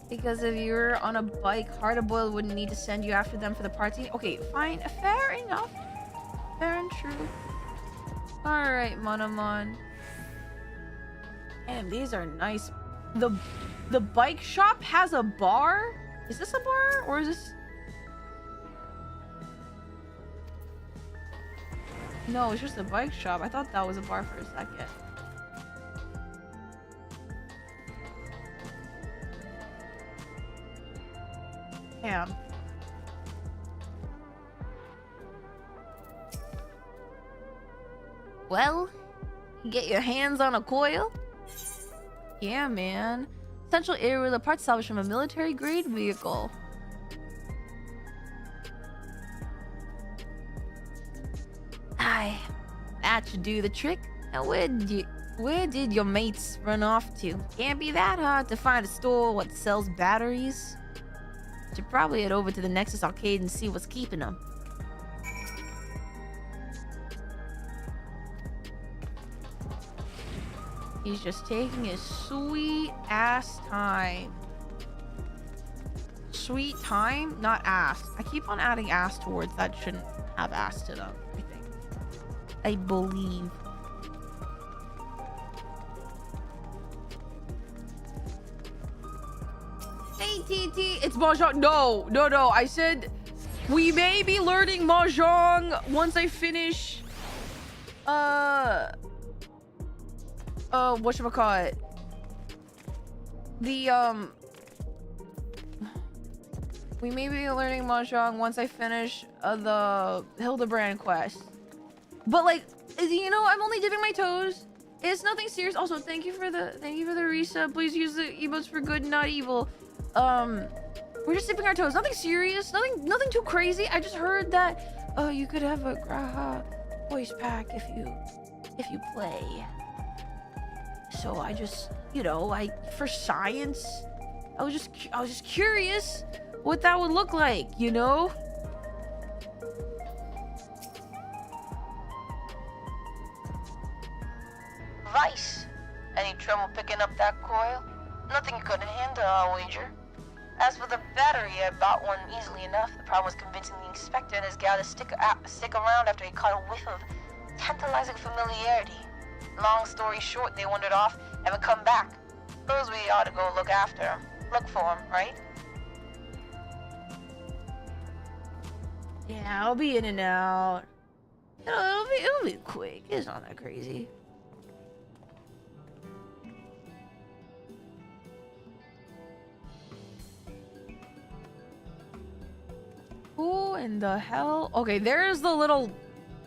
Because if you were on a bike, Hard-Boiled wouldn't need to send you after them for the party. Okay, fine. Fair enough. Fair and true. Alright, Monomon. Damn, these are nice. The bike shop has a bar? Is this a bar? Or is this... No, it's just a bike shop. I thought that was a bar for a second. Damn. Well, you get your hands on a coil? Yeah, man. Essential area parts salvaged from a military-grade vehicle. Aye, that should do the trick. Now, where did your mates run off to? Can't be that hard to find a store what sells batteries. Should probably head over to the Nexus Arcade and see what's keeping them. He's just taking his sweet ass time. Sweet time? Not ass. I keep on adding ass to words that shouldn't have ass to them, I think. I believe. It's mahjong. No. I said we may be learning mahjong once I finish. Whatchamacallit? We may be learning mahjong once I finish the Hildebrand quest. But like, you know, I'm only dipping my toes. It's nothing serious. Also, thank you for the resub. Please use the emotes for good, not evil. We're just dipping our toes. Nothing serious. Nothing too crazy. I just heard that you could have a Graha voice pack if you play. So I just, you know, for science, I was just curious what that would look like, you know? Vice. Any trouble picking up that coil? Nothing you couldn't handle, I'll wager. As for the battery, I bought one easily enough. The problem was convincing the inspector and his gal to stick around after he caught a whiff of tantalizing familiarity. Long story short, they wandered off, haven't come back. Suppose we ought to go look after him. Look for him, right? Yeah, I'll be in and out. It'll be quick. It's not that crazy. Who in the hell? Okay, there's the little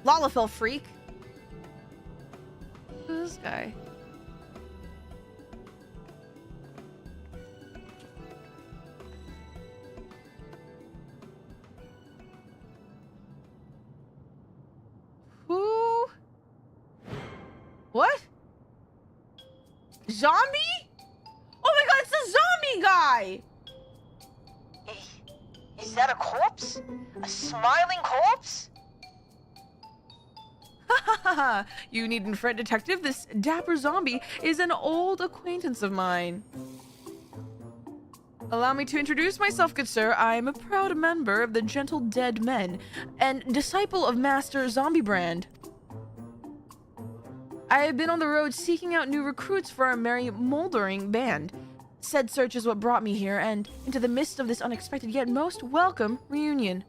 Lalafell freak. Who's this guy? Who? What? Zombie? Oh my god, it's the zombie guy! Is that a corpse? A smiling corpse? Ha! You needn't fret, detective. This dapper zombie is an old acquaintance of mine. Allow me to introduce myself, good sir. I am a proud member of the Gentle Dead Men and disciple of Master Zombiebrand. I have been on the road seeking out new recruits for our merry moldering band. Said search is what brought me here and into the midst of this unexpected yet most welcome reunion.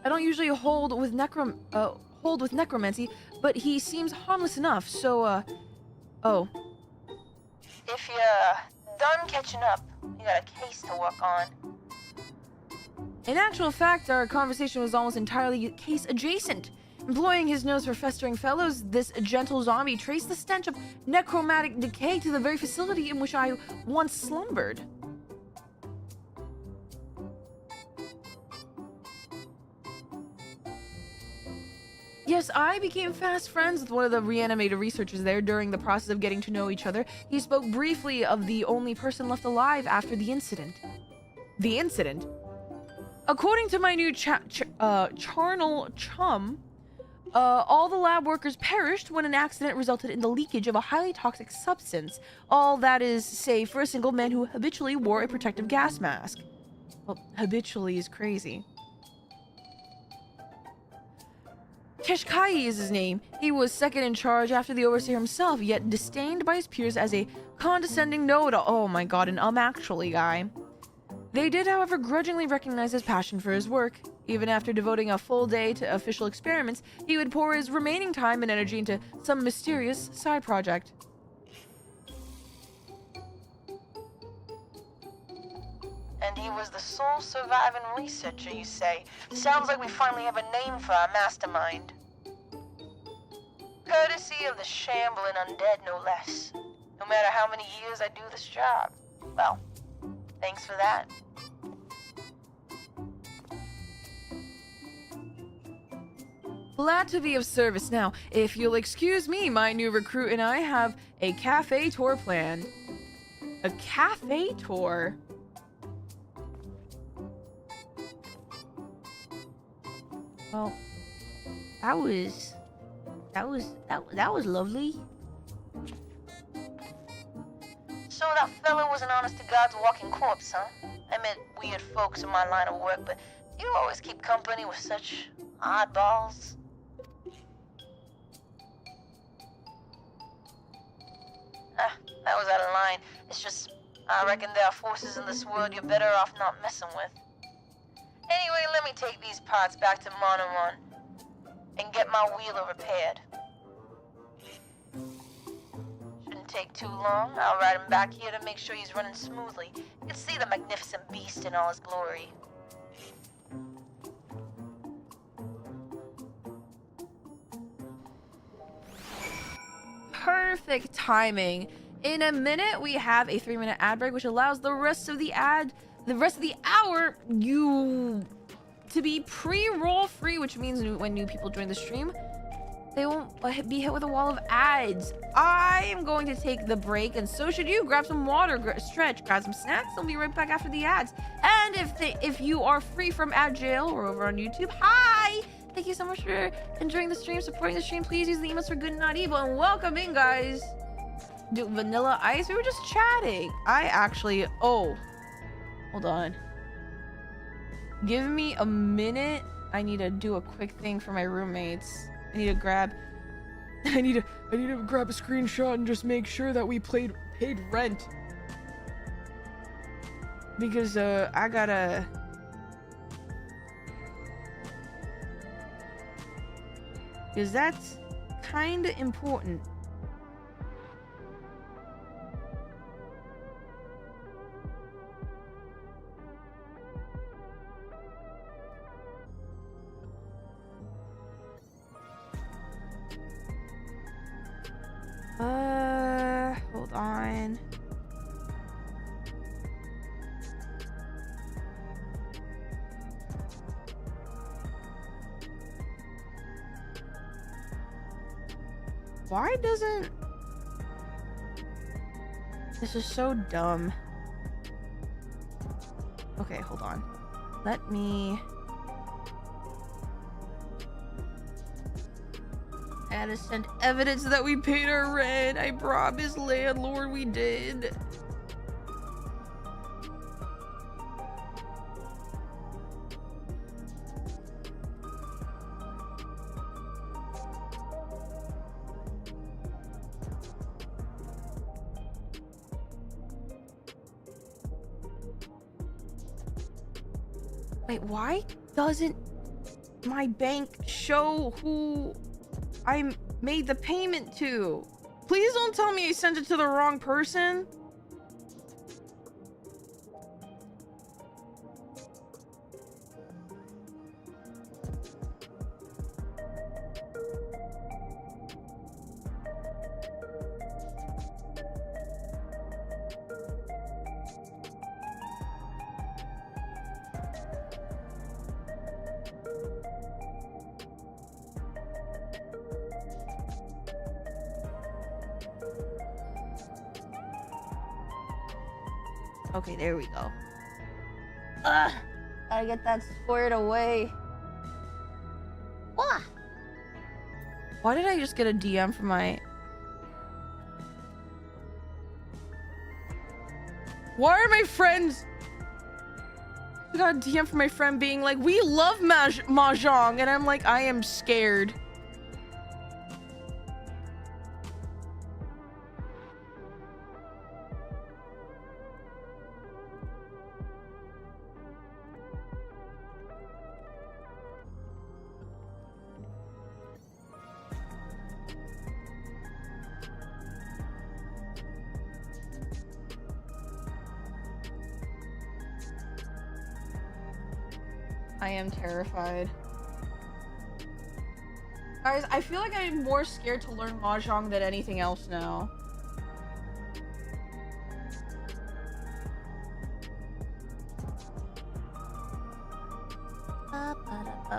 I don't usually hold with necromancy, but he seems harmless enough, so, oh. If you're done catching up, you got a case to work on. In actual fact, our conversation was almost entirely case adjacent. Employing his nose for festering fellows, this gentle zombie traced the stench of necromantic decay to the very facility in which I once slumbered. Yes, I became fast friends with one of the reanimated researchers there during the process of getting to know each other. He spoke briefly of the only person left alive after the incident. The incident? According to my new charnel chum, all the lab workers perished when an accident resulted in the leakage of a highly toxic substance. All that is, save for a single man who habitually wore a protective gas mask. Well, habitually is crazy. Keshkai is his name. He was second in charge after the overseer himself, yet disdained by his peers as a condescending know-it-all. Oh my god, an actually guy. They did, however, grudgingly recognize his passion for his work. Even after devoting a full day to official experiments, he would pour his remaining time and energy into some mysterious side project. And he was the sole surviving researcher, you say? Sounds like we finally have a name for our mastermind. Courtesy of the shambling undead, no less. No matter how many years I do this job. Well, thanks for that. Glad to be of service. Now, if you'll excuse me, my new recruit and I have a cafe tour planned. A cafe tour? Well, that was lovely. So that fellow was an honest-to-God's walking corpse, huh? I met weird folks in my line of work, but you always keep company with such oddballs. That was out of line. It's just, I reckon there are forces in this world you're better off not messing with. Anyway, let me take these parts back to Monomon and get my wheeler repaired. Shouldn't take too long. I'll ride him back here to make sure he's running smoothly. You can see the magnificent beast in all his glory. Perfect timing. In a minute, we have a 3-minute ad break, which allows the rest of the hour, you to be pre-roll free, which means when new people join the stream, they won't be hit with a wall of ads. I am going to take the break, and so should you. Grab some water, stretch, grab some snacks. I'll be right back after the ads. And if you are free from ad jail or over on YouTube, hi! Thank you so much for enjoying the stream, supporting the stream. Please use the emails for good and not evil. And welcome in, guys. Do Vanilla Ice? We were just chatting. Oh, hold on. Give me a minute. I need to do a quick thing for my roommates. I need to grab a screenshot and just make sure that we paid rent. Because I gotta. Because that's kind of important. Hold on. Why doesn't... This is so dumb. Okay, hold on. Let me... I had to send evidence that we paid our rent. I promised landlord we did. Wait, why doesn't my bank show who I made the payment to? Please don't tell me I sent it to the wrong person. Okay, there we go. Ugh! Gotta get that squared away. Ah! Why did I just get a DM from my... Why are my friends... I got a DM from my friend being like, we love Mahjong, and I'm like, I am scared. I am terrified. Guys, I feel like I'm more scared to learn Mahjong than anything else now.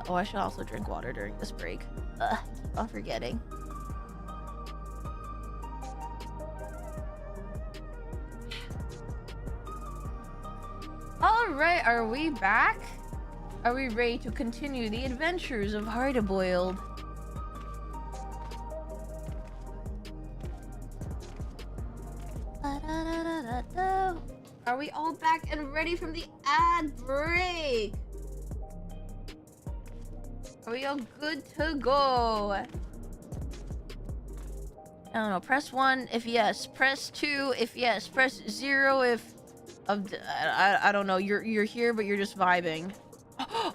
Oh, I should also drink water during this break. Keep on forgetting. Alright, are we back? Are we ready to continue the adventures of Hard-Boiled? Are we all back and ready from the ad break? Are we all good to go? I don't know. Press 1 if yes. Press 2 if yes. Press 0 if... I don't know. You're here, but you're just vibing.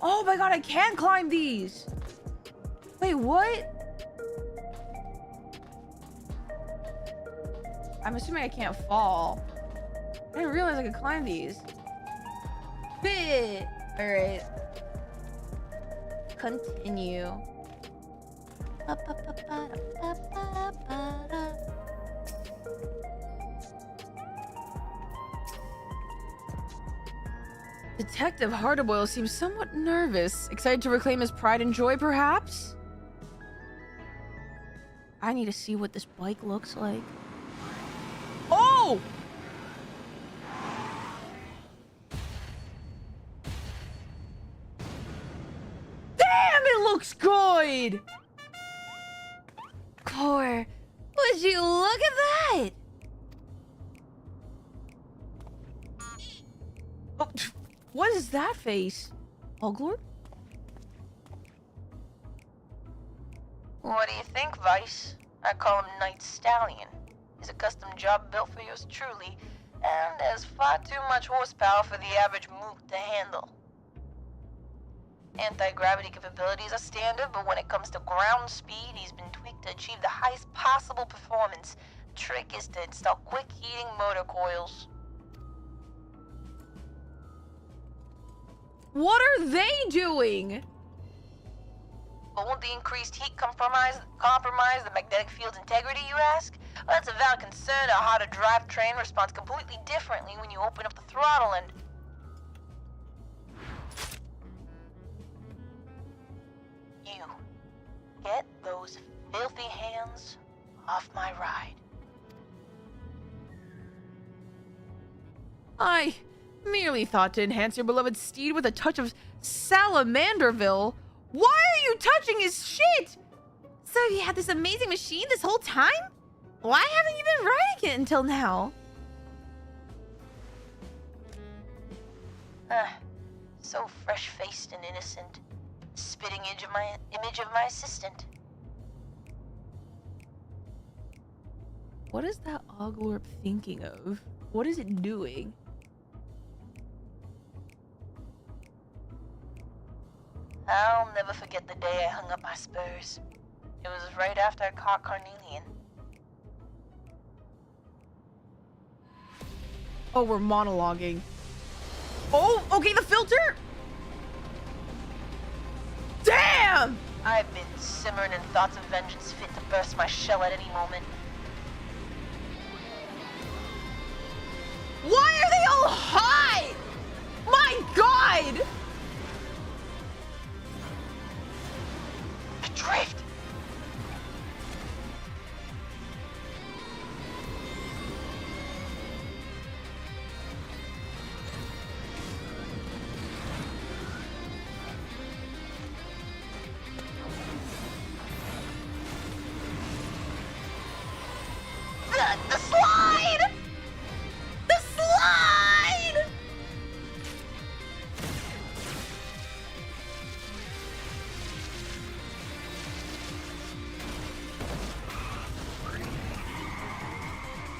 Oh my god, I can climb these! Wait, what? I'm assuming I can't fall. I didn't realize I could climb these. Alright. Continue. Detective Hardboil seems somewhat nervous. Excited to reclaim his pride and joy, perhaps? I need to see what this bike looks like. Oh! Damn, it looks good! Core, would you look at that? Oh, what is that face? Oglor? What do you think, Vice? I call him Night Stallion. He's a custom job built for yours truly, and has far too much horsepower for the average mook to handle. Anti-gravity capabilities are standard, but when it comes to ground speed, he's been tweaked to achieve the highest possible performance. The trick is to install quick heating motor coils. What are they doing? But won't the increased heat compromise the magnetic field's integrity, you ask? Well, that's a valid concern. A how to drive train responds completely differently when you open up the throttle and... You. Get those filthy hands off my ride. I merely thought to enhance your beloved steed with a touch of Salamanderville. Why are you touching his shit? So you had this amazing machine this whole time? Why haven't you been riding it until now? So fresh-faced and innocent. Spitting image of my assistant. What is that Oglorp thinking of? What is it doing? I'll never forget the day I hung up my spurs. It was right after I caught Carnelian. Oh, we're monologuing. Oh, okay, the filter! Damn! I've been simmering in thoughts of vengeance fit to burst my shell at any moment. Why are they all hot? My god! Drift! The slide! The slide!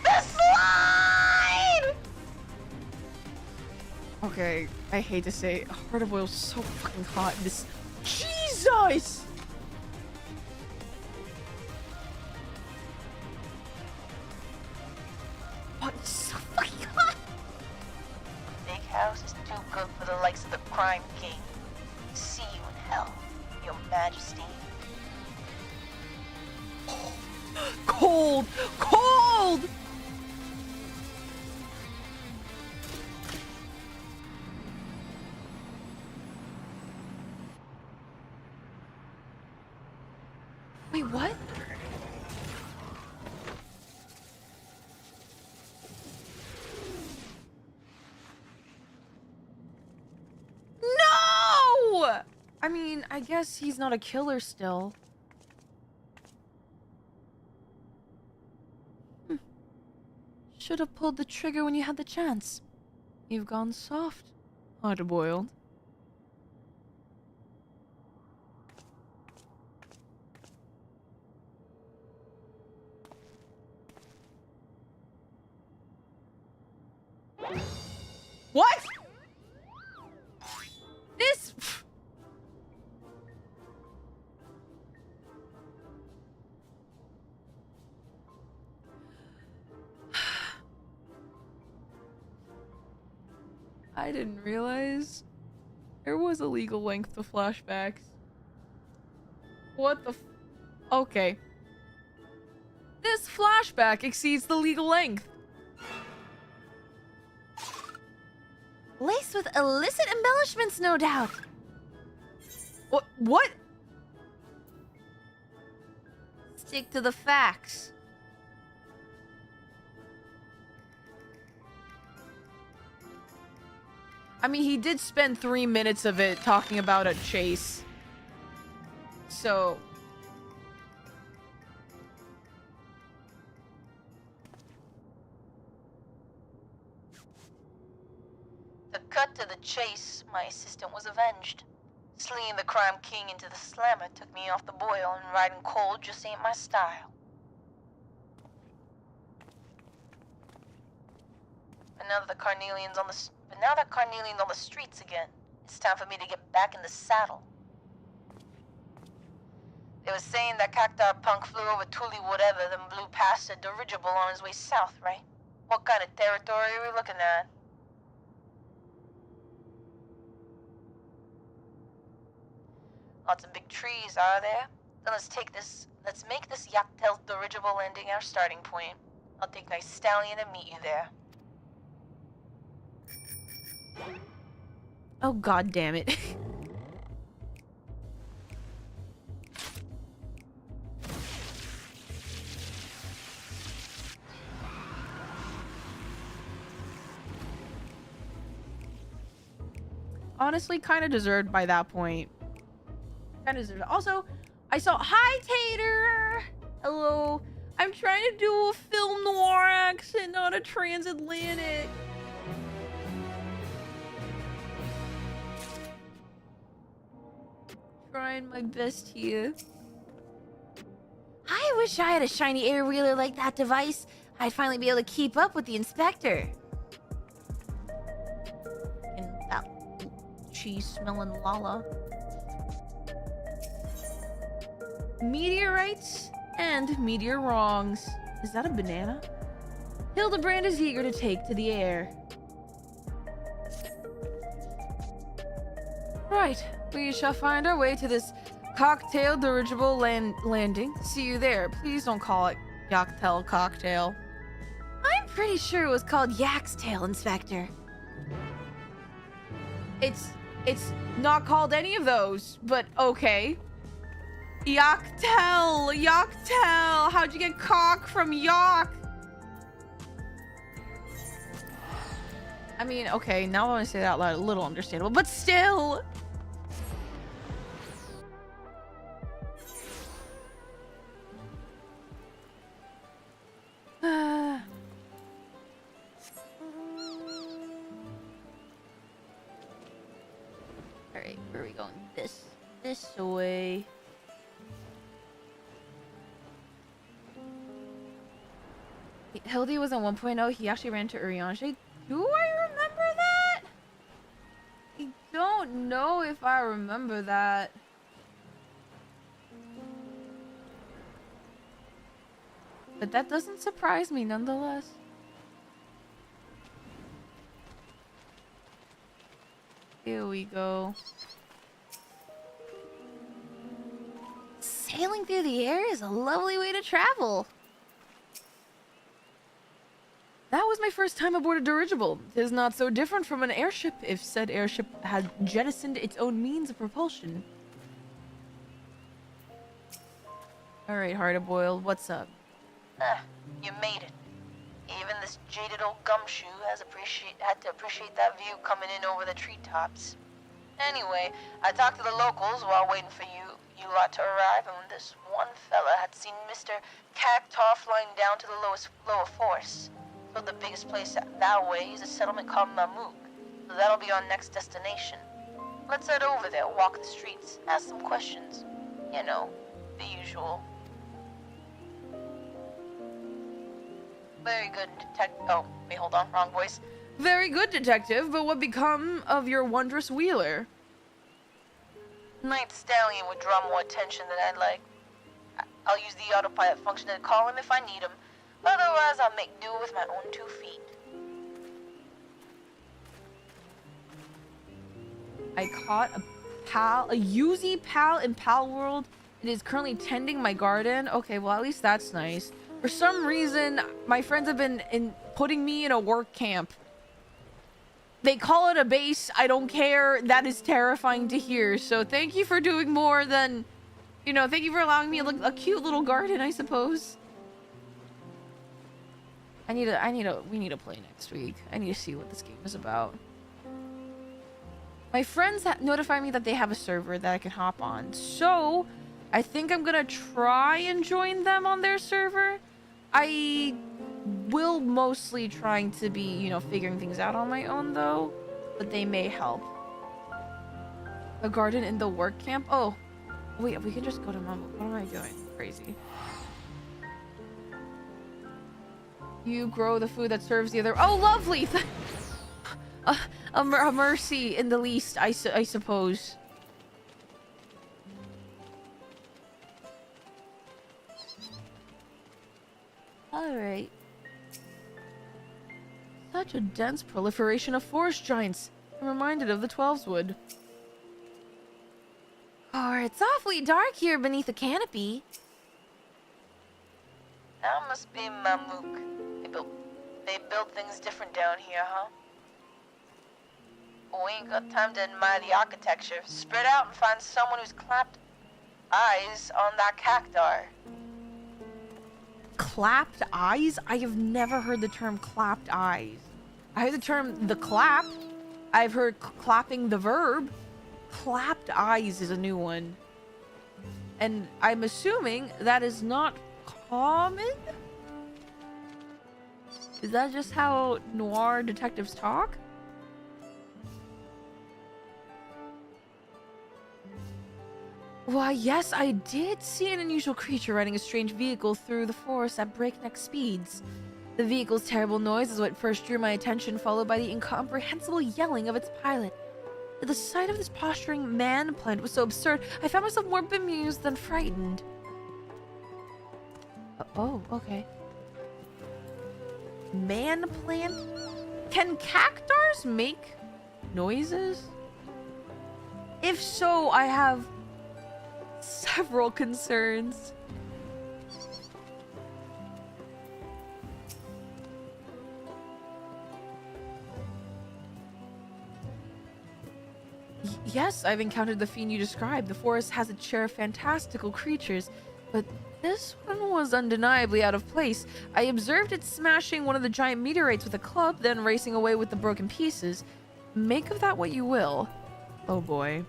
The slide! Okay, I hate to say it, Heart of Oil's so fucking hot. This... Jesus! Oh, it's so fucking hot! Big house is too good for the likes of the Crime King. See you in hell, Your Majesty. Cold! Cold! Wait, what? No! I mean, I guess he's not a killer still. Should have pulled the trigger when you had the chance. You've gone soft, hard-boiled. What? This... I didn't realize there was a legal length to flashbacks. What the f... Okay. This flashback exceeds the legal length. Laced with illicit embellishments, no doubt. What? Stick to the facts. I mean, he did spend 3 minutes of it talking about a chase. So... To cut to the chase, my assistant was avenged. Slinging the crime king into the slammer took me off the boil, and riding cold just ain't my style. But now that Carnelian's on the streets again, it's time for me to get back in the saddle. They were saying that Cactar punk flew over Tuli whatever, then blew past a dirigible on his way south, right? What kind of territory are we looking at? Lots of big trees, are there? Then let's make this Yaktel's dirigible landing our starting point. I'll take my stallion and meet you there. Oh, god damn it. Honestly, kind of deserved by that point. Kind of deserved. Also, I saw... Hi, Tater! Hello. I'm trying to do a film noir accent, not a transatlantic. Trying my best here. I wish I had a shiny air-wheeler like that device. I'd finally be able to keep up with the inspector. And that cheese-smelling Lala. Meteorites and meteor wrongs. Is that a banana? Hildebrand is eager to take to the air. Right. We shall find our way to this cocktail dirigible landing. See you there. Please don't call it Yaktel Cocktail. I'm pretty sure it was called Yak's Tail, Inspector. It's not called any of those, but okay. Yaktel! Yaktel! How'd you get cock from Yak? I mean, okay, now when I say that out loud, a little understandable, but still! Alright, where are we going? This way. Hildy was in 1.0. He actually ran to Urianger. Do I remember that? I don't know if I remember that. But that doesn't surprise me nonetheless. Here we go. Sailing through the air is a lovely way to travel. That was my first time aboard a dirigible. It is not so different from an airship if said airship had jettisoned its own means of propulsion. Alright, Hard-a-Boiled, what's up? You made it. Even this jaded old gumshoe had to appreciate that view coming in over the treetops. Anyway, I talked to the locals while waiting for you lot to arrive, and this one fella had seen Mr. Cactar flying down to the lower force. So the biggest place that way is a settlement called Mamook. So that'll be our next destination. Let's head over there, walk the streets, ask some questions. You know, the usual. Very good, Oh, wait, hold on, wrong voice. Very good, detective, but what become of your wondrous wheeler? Night Stallion would draw more attention than I'd like. I'll use the autopilot function to call him if I need him. Otherwise, I'll make do with my own 2 feet. I caught a yuzimii pal in Pal World. It is currently tending my garden. Okay, well, at least that's nice. For some reason, my friends have been putting me in a work camp. They call it a base. I don't care. That is terrifying to hear. So thank you for doing more than, you know, thank you for allowing me a cute little garden, I suppose. We need to play next week. I need to see what this game is about. My friends notify me that they have a server that I can hop on. So I think I'm gonna try and join them on their server. I will mostly trying to be, you know, figuring things out on my own though, but they may help. A garden in the work camp? Oh, wait, we can just go to Mumble. What am I doing? Crazy. You grow the food that serves the other. Oh, lovely! a mercy in the least, I suppose. Alright. Such a dense proliferation of forest giants. I'm reminded of the 12's wood. Oh, it's awfully dark here beneath the canopy. That must be Mamook. They build things different down here, huh? We ain't got time to admire the architecture. Spread out and find someone who's clapped eyes on that cactar. Clapped eyes? I have never heard the term clapped eyes. I heard the term the clap. I've heard clapping the verb. Clapped eyes is a new one. And I'm assuming that is not common? Is that just how noir detectives talk? Why, yes, I did see an unusual creature riding a strange vehicle through the forest at breakneck speeds. The vehicle's terrible noise is what first drew my attention, followed by the incomprehensible yelling of its pilot. The sight of this posturing man plant was so absurd, I found myself more bemused than frightened. Oh, okay. Man plant? Can cactars make noises? If so, I have several concerns. Yes, I've encountered the fiend you described. The forest has its share of fantastical creatures, but this one was undeniably out of place. I observed it smashing one of the giant meteorites with a club, then racing away with the broken pieces. Make of that what you will. Oh boy.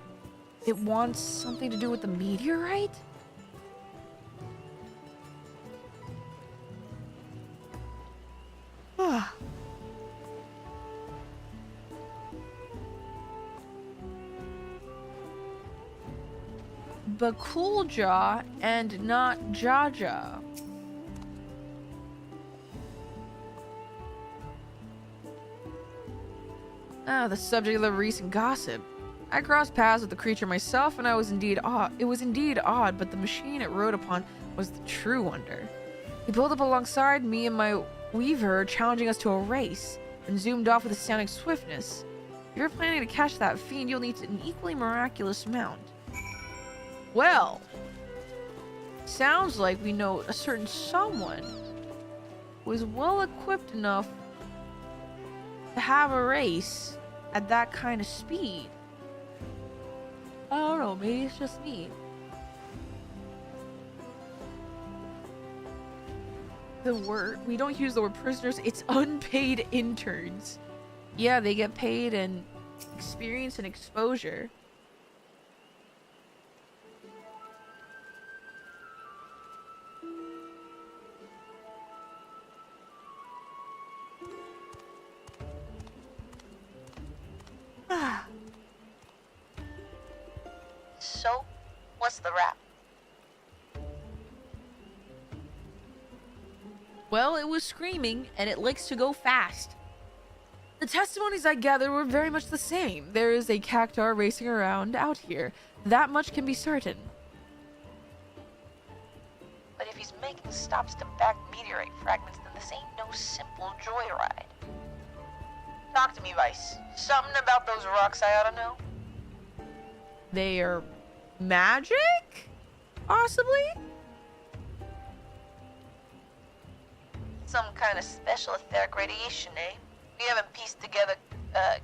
It wants something to do with the meteorite? Bakulja and not Jaja. The subject of the recent gossip. I crossed paths with the creature myself, and it was indeed odd, but the machine it rode upon was the true wonder. He pulled up alongside me and my weaver, challenging us to a race, and zoomed off with astounding swiftness. If you're planning to catch that fiend, you'll need an equally miraculous mount. Well, sounds like we know a certain someone who is well equipped enough to have a race at that kind of speed. I don't know, maybe it's just me. We don't use the word prisoners, it's unpaid interns. Yeah, they get paid in experience and exposure. So, what's the rap? Well, it was screaming, and it likes to go fast. The testimonies I gathered were very much the same. There is a cactuar racing around out here. That much can be certain. But if he's making stops to back meteorite fragments, then this ain't no simple joyride. Talk to me, Vice. Something about those rocks I ought to know? They are magic? Possibly? Some kind of special etheric radiation, eh? We haven't pieced together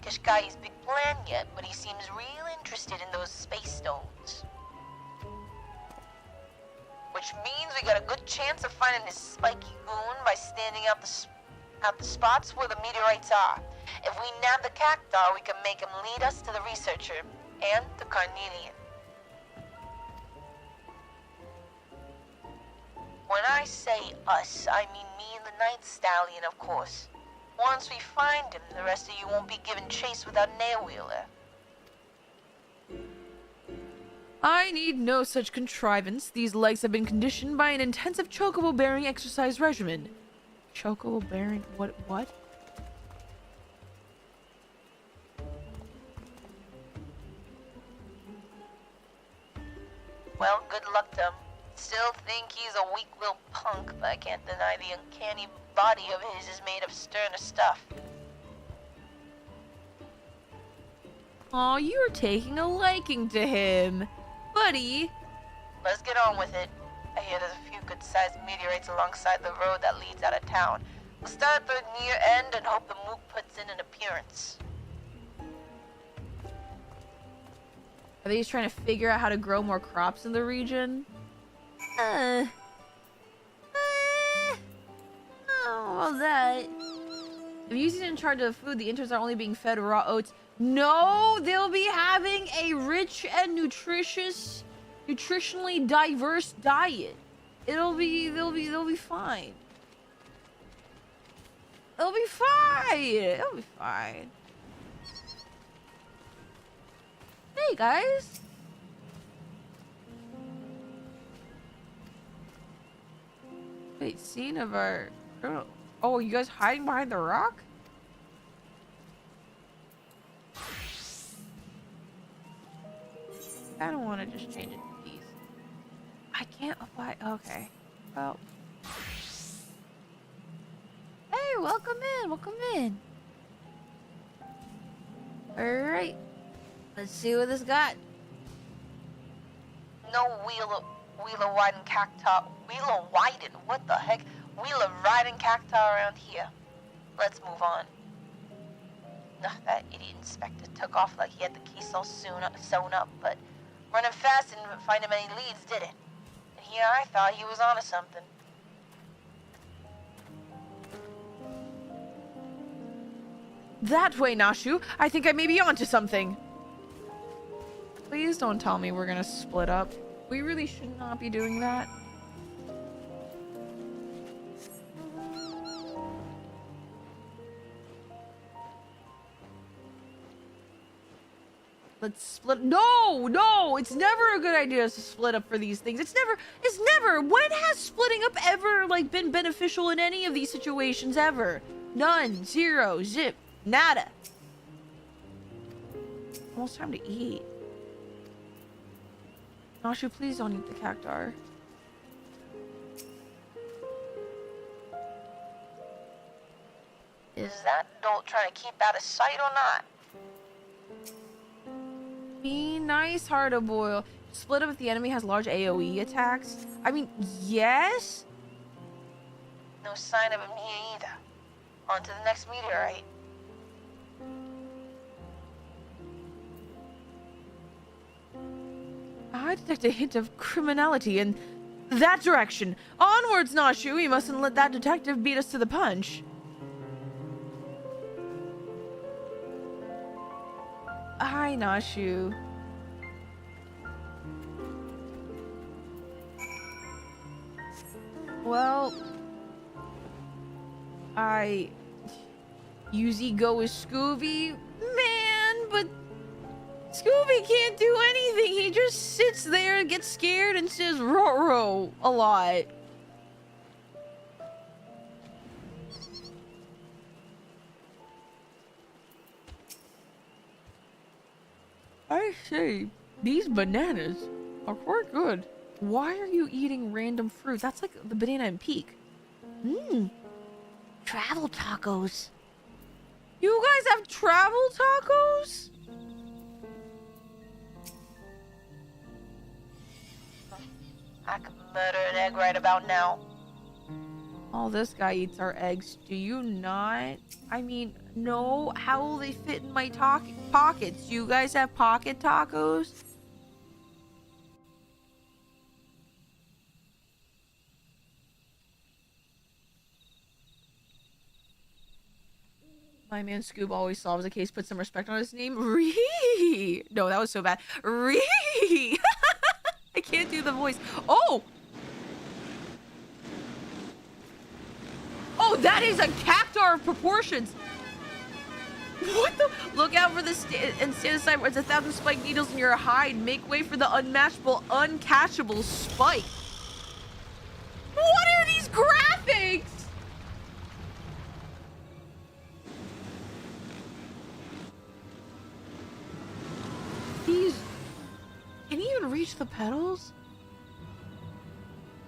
Kishkai's big plan yet, but he seems real interested in those space stones. Which means we got a good chance of finding this spiky goon by standing out the spots where the meteorites are. If we nab the cactuar, we can make him lead us to the researcher and the Carnelian. When I say us, I mean me and the Night Stallion, of course. Once we find him, the rest of you won't be given chase without an air-wheeler. I need no such contrivance. These legs have been conditioned by an intensive chocobo-bearing exercise regimen. Chocobo-bearing? What? Well, good luck to him. Still think he's a weak little punk, but I can't deny the uncanny body of his is made of sterner stuff. Aw, you're taking a liking to him. Buddy. Let's get on with it. I hear there's a few good-sized meteorites alongside the road that leads out of town. We'll start at the near end and hope the mook puts in an appearance. Are they just trying to figure out how to grow more crops in the region? Oh, well that. If Yuzi's in charge of food, the interns are only being fed raw oats. No, they'll be having a rich and nutritionally diverse diet. They'll be fine. They'll be fine. Hey guys. Wait, scene of our... Oh, you guys hiding behind the rock? I don't want to just change it to these. I can't apply... Okay. Well... Hey, welcome in. Alright. Let's see what this got. No wheeler riding cactuar. Wheeler widen? What the heck? Wheeler riding cactuar around here. Let's move on. Ugh, that idiot inspector took off like he had the case all sewn up, but running fast didn't find him any leads, did it? And here I thought he was onto something. That way, Nashu. I think I may be onto something. Please don't tell me we're gonna split up. We really should not be doing that. Let's split. No, it's never a good idea to split up for these things. It's never. When has splitting up ever, like, been beneficial in any of these situations ever? None, zero, zip, nada. Almost time to eat. Nashu, please don't eat the cactuar. Is that adult trying to keep out of sight or not? Be nice, Heart of Boil. Split up if the enemy has large AoE attacks. I mean, yes? No sign of him here either. On to the next meteorite. I detect a hint of criminality in that direction. Onwards, Nashu. We mustn't let that detective beat us to the punch. Hi, Nashu. Well, Yuzi go with Scooby? Man, but Scooby can't do anything. He just sits there and gets scared and says "Ruh-roh" a lot. I say, these bananas are quite good. Why are you eating random fruit? That's like the banana and peak. Mmm. Travel tacos. You guys have travel tacos? I could murder an egg right about now. Oh, this guy eats our eggs. Do you not? I mean, no. How will they fit in my pockets? You guys have pocket tacos? My man Scoob always solves a case. Put some respect on his name. Ree. No, that was so bad. Ree. I can't do the voice. Oh. Oh, that is a cactar of proportions. What the? Look out for the and stand aside where it's 1,000 spike needles in your hide. Make way for the unmatchable, uncatchable spike. What are these graphics? Can he even reach the pedals?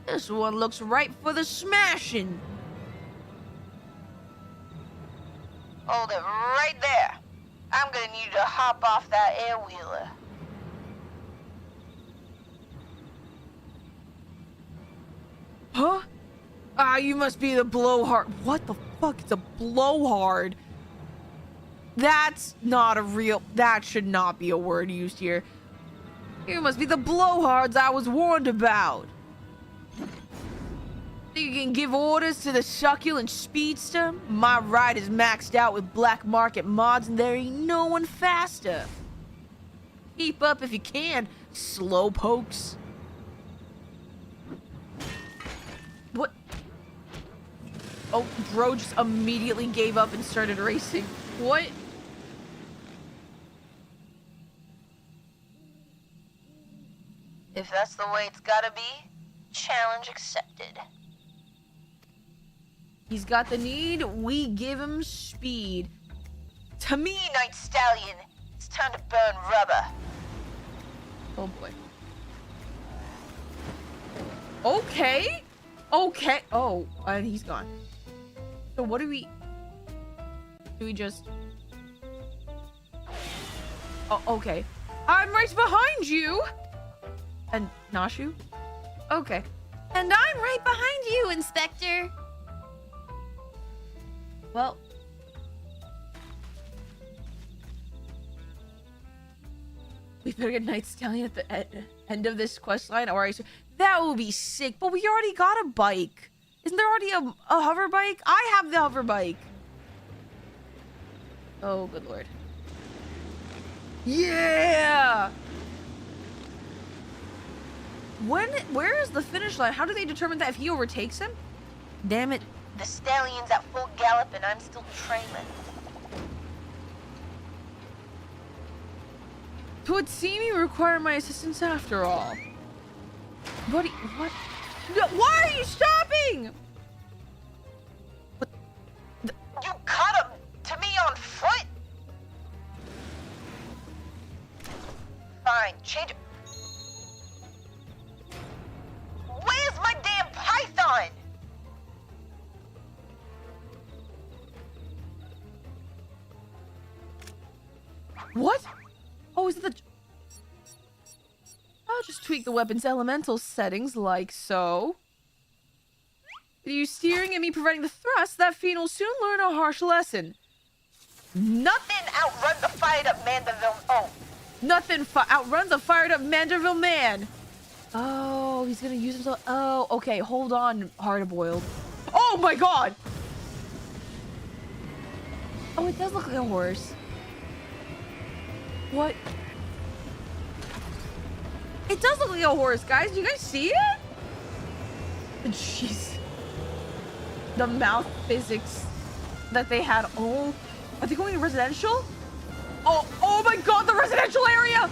This one looks ripe for the smashing. Hold it right there. I'm gonna need you to hop off that air-wheeler. Huh? Ah, you must be the blowhard. What the fuck? It's a blowhard. That's not a real... That should not be a word used here. You must be the blowhards I was warned about. You can give orders to the succulent speedster? My ride is maxed out with black market mods and there ain't no one faster. Keep up if you can, slow pokes. What? Oh, bro just immediately gave up and started racing. What? If that's the way it's gotta be, challenge accepted. He's got the need, we give him speed. To me, Night Stallion, it's time to burn rubber. Oh boy. Okay. Okay. Oh, and he's gone. So what do we... Do we just... Oh, okay. I'm right behind you! And Nashu? Okay. And I'm right behind you, Inspector. Well... We better get Night Stallion at the end of this quest line. Or that would be sick, but we already got a bike. Isn't there already a hover bike? I have the hover bike. Oh, good lord. Yeah! Where is the finish line? How do they determine that if he overtakes him? Damn it. The stallion's at full gallop and I'm still trailing. It would seem you require my assistance after all. Buddy, what? No, why are you stopping? What? You cut him! To me on foot? Fine, change it. Where's my damn python? What? Oh, is it the... I'll just tweak the weapon's elemental settings like so. With you steering and me providing the thrust, that fiend will soon learn a harsh lesson. Nothing outruns a fired up Mandervilling. Oh. Nothing outruns a fired up Mandervilling man. Oh, he's gonna use himself. Oh, okay. Hold on, hard-boiled. Oh my god! Oh, it does look like a horse. What? It does look like a horse, guys. Do you guys see it? Jeez. The mouth physics that they had. Oh, are they going to residential? Oh my god, the residential area!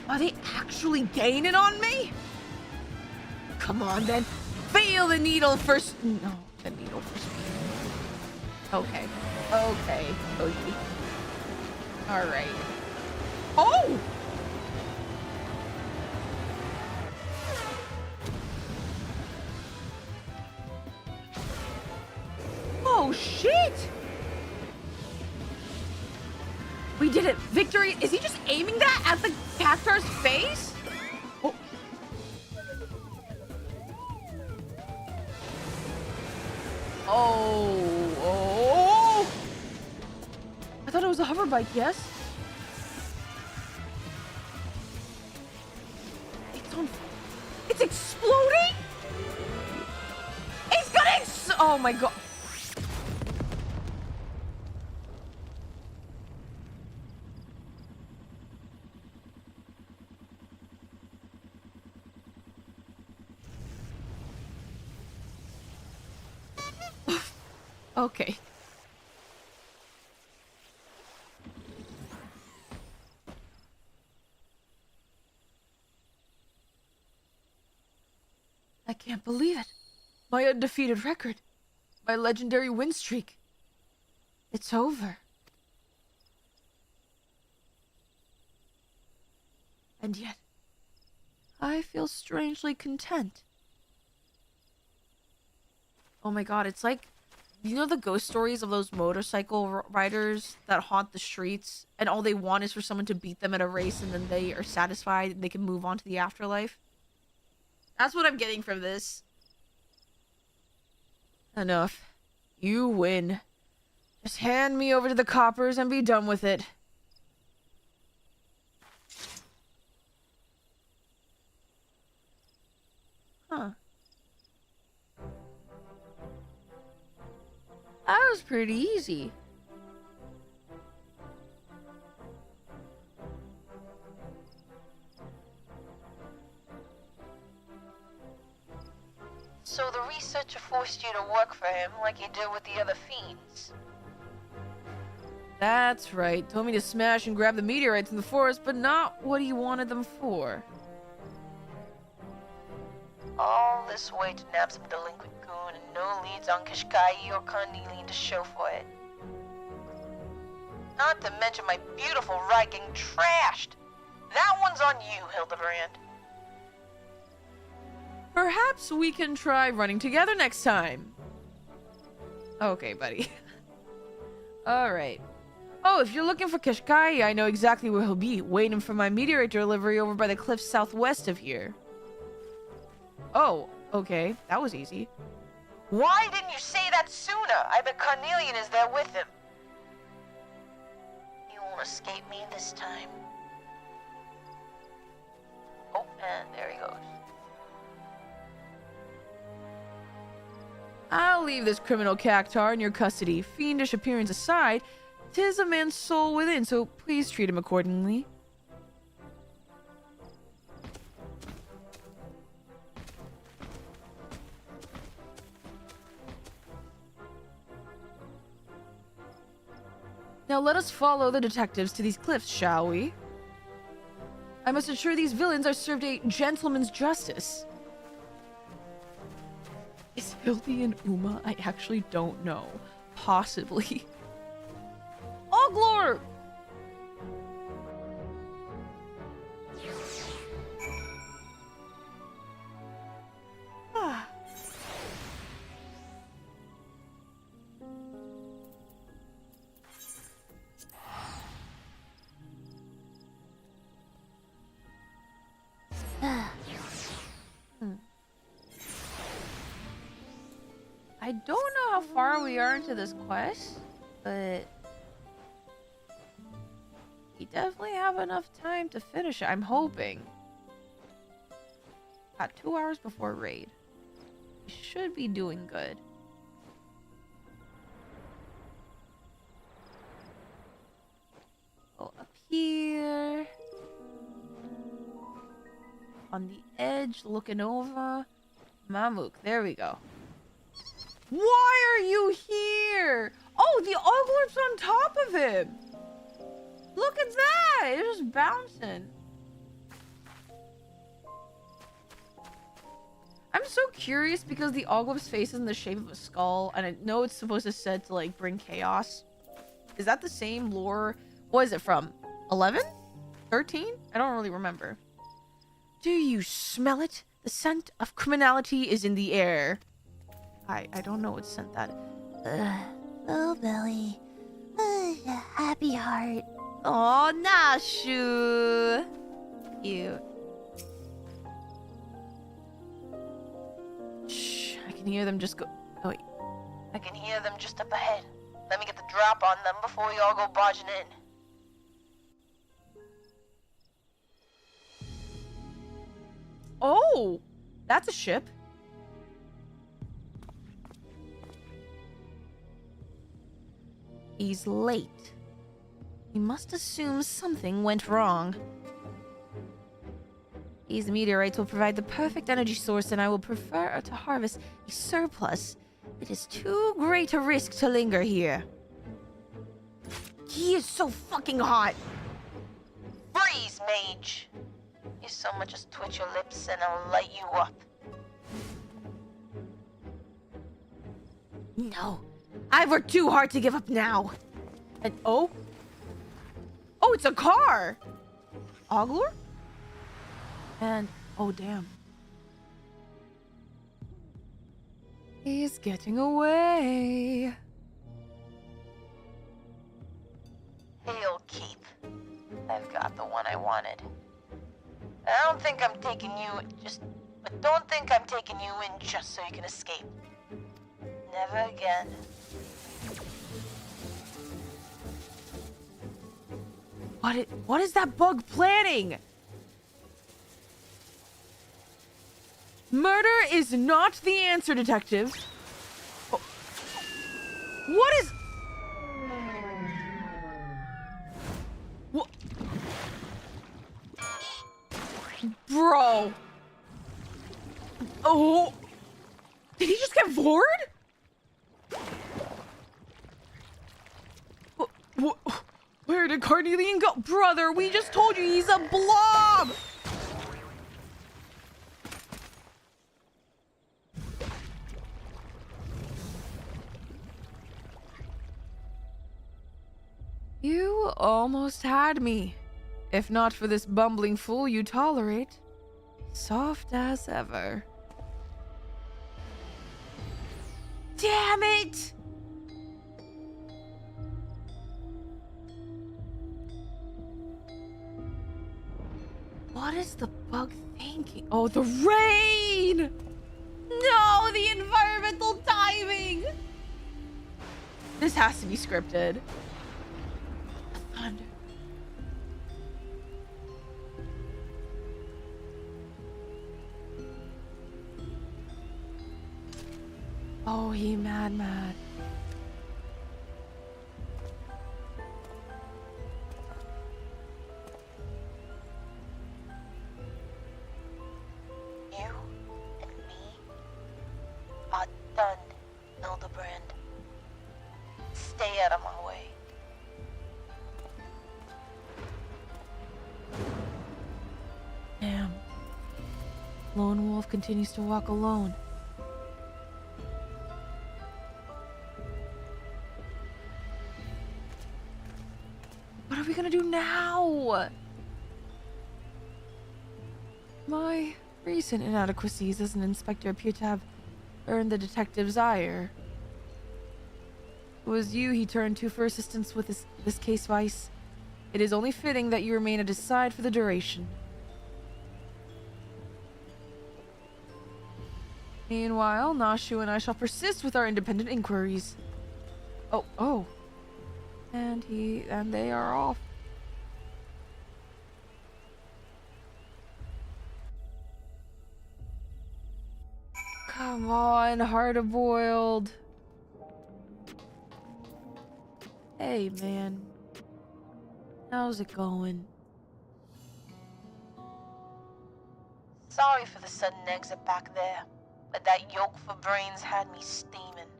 Are they actually gaining on me? Come on then. Feel the needle first. No, the needle for speed. Okay. Okay, Koji. Alright. Oh! Oh, shit! We did it! Victory! Is he just aiming that at the cactar's face? Oh. Oh. I thought it was a hover bike, yes? It's exploding? It's gonna oh my god. Okay. I can't believe it. My undefeated record. My legendary win streak. It's over. And yet, I feel strangely content. Oh my god, it's like, you know the ghost stories of those motorcycle riders that haunt the streets and all they want is for someone to beat them at a race and then they are satisfied and they can move on to the afterlife? That's what I'm getting from this. Enough. You win. Just hand me over to the coppers and be done with it. Huh. That was pretty easy. So the researcher forced you to work for him like you did with the other fiends? That's right. Told me to smash and grab the meteorites in the forest, but not what he wanted them for. All this way to nab some delinquent goon and no leads on Kashkai or Carnelian to show for it. Not to mention my beautiful ride getting trashed. That one's on you, Hildebrand. Perhaps we can try running together next time. Okay, buddy. Alright. Oh, if you're looking for Kashkai, I know exactly where he'll be, waiting for my meteorite delivery over by the cliffs southwest of here. Oh, okay. That was easy. Why didn't you say that sooner? I bet Carnelian is there with him. You won't escape me this time. Oh, and there he goes. I'll leave this criminal cactar in your custody. Fiendish appearance aside, 'tis a man's soul within, so please treat him accordingly. Now let us follow the detectives to these cliffs, shall we? I must ensure these villains are served a gentleman's justice. Is Hildy and Uma? I actually don't know. Possibly. Oglor! I don't know how far we are into this quest, but we definitely have enough time to finish it. I'm hoping. Got 2 hours before raid. We should be doing good. Go up here. On the edge, looking over. Mamuk, there we go. Why are you here? Oh, the Oglorp's on top of him. Look at that. It's just bouncing. I'm also curious because the Oglyph's face is in the shape of a skull, and I know it's supposed to said to like bring chaos. Is that the same lore? What is it from? 11? 13? I don't really remember. Do you smell it? The scent of criminality is in the air. I don't know what scent that is. Oh, belly. Happy heart. Oh, Nashu. Cute. Shh, I can hear them just go. Oh, wait. I can hear them just up ahead. Let me get the drop on them before we all go barging in. Oh, that's a ship. He's late. He must assume something went wrong. These meteorites will provide the perfect energy source, and I will prefer to harvest a surplus. It is too great a risk to linger here. He is so fucking hot. Freeze, mage! You so much as twitch your lips and I'll light you up. No, I've worked too hard to give up now. And oh, it's a car. Oglor? And oh damn, he's getting away. He'll keep. I've got the one I wanted. I don't think I'm taking you but don't think I'm taking you in just so you can escape. Never again. What is that bug planning? Murder is not the answer, detective. Oh. What is... What? Bro. Oh. Did he just get bored? Where did Carnelian go? Brother, we just told you he's a blob! You almost had me. If not for this bumbling fool you tolerate. Soft as ever. Damn it! What is the bug thinking? Oh, the rain! No, the environmental timing! This has to be scripted. The thunder. Oh, he mad. You and me are done, Hildebrand. Stay out of my way. Damn. Lone Wolf continues to walk alone. What are we gonna do now? My recent inadequacies as an inspector appear to have earned the detective's ire. It was you he turned to for assistance with this case, Vice. It is only fitting that you remain at his side for the duration. Meanwhile, Nashu and I shall persist with our independent inquiries. Oh. And they are off. Come on, hard-boiled. Hey, man. How's it going? Sorry for the sudden exit back there, but that yolk for brains had me steaming.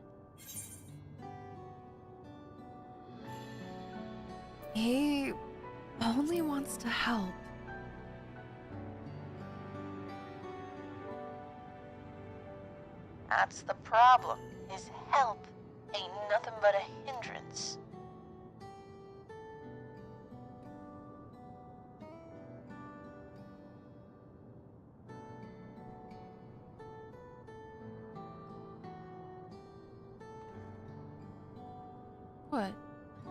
He only wants to help. That's the problem. His help ain't nothing but a hindrance. What?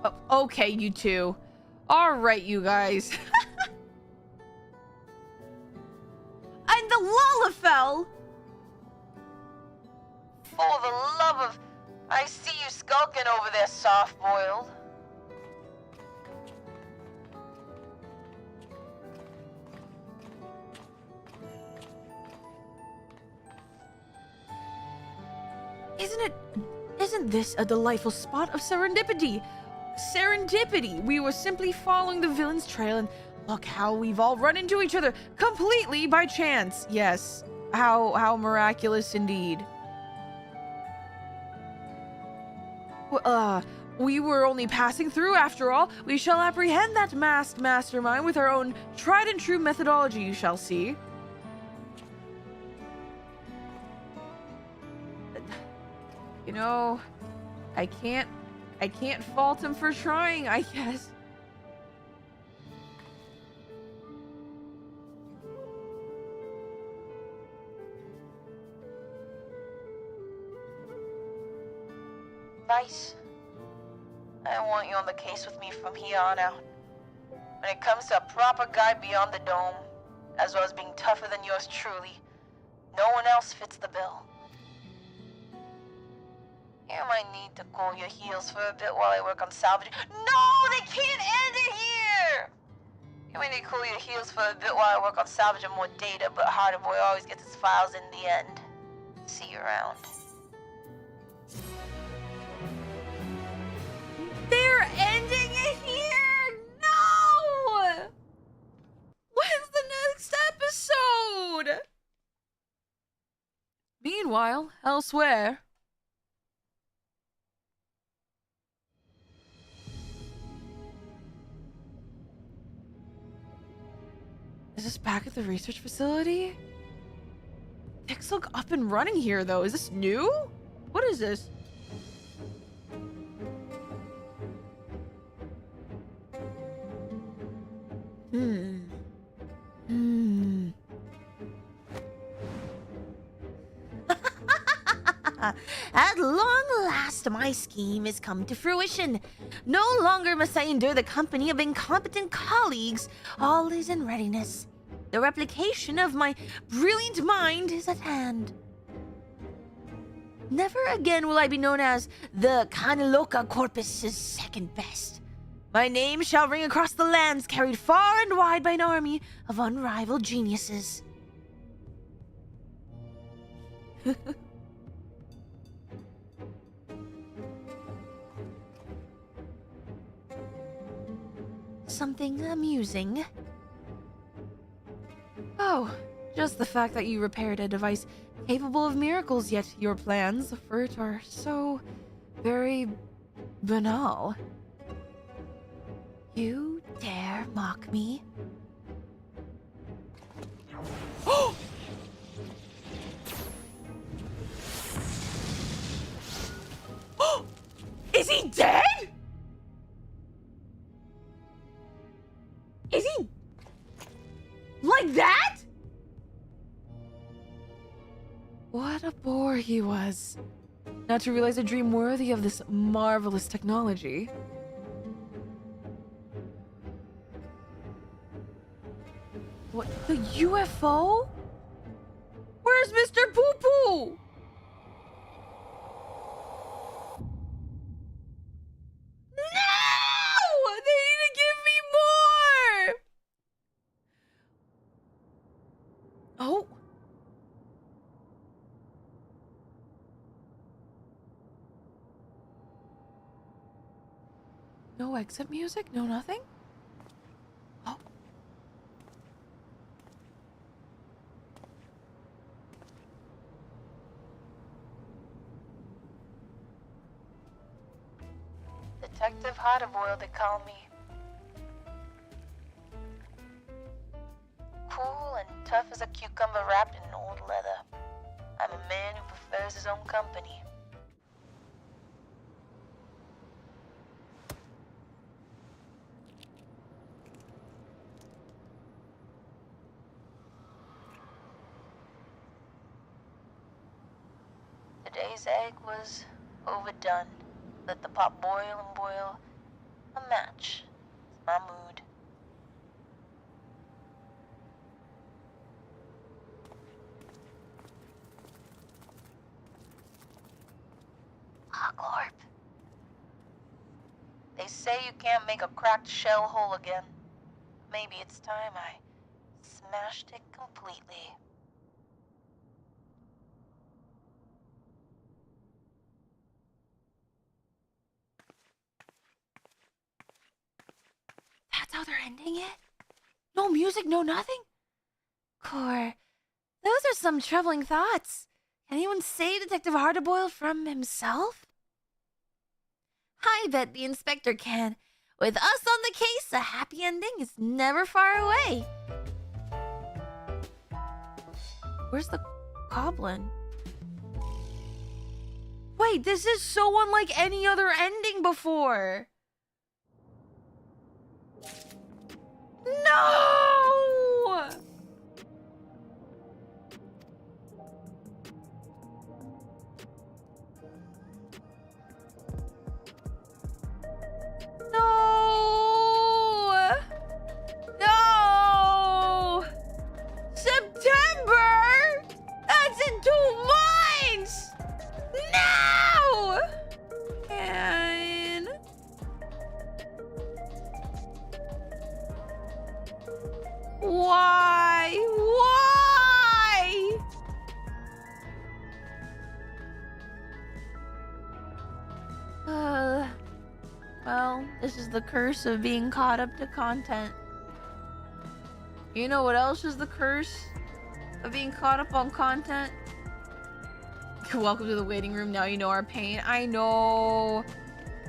Oh, okay, you two. All right, you guys. And the Lalafell! For the love of... I see you skulking over there, soft-boiled. Isn't this a delightful spot of serendipity? Serendipity! We were simply following the villain's trail and look how we've all run into each other completely by chance. Yes, how miraculous indeed. We were only passing through after all. We shall apprehend that masked mastermind with our own tried and true methodology, you shall see. You know, I can't fault him for trying, I guess. Vice, I want you on the case with me from here on out. When it comes to a proper guy beyond the dome, as well as being tougher than yours truly, no one else fits the bill. You might need to cool your heels for a bit while I work on salvaging. No, they can't end it here! You might need to cool your heels for a bit while I work on salvaging more data, but Harder Boy always gets his files in the end. See you around. They're ending it here! No! When's the next episode? Meanwhile, elsewhere. Is this back at the research facility? Things look up and running here, though. Is this new? What is this? At long last, my scheme has come to fruition. No longer must I endure the company of incompetent colleagues. All is in readiness. The replication of my brilliant mind is at hand. Never again will I be known as the Kaniloka Corpus's second best. My name shall ring across the lands, carried far and wide by an army of unrivaled geniuses. Something amusing. Oh, just the fact that you repaired a device capable of miracles, yet your plans for it are so very banal. You dare mock me? Is he dead? Is he like that? What a bore he was. Not to realize a dream worthy of this marvelous technology. What? The UFO? Where's Mr. Poo Poo? No! They need to give me more! Oh. No exit music? No nothing? Oh. Detective Harderboil, they call me. Cool and tough as a cucumber wrapped in old leather. I'm a man who prefers bears his own company. Today's egg was overdone. Let the pot boil and boil. A match. It's my mood. Hogwarp. They say you can't make a cracked shell whole again. Maybe it's time I smashed it completely. That's how they're ending it? No music, no nothing? Core, those are some troubling thoughts. Can anyone save Detective Hardboiled from himself? I bet the inspector can. With us on the case, a happy ending is never far away. Where's the goblin? Wait, this is so unlike any other ending before. No! No! No! September! That's in 2 months! No! And... Why? Why? Well, this is the curse of being caught up to content. You know what else is the curse of being caught up on content? Welcome to the waiting room. Now you know our pain. I know.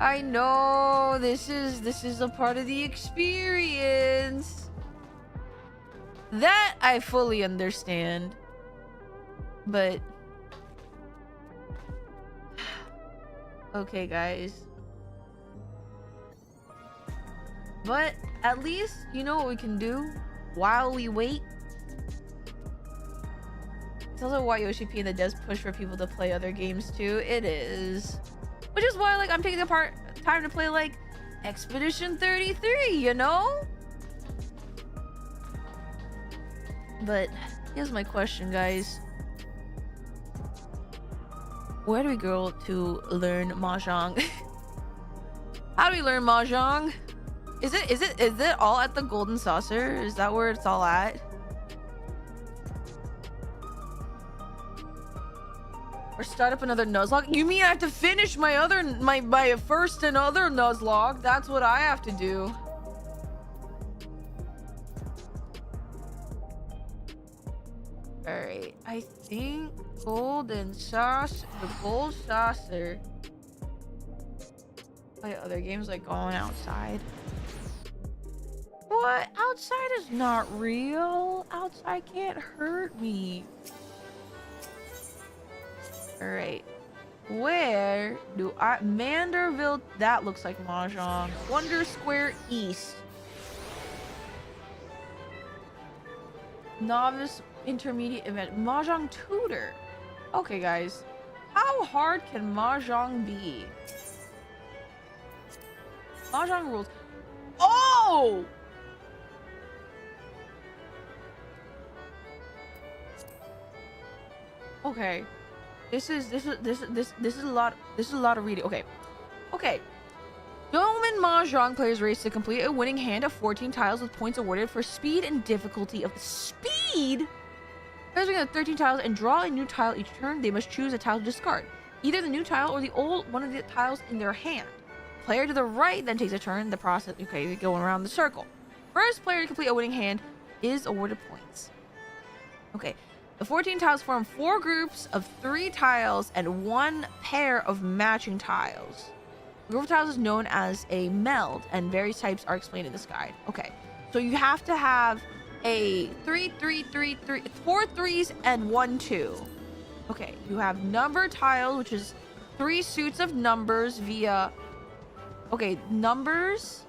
I know. This is a part of the experience. That I fully understand. But okay, guys. But at least you know what we can do while we wait. It's also why Yoshi P does push for people to play other games too. It is. Which is why, like, I'm taking the time to play, like, Expedition 33, you know? But here's my question, guys. Where do we go to learn Mahjong? How do we learn Mahjong? Is it all at the Golden Saucer? Is that where it's all at? Or start up another Nuzlocke? You mean I have to finish my first and other Nuzlocke? That's what I have to do. Alright, I think the gold saucer. Play other games like going outside. What? Outside is not real. Outside can't hurt me. Alright. Where do I... Mandervilling... That looks like Mahjong. Wonder Square East. Novice Intermediate Event. Mahjong Tutor. Okay, guys. How hard can Mahjong be? Mahjong rules. Oh! Okay. This is a lot of reading. Okay. Yeoman Mahjong players race to complete a winning hand of 14 tiles with points awarded for speed and difficulty of speed. Players will get 13 tiles and draw a new tile each turn. They must choose a tile to discard, either the new tile or the old one of the tiles in their hand. Player to the right then takes a turn. The process. Okay, they go around the circle. First player to complete a winning hand is awarded points. Okay. The 14 tiles form 4 groups of 3 tiles and 1 pair of matching tiles. The group of tiles is known as a meld, and various types are explained in this guide. Okay, so you have to have a 3, 3, 3, 3, 4 3s and 1 2. Okay, you have number tiles, which is 3 suits of numbers via... Okay, numbers...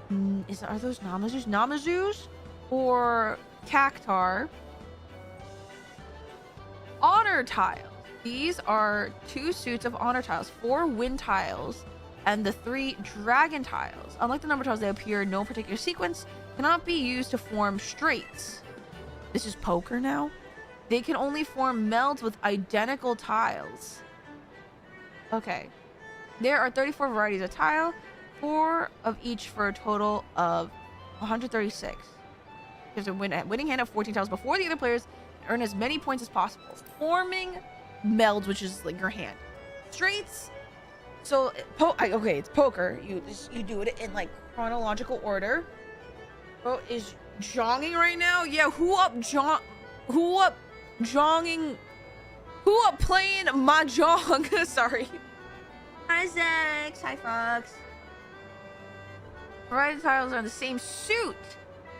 Are those Namazus? Namazus? Or Cactar? Honor tiles. These are 2 suits of honor tiles, 4 wind tiles, and the 3 dragon tiles. Unlike the number tiles, they appear in no particular sequence, cannot be used to form straights. This is poker now. They can only form melds with identical tiles. Okay. There are 34 varieties of tile, 4 of each for a total of 136. There's a winning hand of 14 tiles before the other players earn as many points as possible. Forming melds, which is like your hand. Straights. So, okay, it's poker. You do it in like chronological order. Bro is jogging right now. Yeah, who up jogging? Who up playing mahjong? Sorry. Hi Zex. Hi Fox. Variety tiles are in the same suit.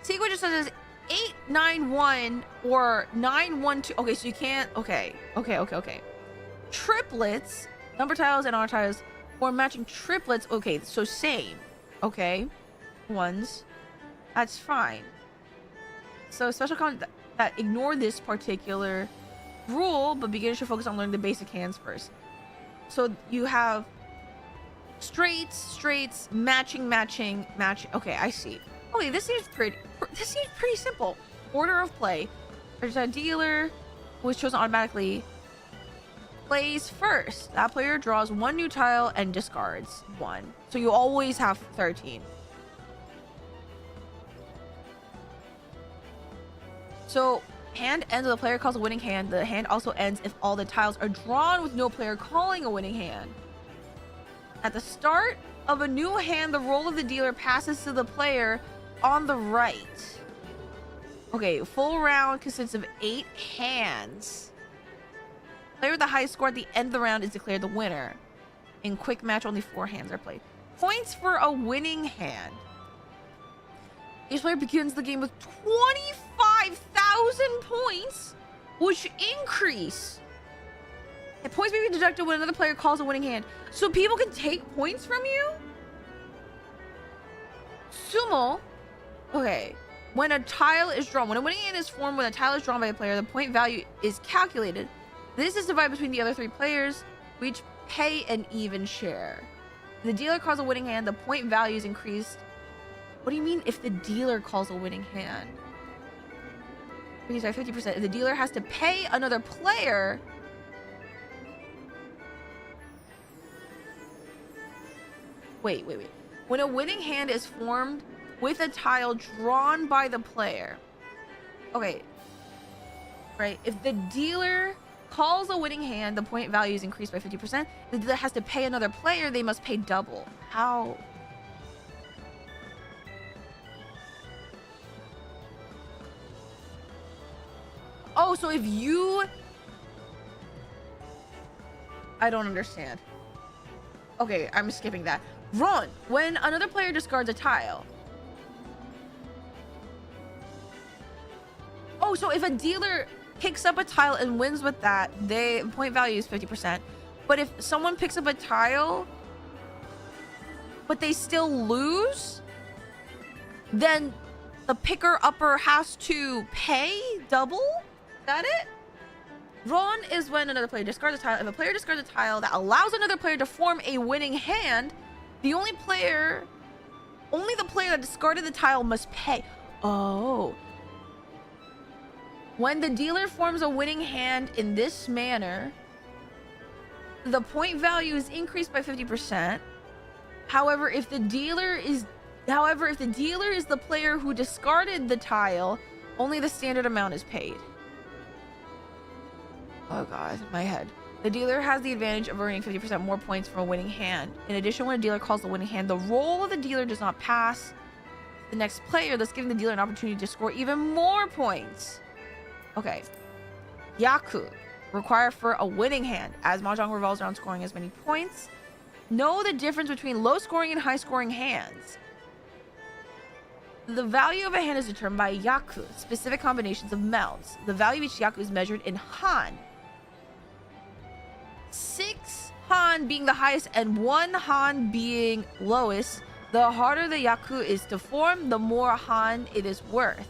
Sequence just says 891 or 912. Okay, so you can't. Okay. Triplets, number tiles and honor tiles, or matching triplets. Okay, so same. Okay, ones. That's fine. So special comment that ignore this particular rule, but beginners should focus on learning the basic hands first. So you have straights, matching. Okay, I see. Okay, this seems pretty simple. Order of play. There's a dealer who is chosen automatically. Plays first. That player draws 1 new tile and discards 1. So you always have 13. So hand ends when the player calls a winning hand. The hand also ends if all the tiles are drawn with no player calling a winning hand. At the start of a new hand, the role of the dealer passes to the player on the right. Okay, full round consists of 8 hands. Player with the highest score at the end of the round is declared the winner. In quick match, only 4 hands are played. Points for a winning hand. Each player begins the game with 25,000 points, which increase. And points may be deducted when another player calls a winning hand. So people can take points from you? Sumo. Okay. When a tile is drawn, when a winning hand is formed when a tile is drawn by a player, the point value is calculated. This is divided between the other 3 players, who each pay an even share. If the dealer calls a winning hand, the point value is increased. What do you mean if the dealer calls a winning hand? Increased by 50%. If the dealer has to pay another player... Wait. When a winning hand is formed with a tile drawn by the player. Okay. Right. If the dealer calls a winning hand, the point value is increased by 50%. If the dealer has to pay another player, they must pay double. How? Oh, so if you... I don't understand. Okay, I'm skipping that. Run! When another player discards a tile. Oh, so if a dealer picks up a tile and wins with that, the point value is 50%. But if someone picks up a tile, but they still lose, then the picker-upper has to pay double? Is that it? Ron is when another player discards a tile. If a player discards a tile that allows another player to form a winning hand, only the player that discarded the tile must pay. Oh. When the dealer forms a winning hand in this manner, the point value is increased by 50%. However, if the dealer is the player who discarded the tile, only the standard amount is paid. Oh god, my head. The dealer has the advantage of earning 50% more points for a winning hand. In addition, when a dealer calls the winning hand, the role of the dealer does not pass the next player, thus giving the dealer an opportunity to score even more points. Okay. Yaku. Require for a winning hand. As Mahjong revolves around scoring as many points, know the difference between low scoring and high scoring hands. The value of a hand is determined by yaku, specific combinations of melds. The value of each yaku is measured in han. han being the highest and 1 han being lowest, the harder the yaku is to form, the more han it is worth.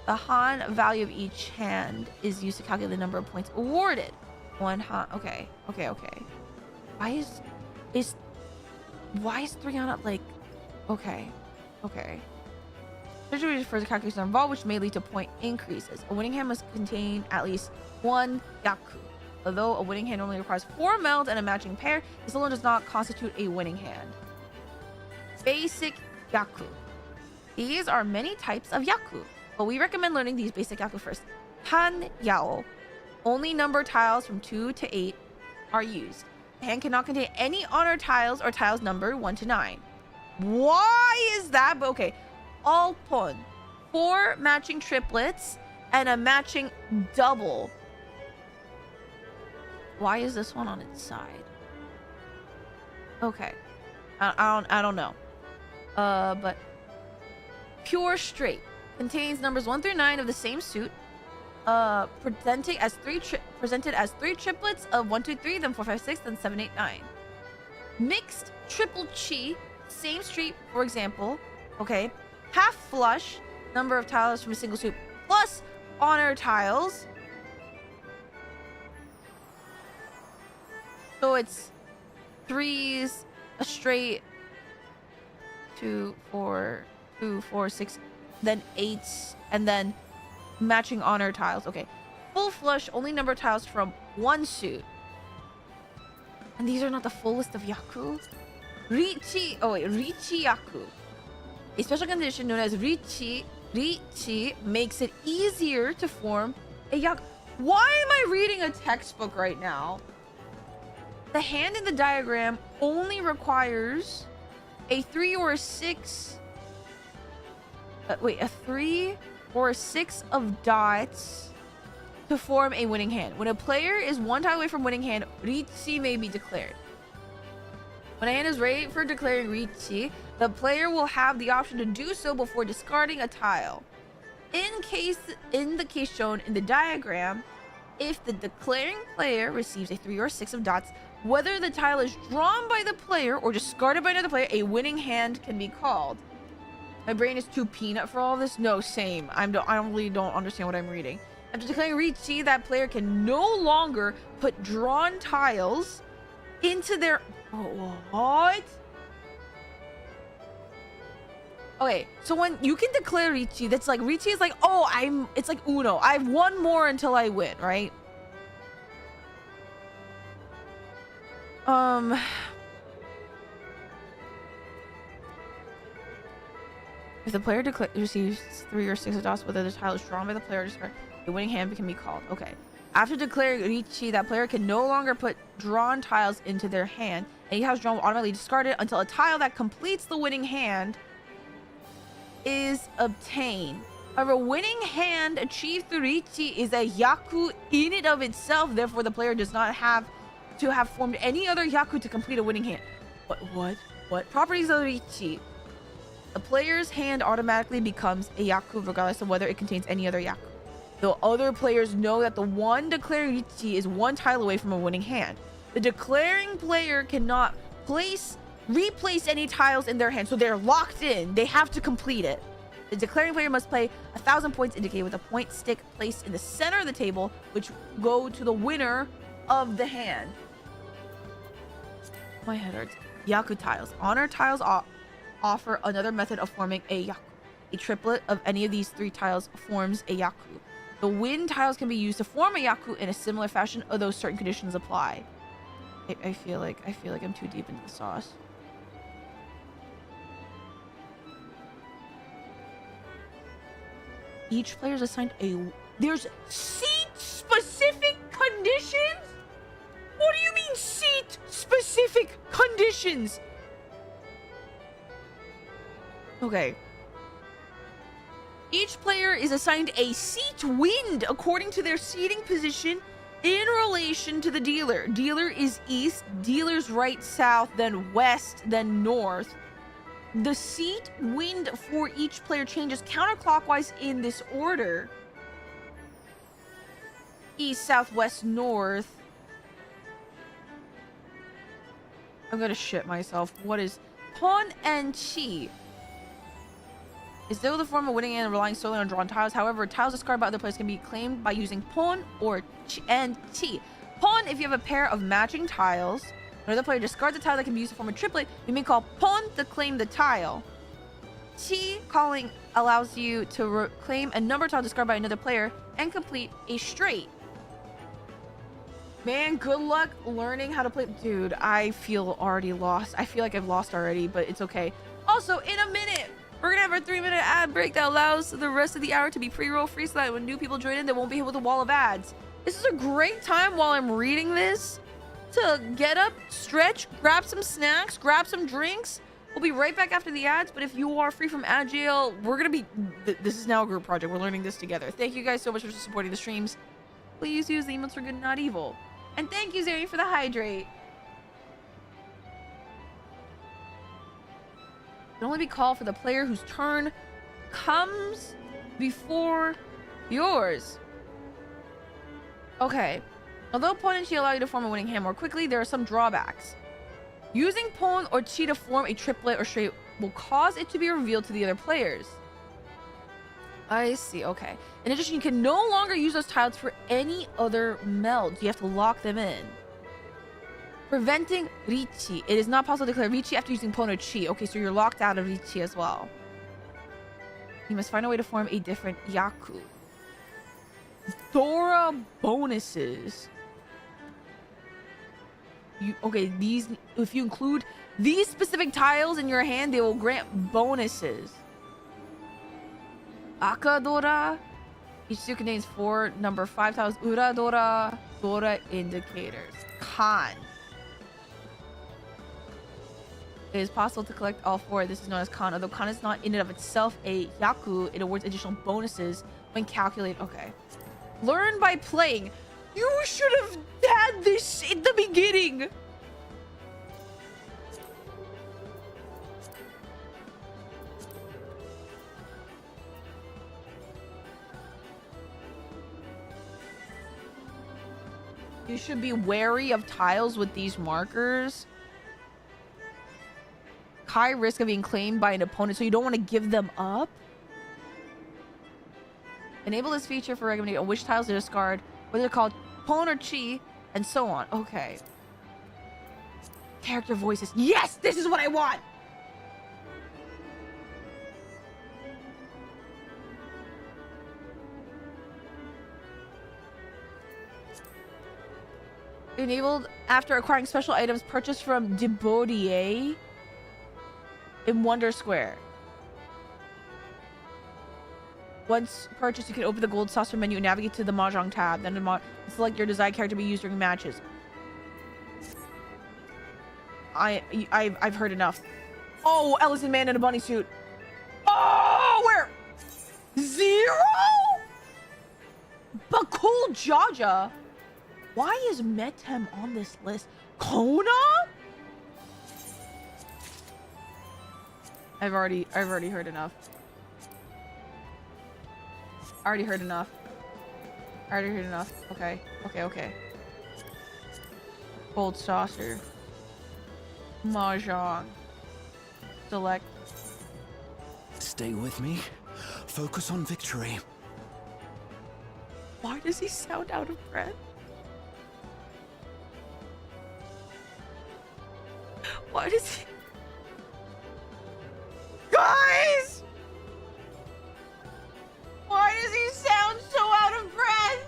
The han value of each hand is used to calculate the number of points awarded. 1 han. Okay. Why is 3 han up? Like, okay. Usually refers to calculation involved, which may lead to point increases. A winning hand must contain at least 1 yaku. Although a winning hand normally requires 4 melds and a matching pair, this alone does not constitute a winning hand. Basic yaku. These are many types of yaku, but we recommend learning these basic yaku first. Han yao. Only number tiles from 2 to 8 are used. The hand cannot contain any honor tiles or tiles numbered 1 to 9. Why is that? But okay. All pon. 4 matching triplets and a matching double. Why is this one on its side? Okay. I don't know. But pure straight contains numbers 1 through 9 of the same suit. Presented as three triplets of 1, 2, 3, then 4, 5, 6, then 7, 8, 9. Mixed triple chi, same street, for example. Okay. Half flush, number of tiles from a single suit plus honor tiles. So it's 3s, a straight, 2, 4, 6, then 8s, and then matching honor tiles. Okay. Full flush, only number of tiles from 1 suit. And these are not the full list of yaku. Richi yaku. A special condition known as Richi makes it easier to form a yaku. Why am I reading a textbook right now? The hand in the diagram only requires a 3 or a 6. A 3 or a 6 of dots to form a winning hand. When a player is 1 tile away from winning hand, Richi may be declared. When a hand is ready for declaring Richi, the player will have the option to do so before discarding a tile. In the case shown in the diagram, if the declaring player receives a 3 or 6 of dots, whether the tile is drawn by the player or discarded by another player, a winning hand can be called. My brain is too peanut for all this. No, same. I really don't understand what I'm reading. After declaring Richi, that player can no longer put drawn tiles into their... What? Okay, so when you can declare Richi, that's like, Richi is like, oh, it's like Uno. I have 1 more until I win, right? If the player receives 3 or 6 of dots, whether the tile is drawn by the player or discarded, a winning hand can be called. Okay. After declaring Richi, that player can no longer put drawn tiles into their hand. Any tiles drawn will automatically discarded until a tile that completes the winning hand is obtained. However, winning hand achieved through Richi is a yaku in and of itself. Therefore, the player does not have to have formed any other yaku to complete a winning hand. What? Properties of Richi. The player's hand automatically becomes a yaku regardless of whether it contains any other yaku. Though other players know that the one declaring Richi is 1 tile away from a winning hand. The declaring player cannot replace any tiles in their hand, so they're locked in. They have to complete it. The declaring player must play 1,000 points indicated with a point stick placed in the center of the table, which go to the winner of the hand. My head hurts. Yaku tiles. Honor tiles offer another method of forming a yaku. A triplet of any of these 3 tiles forms a yaku. The win tiles can be used to form a yaku in a similar fashion, although certain conditions apply. I feel like I'm too deep into the sauce. Each player is assigned there's seat-specific conditions? What do you mean seat-specific conditions? Okay. Each player is assigned a seat wind according to their seating position in relation to the dealer. Dealer is east, dealer's right, south, then west, then north. The seat wind for each player changes counterclockwise in this order. East, south, west, north. I'm gonna shit myself. What is pawn and chi? Is still the form of winning and relying solely on drawn tiles. However, tiles discarded by other players can be claimed by using pawn or and chi. Pawn if you have a pair of matching tiles. When another player discards a tile that can be used to form a triplet, you may call pawn to claim the tile. Chi calling allows you to claim a number tile discarded by another player and complete a straight. Man, good luck learning how to play. Dude, I feel already lost. I feel like I've lost already, but it's okay. Also, in a minute, we're gonna have our 3-minute ad break that allows the rest of the hour to be pre-roll free so that when new people join in, they won't be hit with a wall of ads. This is a great time while I'm reading this to get up, stretch, grab some snacks, grab some drinks. We'll be right back after the ads, but if you are free from ad jail, we're gonna be... This is now a group project. We're learning this together. Thank you guys so much for supporting the streams. Please use the emotes for good, not evil. And thank you, Zeri, for the hydrate. It can only be called for the player whose turn comes before yours. Okay. Although pawn and chi allow you to form a winning hand more quickly, there are some drawbacks. Using pawn or chi to form a triplet or straight will cause it to be revealed to the other players. I see, okay. In addition, you can no longer use those tiles for any other melds. You have to lock them in. Preventing Richi. It is not possible to declare Richi after using pawn or chi. Okay, so you're locked out of Richi as well. You must find a way to form a different Yaku. Dora bonuses. These, if you include these specific tiles in your hand, they will grant bonuses. Akadora. Each suit contains 4 number 5 tiles. Uradora. Dora indicators. Kan. It is possible to collect all 4. This is known as Kan. Although Kan is not in and of itself a Yaku, it awards additional bonuses when calculated. Okay. Learn by playing. You should have had this in the beginning. You should be wary of tiles with these markers. High risk of being claimed by an opponent, so you don't want to give them up. Enable this feature for recommending on which tiles to discard, whether they're called pawn or chi, and so on. Okay. Character voices. Yes, this is what I want. Enabled after acquiring special items purchased from Debodier in Wonder Square. Once purchased, you can open the gold saucer menu and navigate to the Mahjong tab. Then select your desired character to be used during matches. I've heard enough. Oh, Ellison man in a bunny suit. Oh, where? 0? Bakul Jaja. Why is Metem on this list? Kona? I've already heard enough. Already heard enough. Okay. Gold saucer. Mahjong. Select. Stay with me. Focus on victory. Why does he sound out of breath? Why does he... Guys! Why does he sound so out of breath?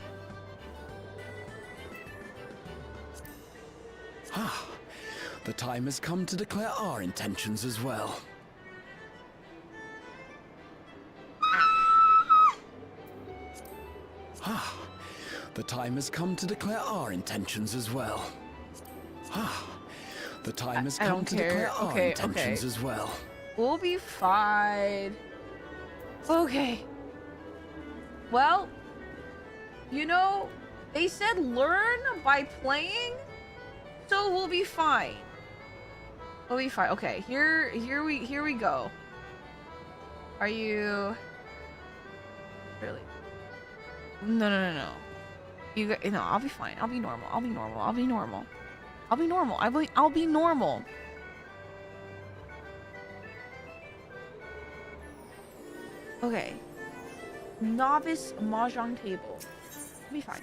Ah, the time has come to declare our intentions as well. Ah, the time has come to declare our intentions as well. Ah, the time has come to declare our intentions as well. We'll be fine. Okay. Well, you know, they said learn by playing, so we'll be fine. We'll be fine. Okay, here we go. Are you really? No. You no, I'll be fine. I'll be normal. I'll be normal. I'll be normal. Okay. Novice Mahjong table. I'll be fine.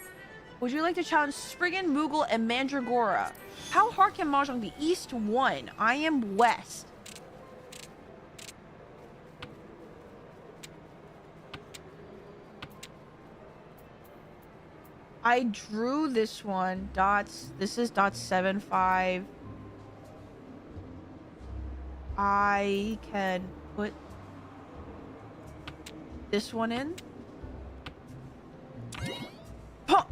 Would you like to challenge Spriggan, Moogle, and Mandragora? How hard can Mahjong be? East 1. I am West. I drew this one. This is .75. I can put this one in. Huh.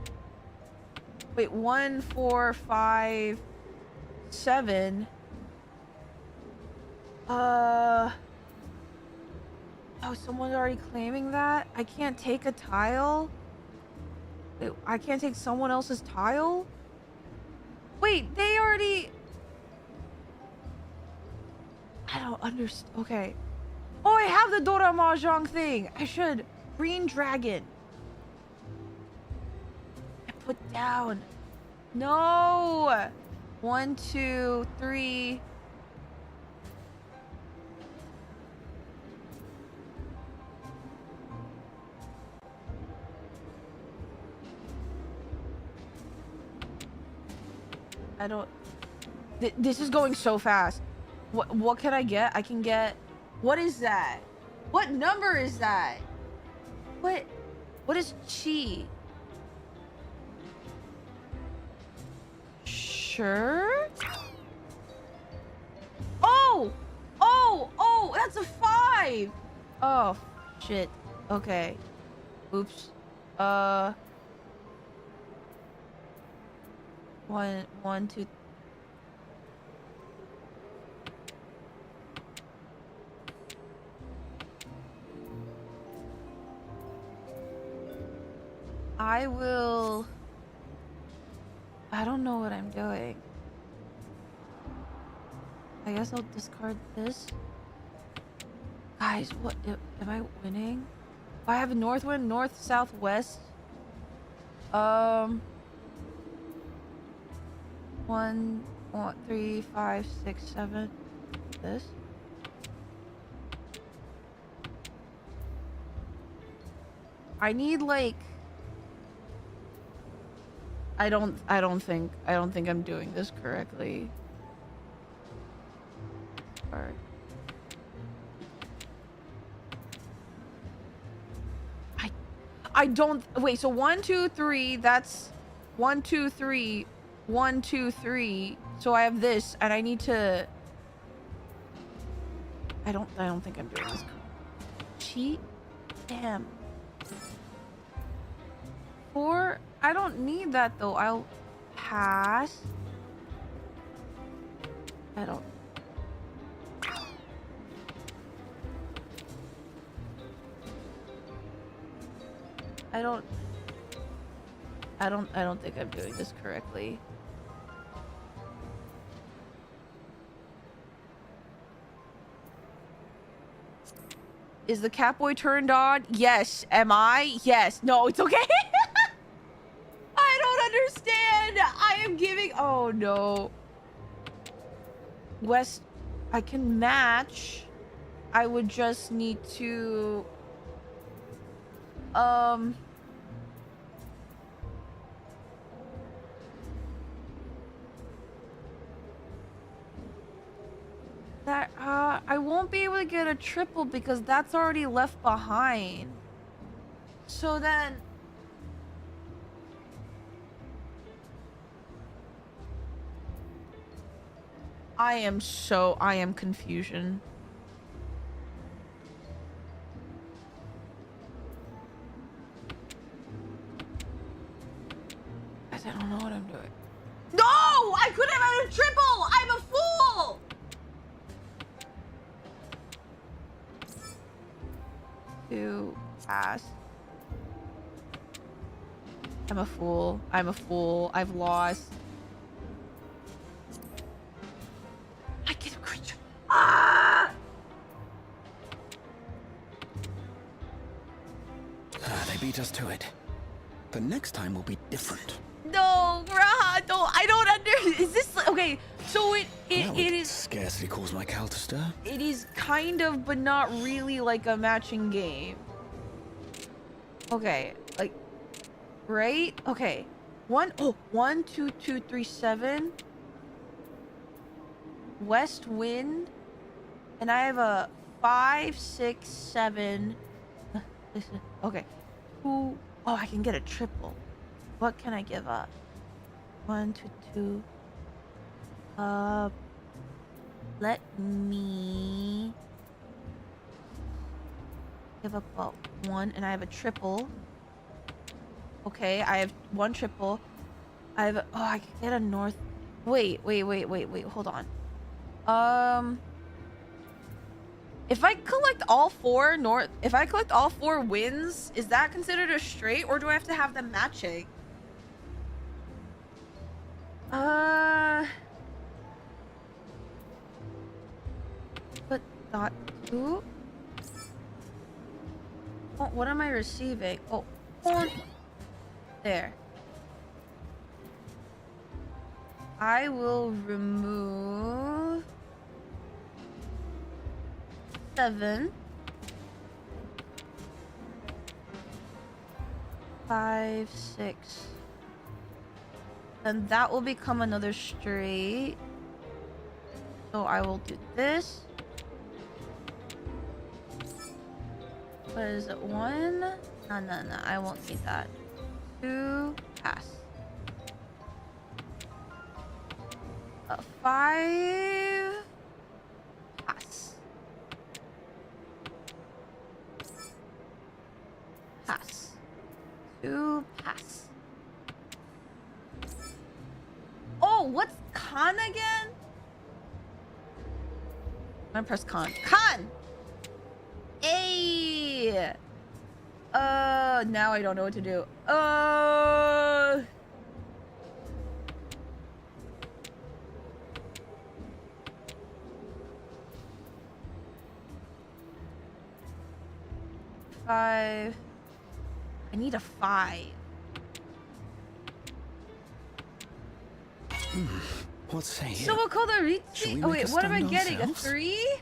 Wait, 1, 4, 5, 7. Oh, someone's already claiming that? I can't take a tile? Wait, I can't take someone else's tile? Wait, they already... I don't understand. Okay. Oh, I have the Dora Mahjong thing. I should. Green dragon. I put down. No. 1, 2, 3. I don't... This is going so fast. What can I get? I can get... What is that? What number is that? What is chi? Sure? Oh, that's a 5. Oh, shit. Okay. Oops. 1, 2. I don't know what I'm doing. I guess I'll discard this. Guys, what am I winning? I have a north wind, north, south, west. 1, 3, 5, 6, 7. This. I need like... I don't think I'm doing this correctly. Alright. I don't... Wait, so 1, 2, 3, that's 1, 2, 3, 1, 2, 3. So I have this, and I need to... I don't think I'm doing this. Cheat? Damn. 4? I don't need that, though. I'll pass. I don't... I don't think I'm doing this correctly. Is the Catboy turned on? Yes. Am I? Yes. No, it's okay. I don't understand. I am giving... Oh, no. West... I can match. I would just need to... That, I won't be able to get a triple because that's already left behind. So then... I am confusion. I don't know what I'm doing. No! I could have had a triple! I'm a fool! To pass. I'm a fool. I'm a fool. I've lost. I get a creature. Ah! They beat us to it. The next time will be different. no, Raha, no, I don't Is this okay? So it is scarcely cause my cow to stir. It is kind of, but not really like a matching game. Okay, like, right? Okay, 1, 2, 2, 3, 7. West wind, and I have a 5, 6, 7. Okay, ooh, oh, I can get a triple. What can I give up? 1, 2, 2. Let me give up a 1, and I have a triple. Okay, I have 1 triple. I have I can get a north. Wait, hold on. If I collect all 4 wins, is that considered a straight, or do I have to have them matching? But dot 2. Oh, what am I receiving? Oh, there. I will remove 7, 5, 6. Then that will become another straight. So I will do this. What is it? 1? No, I won't need that. 2, pass. 5, pass. Pass. 2, pass. Oh, what's con again? I'm gonna press con. Con! Hey! Now I don't know what to do. Five. I need a 5. What's say here? So we'll call the reach. Oh wait, what am I getting? A 3?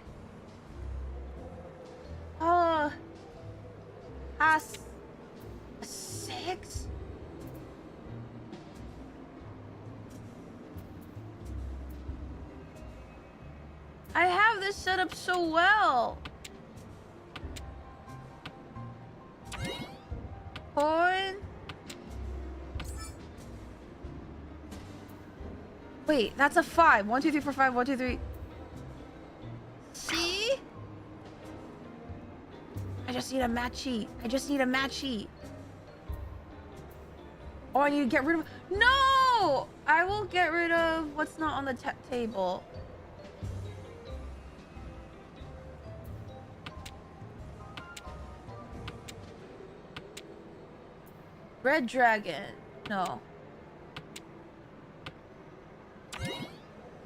Pass. A 6? I have this set up so well. Coin. Wait, that's a 5. 1, 2, 3, 4, 5. 1, 2, 3. See? I just need a matchy. Oh, I need to get rid of. No! I will get rid of what's not on the table. Red dragon. No.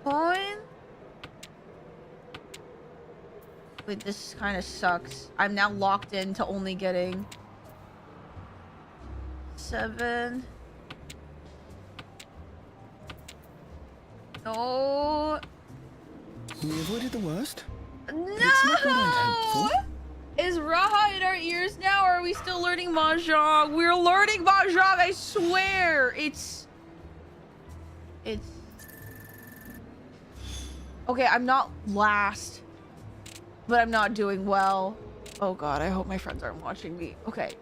Coin? Wait, this kind of sucks. I'm now locked into only getting 7. No. We avoided the worst. No! It's not what I'd hoped for. Is Raha in our ears now, or are we still learning Mahjong? We're learning Mahjong, I swear! It's... Okay, I'm not last, but I'm not doing well. Oh god, I hope my friends aren't watching me. Okay.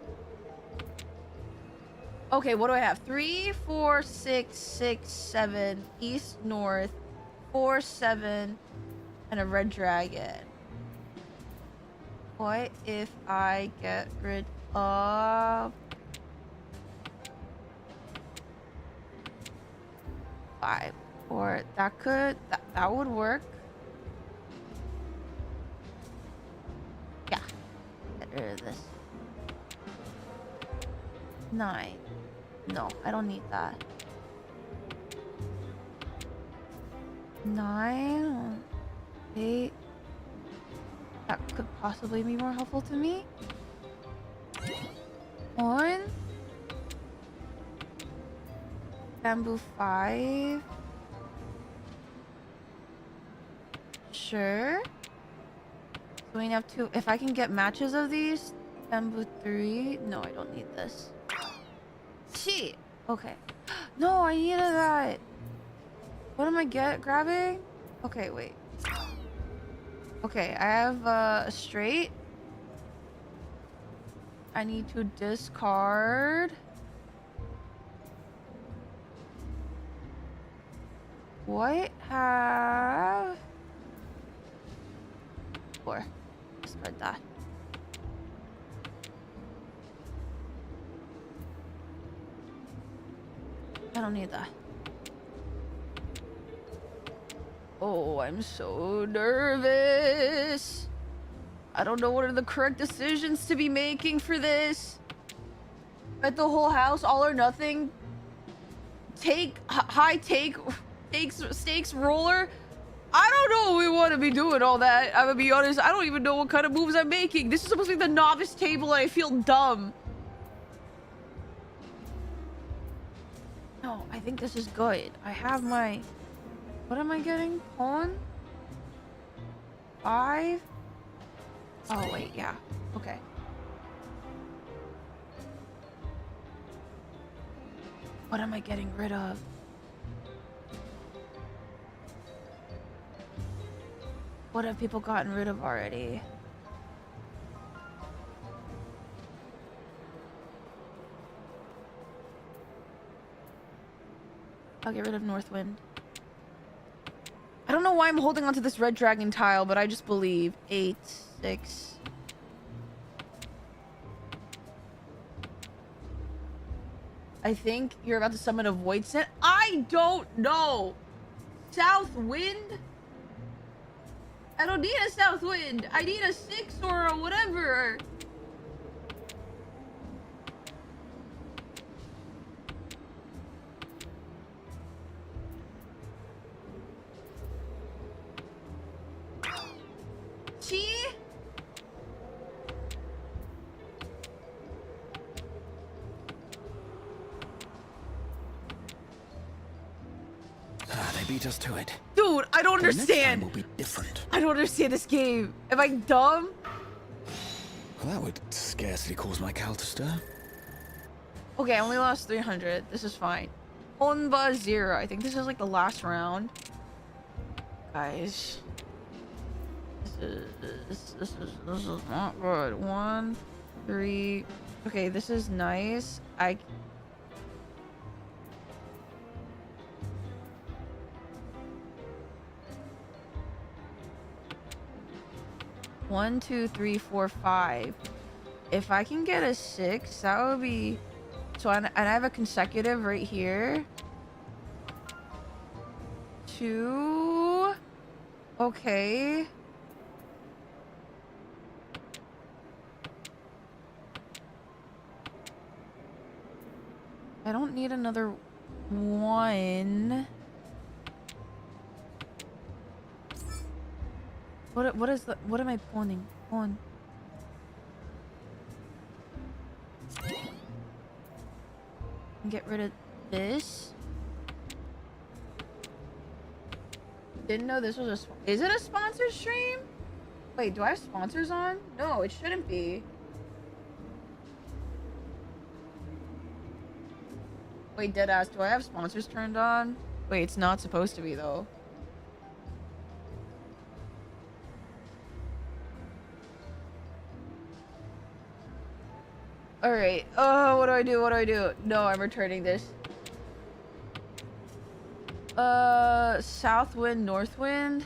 Okay, what do I have? 3, 4, 6, 6, 7, east, north, 4, 7, and a red dragon. What if I get rid of 5? Or that could, that would work. Yeah. Get rid of this. 9. No, I don't need that. 9. 8. That could possibly be more helpful to me. 1. Bamboo 5. Sure. So we have 2. If I can get matches of these. Bamboo 3. No, I don't need this. Shit. Okay. No, I needed that. What am I grabbing? Okay, wait. Okay, I have a straight. I need to discard. What have 4. Discard that. I don't need that. Oh, I'm so nervous. I don't know what are the correct decisions to be making for this. Bet the whole house, all or nothing. High stakes roller. I don't know if we want to be doing all that. I'm gonna be honest, I don't even know what kind of moves I'm making. This is supposed to be the novice table and I feel dumb. No, I think this is good. I have my... What am I getting? Pawn? 5? Oh, wait, yeah. Okay. What am I getting rid of? What have people gotten rid of already? I'll get rid of Northwind. I don't know why I'm holding onto this red dragon tile, but I just believe. 8, 6. I think you're about to summon a void set. I don't know. South wind? I don't need a south wind. I need a 6 or a whatever. They beat us to it. Dude, I don't The next time understand. will be different. I don't understand this game. Am I dumb? Well, that would scarcely cause my cow to stir. Okay, I only lost 300. This is fine. Honba 0. I think this is like the last round. Guys. This is not good. 1, 3. Okay, this is nice. One, 2, 3, 4, 5. If I can get a 6, that would be... So, and I have a consecutive right here. 2. Okay. I don't need another 1. What am I pawning? Pawn. Get rid of this. Didn't know this was a... Is it a sponsored stream? Wait, do I have sponsors on? No, it shouldn't be. Wait, deadass, do I have sponsors turned on? Wait, it's not supposed to be though. Alright. Oh, what do I do? What do I do? No, I'm returning this. South wind, north wind.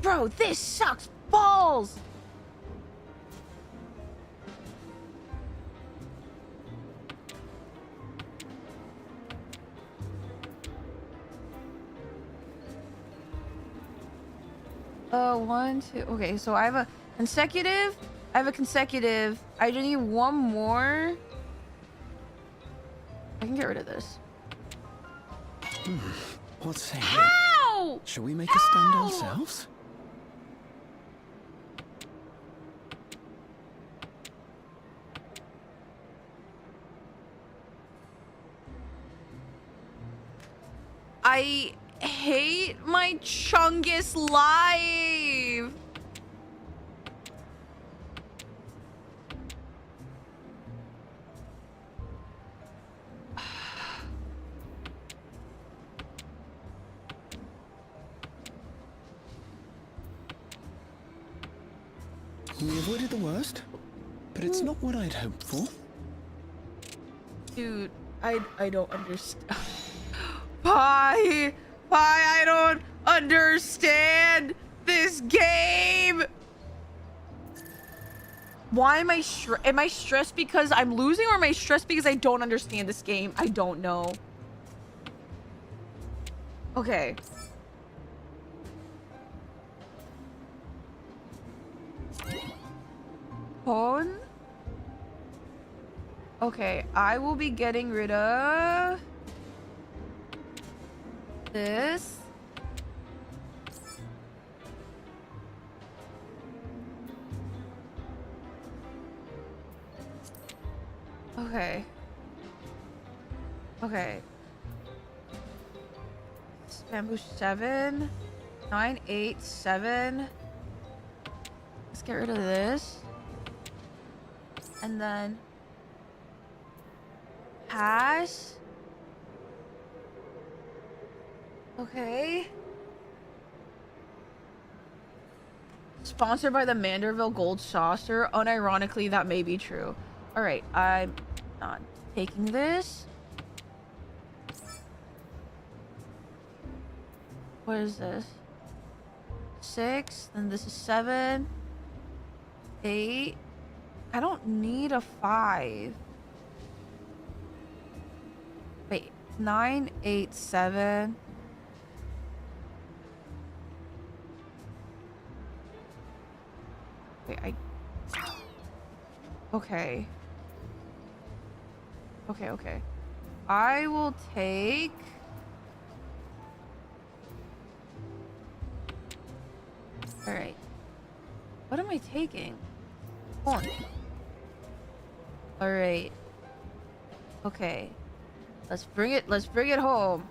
Bro, this sucks balls! One, 2. Okay, so I have a consecutive. I just need one more. I can get rid of this. What's saying? How? Shall we make a stand ourselves? I hate my Chungus life. We avoided the worst, but it's not what I'd hoped for. Dude, I don't understand. Pie, I don't understand this game. Why am I stressed because I'm losing, or am I stressed because I don't understand this game? I don't know. Okay. Phone. Okay, I will be getting rid of this. Okay. Okay. Bamboo 7. 9, 8, 7. Let's get rid of this. And then pass. Okay. Sponsored by the Mandervilling Gold Saucer. Unironically, that may be true. All right, I'm not taking this. What is this? 6, then this is 7, 8. I don't need a 5. Wait, 9, 8, 7. Wait, okay. Okay. I will take... Alright. What am I taking? Hold on. Alright. Okay. Let's bring it home.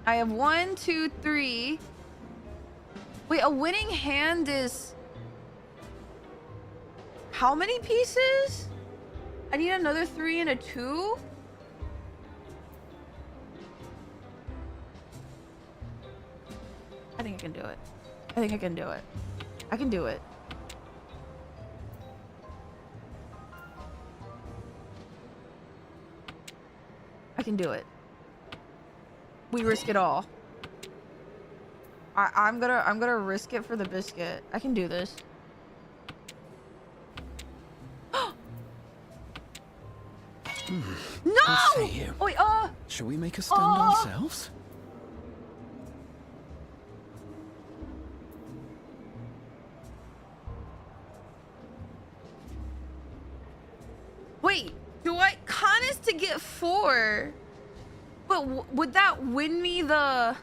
I have 1, 2, 3. Wait, a winning hand is... How many pieces? I need another 3 and a 2? I think I can do it. I can do it. I can do it. I can do it. We risk it all. I'm gonna risk it for the biscuit. I can do this. No! What say you? Wait, Shall we make a stand ourselves? wait. Do I con is to get 4? But would that win me the...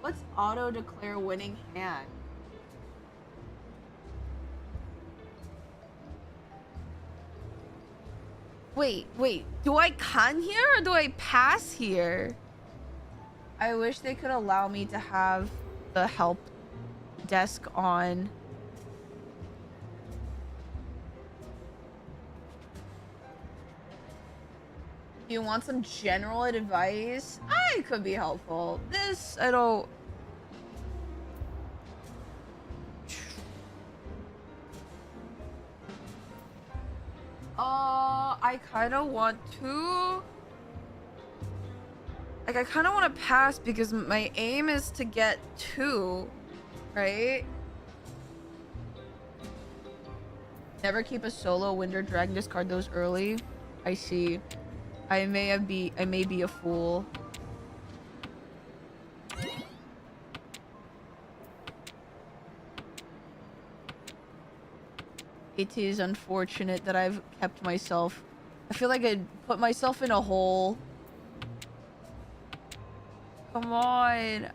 Let's auto declare winning hand. Wait. Do I con here or do I pass here? I wish they could allow me to have the help desk on. You want some general advice? I could be helpful. This, I don't... I kind of want to... Like, I kind of want to pass because my aim is to get 2, right? Never keep a solo Winder Dragon, discard those early. I see. I may be a fool. It is unfortunate that I've kept myself. I feel like I'd put myself in a hole. Come on.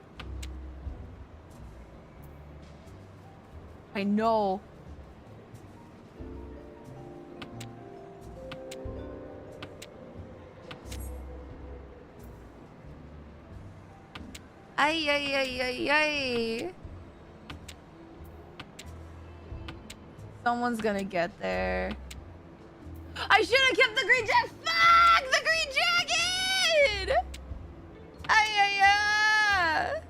I know. Ay, ay, ay, ay, ay. Someone's gonna get there. I should have kept the green jacket. Fuck the green jacket! Ay, ay, ay.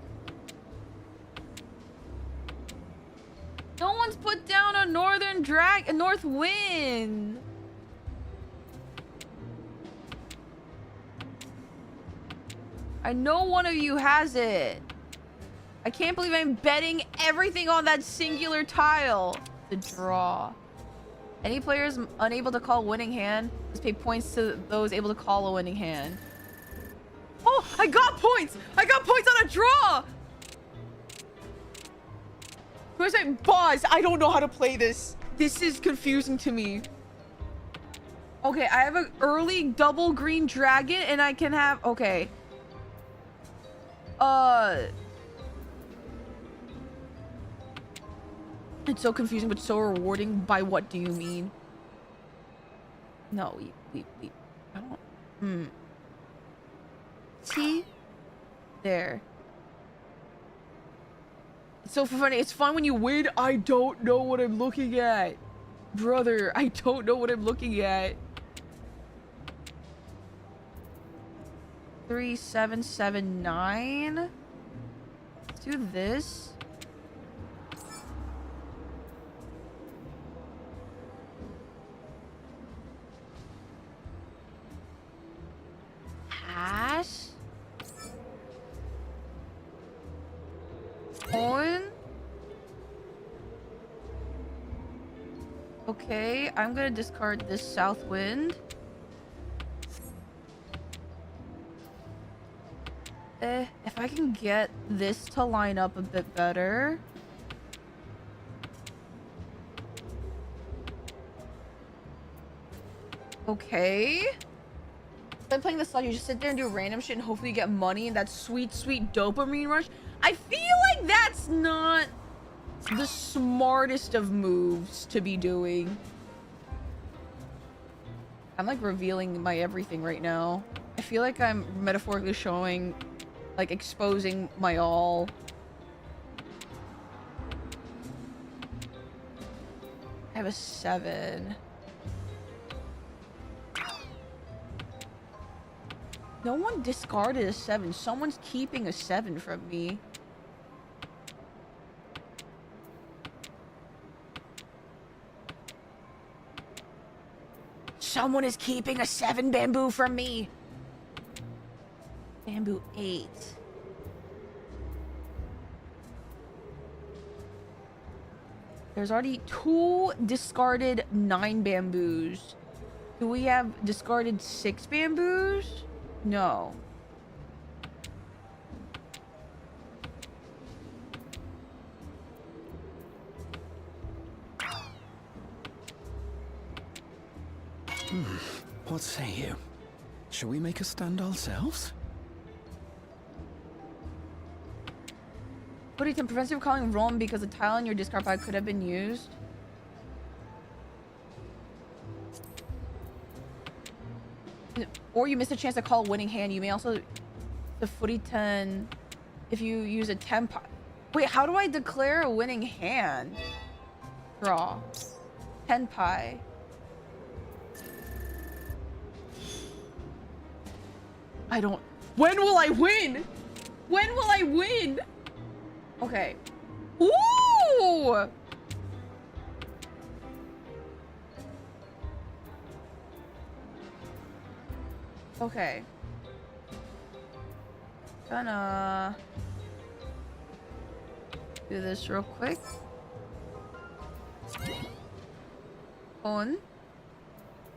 No one's put down a north wind. I know one of you has it. I can't believe I'm betting everything on that singular tile. The draw. Any players unable to call winning hand must pay points to those able to call a winning hand. Oh, I got points! I got points on a draw! Where's my boss? I don't know how to play this. This is confusing to me. Okay, I have an early double green dragon and I can have... Okay. It's so confusing but so rewarding. By what do you mean? No, we I don't... See? There. It's so funny. It's fun when you win. I don't know what I'm looking at. Brother, I don't know what I'm looking at. 3779. Let's do this. Hash. On. Okay, I'm gonna discard this south wind. If I can get this to line up a bit better. Okay. When playing this slot, you just sit there and do random shit and hopefully you get money and that sweet, sweet dopamine rush. I feel like that's not the smartest of moves to be doing. I'm like revealing my everything right now. I feel like I'm metaphorically showing, like exposing my all. I have a 7. No one discarded a 7. Someone's keeping a 7 from me. Someone is keeping a 7 bamboo from me. Bamboo 8. There's already 2 discarded 9 bamboos. Do we have discarded 6 bamboos? No. What say you? Shall we make a stand ourselves? Buddington prevents you from calling Rome because the tile in your discard pile could have been used. Or you missed a chance to call a winning hand. You may also the footy 10 if you use a 10 pie. Wait, how do I declare a winning hand? Draw. 10 pie. I don't... When will I win? When will I win? Okay. Ooh! Okay. Gonna do this real quick. On.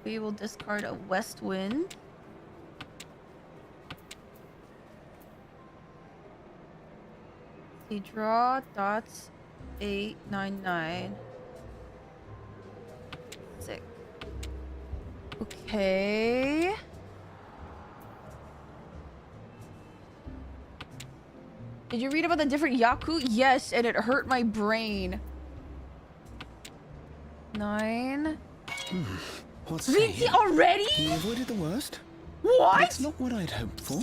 We will discard a west wind. See, draw dots 8, 9, 9. 6. Okay. Did you read about the different Yaku? Yes, and it hurt my brain. 9. What's VT already? You avoided the worst? What? That's not what I'd hoped for.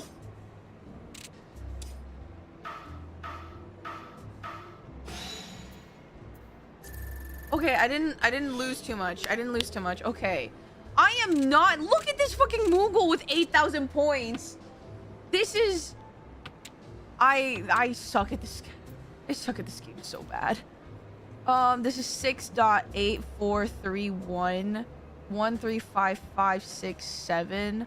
Okay, I didn't lose too much. I didn't lose too much. Okay. I am not. Look at this fucking Moogle with 8,000 points. This is. I suck at this. I suck at this game so bad. This is 6.8431135567.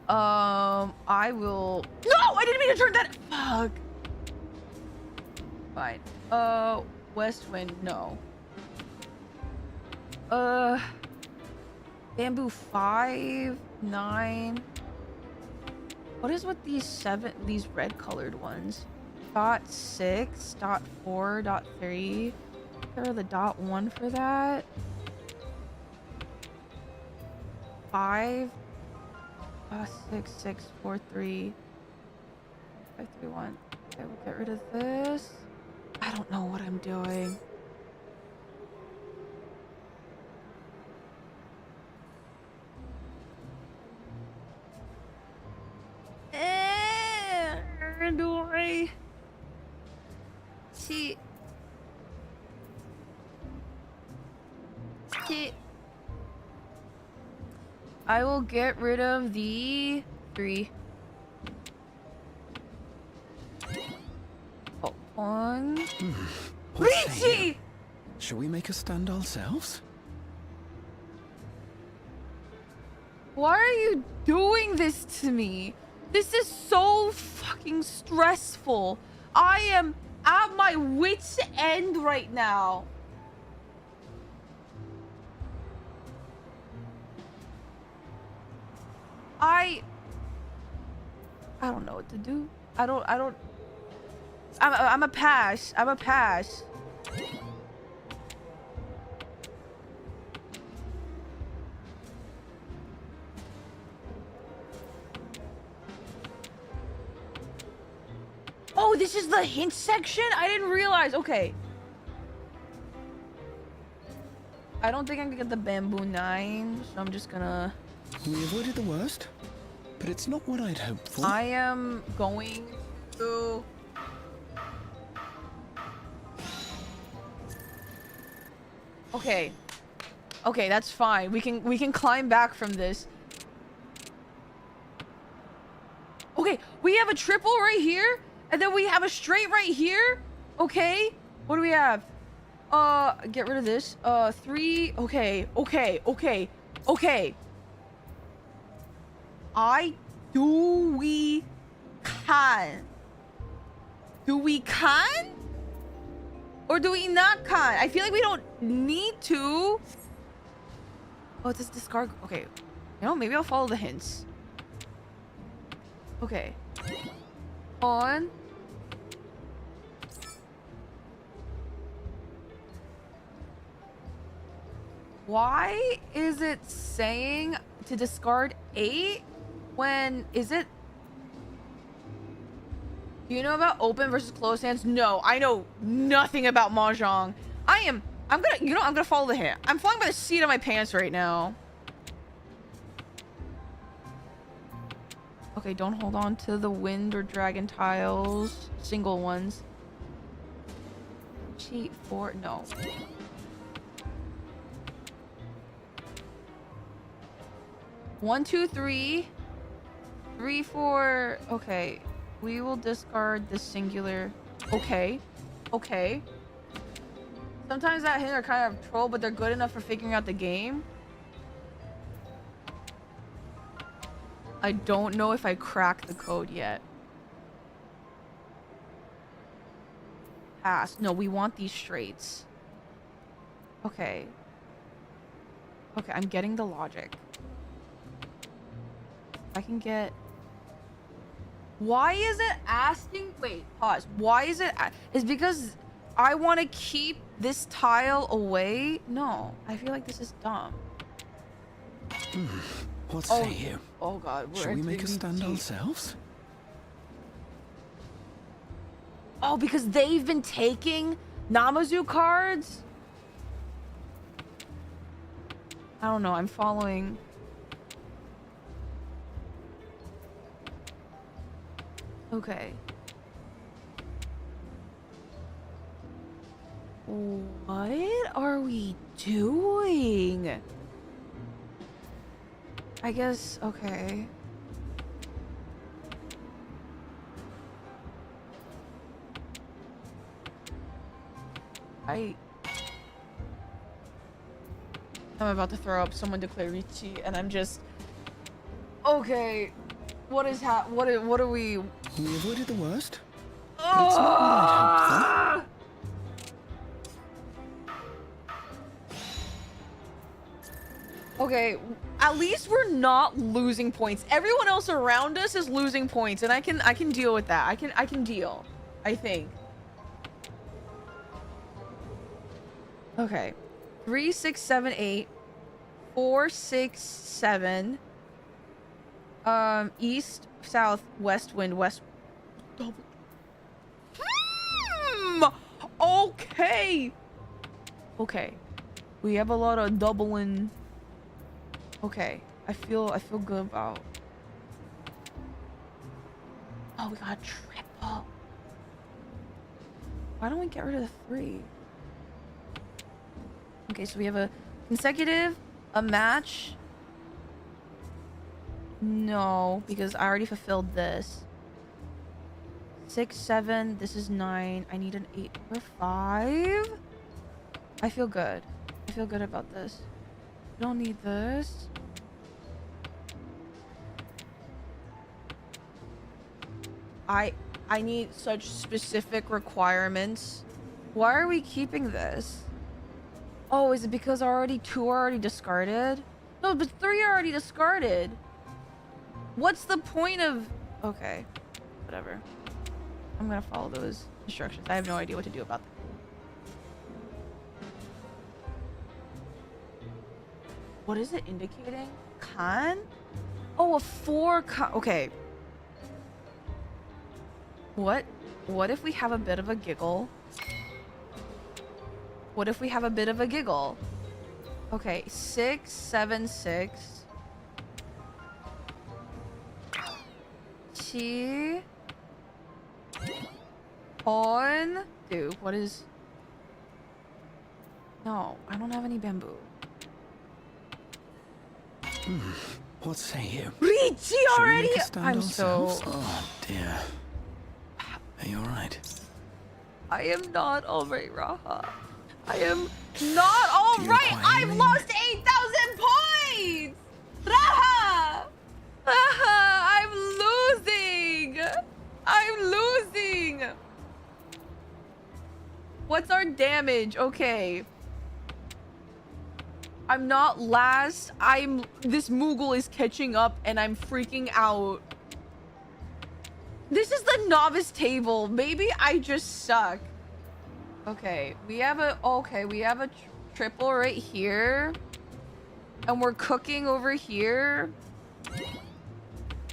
I will. No, I didn't mean to turn that. Fuck. Fine. West wind. No. Bamboo 5, 9. What is with these red colored ones? Dot 6, dot 4, dot 3. There are the dot 1 for that. 5. 6, 6, 4, 3. 5, 3, 1. Okay, we'll get rid of this. I don't know what I'm doing. Do I see? I will get rid of the 3. Oh, 1. Richie! Shall we make a stand ourselves? Why are you doing this to me? This is so fucking stressful. I am at my wit's end right now. I don't know what to do. I'm a pass. I'm a pass. Oh, this is the hint section? I didn't realize. Okay. I don't think I can get the bamboo 9, so I'm just gonna... We avoided the worst, but it's not what I'd hoped for. I am going to... Okay. Okay, that's fine. We can climb back from this. Okay, we have a triple right here, and then we have a straight right here. Okay. What do we have? Get rid of this. 3. Okay. Do we can? Do we can? Or do we not can? I feel like we don't need to. Oh, it's this discard. Okay. You know, maybe I'll follow the hints. Okay. On. Why is it saying to discard 8 when is it? Do you know about open versus closed hands? No, I know nothing about mahjong. I'm gonna follow the hint. I'm flying by the seat of my pants right now. Okay, don't hold on to the wind or dragon tiles. Single ones. Cheat 4, no. One, 2, 3. 3, 4. Okay. We will discard the singular. Okay. Okay. Sometimes that hint are kind of troll, but they're good enough for figuring out the game. I don't know if I cracked the code yet. Pass. No, we want these straights. Okay. Okay, I'm getting the logic. I can get... Why is it asking... Wait, pause. Why is it... Is because I want to keep this tile away? No, I feel like this is dumb. What say you? Oh god, Shall we make a stand ourselves? Oh, because they've been taking Namazu cards? I don't know, I'm following... Okay. What are we doing? I guess, okay. I'm about to throw up. Someone declare retweet, and I'm just okay. What is what are we? We avoided the worst. But it's not what I'd hoped for. Okay, at least we're not losing points. Everyone else around us is losing points, and I can deal with that. I can deal. I think. Okay. 3, 6, 7, 8. 4, 6, 7. East, south, west wind, west. Double. Okay. Okay. We have a lot of doubling. Okay. I feel good about. Oh, we got triple. Why don't we get rid of the 3? Okay, so we have a consecutive, a match. No, because I already fulfilled this. 6, 7. This is 9. I need an 8 or 5. I feel good. I feel good about this. We don't need this. I need such specific requirements. Why are we keeping this? Oh, is it because already 2 are already discarded? No, but 3 are already discarded. What's the point of... Okay, whatever. I'm gonna follow those instructions. I have no idea what to do about them. What is it indicating? Con? Oh, a 4 con... Okay. What if we have a bit of a giggle? What if we have a bit of a giggle? Okay, 6, 7, 6. T. On. Dude, what is... No, I don't have any bamboo. What say you? Richie already! I'm so... Oh, dear. Are you alright? I am not alright, Raha. I am not alright! I've lost 8,000 points! Raha! Raha! I'm losing! I'm losing! What's our damage? Okay. I'm not last. This Moogle is catching up and I'm freaking out. This is the novice table. Maybe I just suck. Okay, we have a triple right here. And we're cooking over here.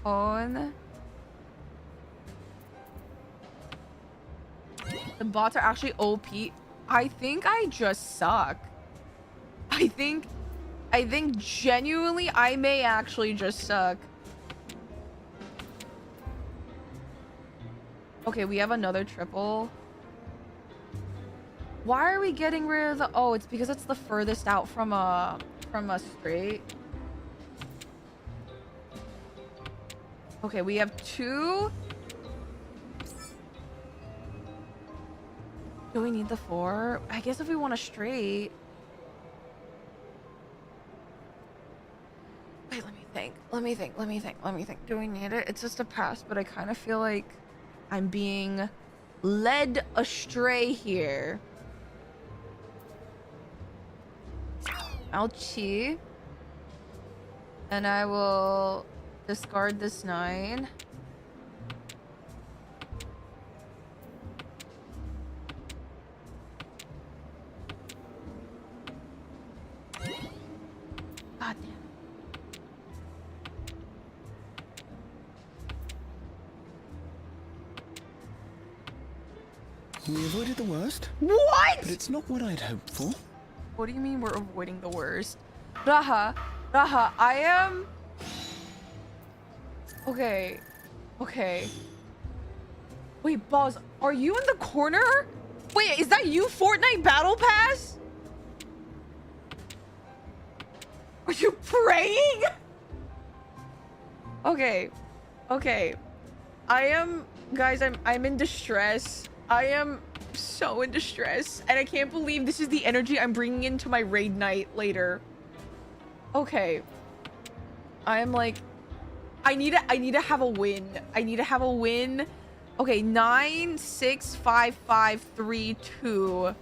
On. The bots are actually OP. I think I just suck. I think genuinely I may actually just suck. Okay, we have another triple. Why are we getting rid of the... Oh, it's because it's the furthest out from a straight. Okay, we have 2. Do we need the 4? I guess if we want a straight. Wait, let me think. Do we need it? It's just a pass, but I kind of feel like I'm being led astray here. I'll cheat. And I will discard this 9. God damn. We avoided the worst. What? But it's not what I'd hoped for. What do you mean we're avoiding the worst? Raha, I am... Okay. Wait, boss, are you in the corner? Wait, is that you, Fortnite Battle Pass? Are you praying? Okay. Okay. Guys, I'm in distress. I am so in distress. And I can't believe this is the energy I'm bringing into my raid night later. Okay. I am like, I need to have a win. I need to have a win. Okay, 9, 6, 5, 5, 3, 2. You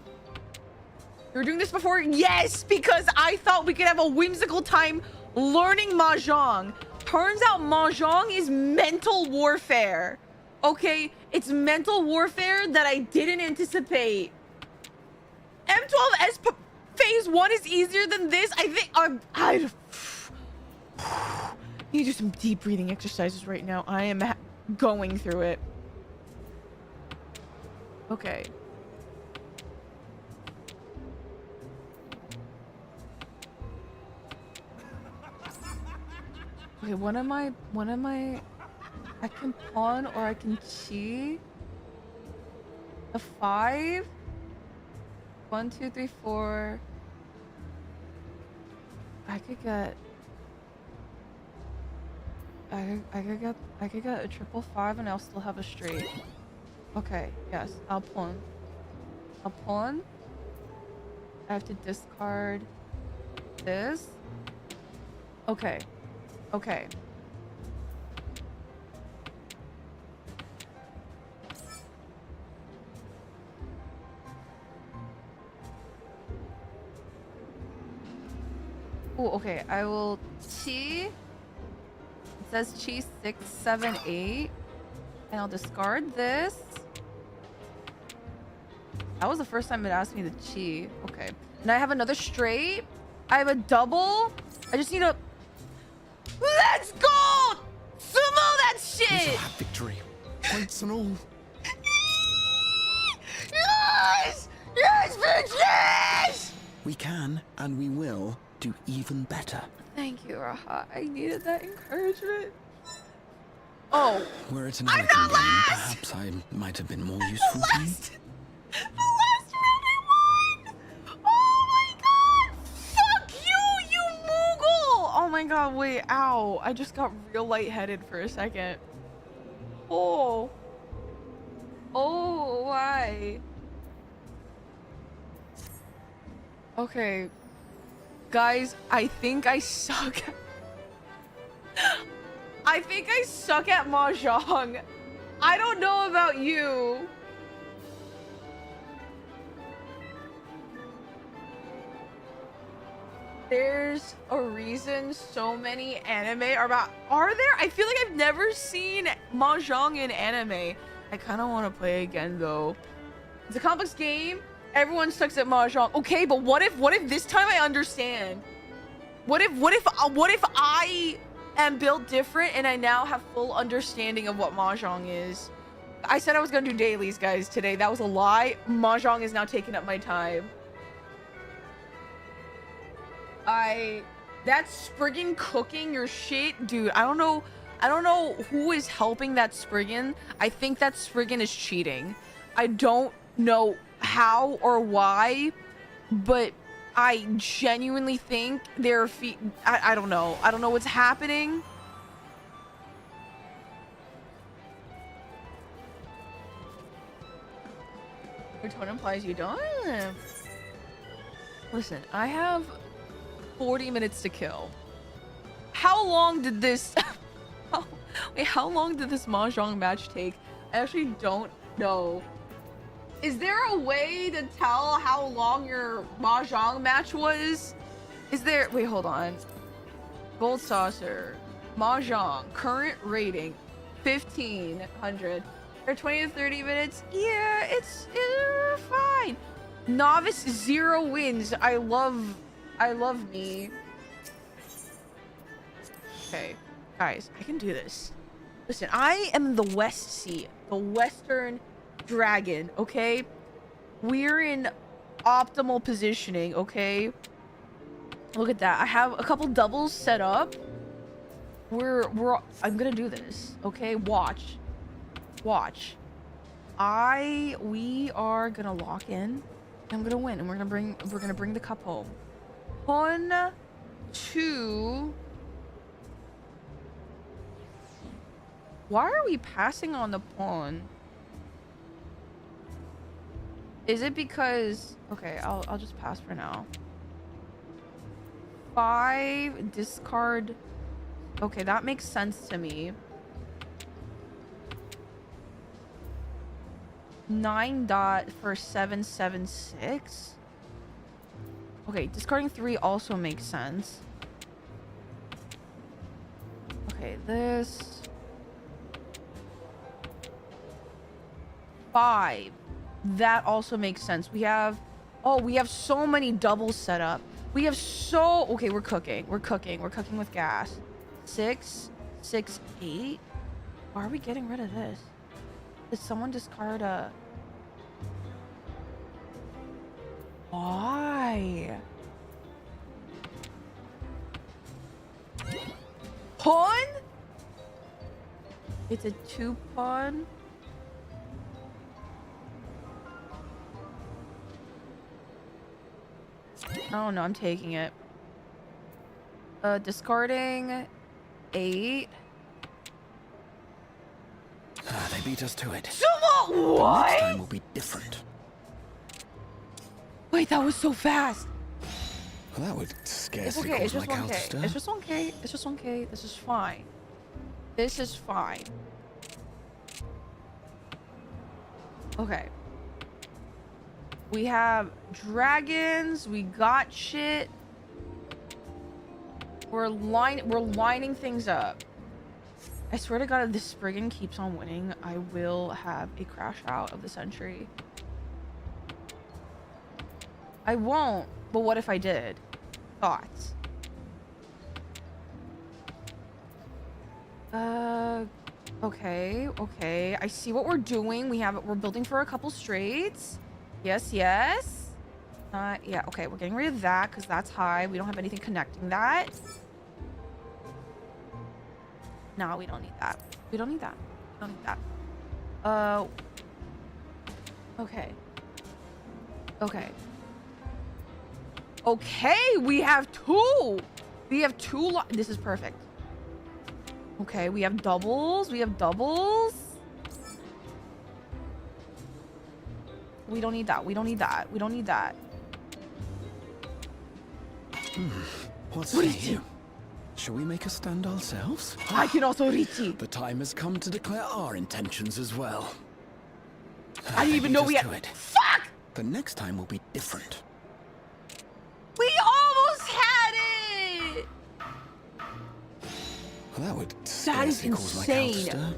were doing this before? Yes, because I thought we could have a whimsical time learning Mahjong. Turns out Mahjong is mental warfare. Okay, it's mental warfare that I didn't anticipate. M12S phase 1 is easier than this. I think I need to do some deep breathing exercises right now. I am going through it. Okay. Okay, what am I? I can pawn or I can chi. A 5. 1, 2, 3, 4. I could get a triple 5 and I'll still have a straight. Okay, yes, I'll pawn. I'll pawn. I have to discard this. Okay. Okay. Oh, okay. I will chi. It says chi 6, 7, 8. And I'll discard this. That was the first time it asked me the chi. Okay. And I have another straight. I have a double. I just need a... Let's go! Sumo that shit! We shall have victory. Points and all. Yes! Yes, bitch, yes! We can, and we will, do even better. Thank you, Raha. I needed that encouragement. Oh. Were it an American game, perhaps I might have been more useful to you. The last round I won! Oh my god! Fuck you, you Moogle! Oh my god, wait, ow. I just got real lightheaded for a second. Oh. Oh, why? Okay. Guys, I think I suck. I think I suck at Mahjong. I don't know about you. There's a reason so many anime are there? I feel like I've never seen Mahjong in anime. I kind of want to play again though. It's a complex game. Everyone sucks at Mahjong. Okay, but what if this time I understand? What if I am built different and I now have full understanding of what Mahjong is? I said I was gonna do dailies, guys, today. That was a lie. Mahjong is now taking up my time. That Spriggan cooking your shit, dude. I don't know who is helping that Spriggan. I think that Spriggan is cheating. I don't know how or why, but I genuinely think their feet. I don't know. I don't know what's happening. Your tone implies you don't. Listen, I have 40 minutes to kill. How long did this... Wait, how long did this Mahjong match take? I actually don't know. Is there a way to tell how long your Mahjong match was? Is there... Wait, hold on. Gold Saucer. Mahjong. Current rating. 1500. Or 20 to 30 minutes? Yeah, it's fine. Novice 0 wins. I love me. Okay, guys, I can do this. Listen, I am the West Sea, the Western Dragon, okay? We're in optimal positioning, okay? Look at that. I have a couple doubles set up. I'm gonna do this, okay? Watch. we are gonna lock in. I'm gonna win, and we're gonna bring the cup home. 1, 2. Why are we passing on the pawn? Is it because... Okay, I'll just pass for now. 5, discard. Okay, that makes sense to me. 9 dot for 776. Okay, discarding 3 also makes sense. Okay, this 5. That also makes sense. We have so many doubles set up. We have okay, we're cooking with gas. 6, 6, 8. Why are we getting rid of this? Did someone discard a... Why? Pawn? It's a 2 pawn. Oh no, I'm taking it. Discarding 8. They beat us to it. Sumo! What? Next time will be different. Wait, that was so fast. Well, that would scarcely It's cause okay. my It's cow to just stir. 1K. It's just 1K. It's just 1K. This is fine. This is fine. Okay. We have dragons. We got shit. We're lining things up. I swear to God, if this Spriggan keeps on winning, I will have a crash out of the century. I won't, but what if I did? Thoughts? Okay. I see what we're doing. We're building for a couple straights. Yes. Yeah, okay, we're getting rid of that because that's high. We don't have anything connecting that. No, we don't need that. We don't need that. Okay. Okay, we have 2. This is perfect. Okay, we have doubles. We don't need that. What What say is you? Shall we make a stand ourselves? I can also reach it. The time has come to declare our intentions as well. I didn't even know we had... Fuck! The next time will be different. We almost had it! Well, that would That is scarcely cause my cow to insane. stir.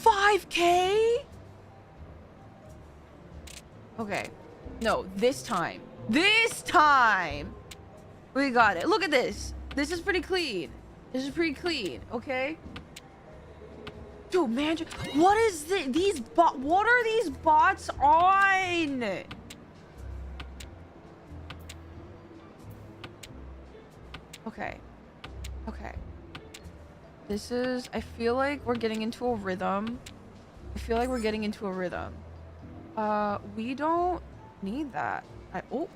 5K? Okay. No, this time. We got it. Look at this. This is pretty clean. Okay? Dude, man, what is this? What are these bots on? Okay. I feel like we're getting into a rhythm. We don't need that. Oh.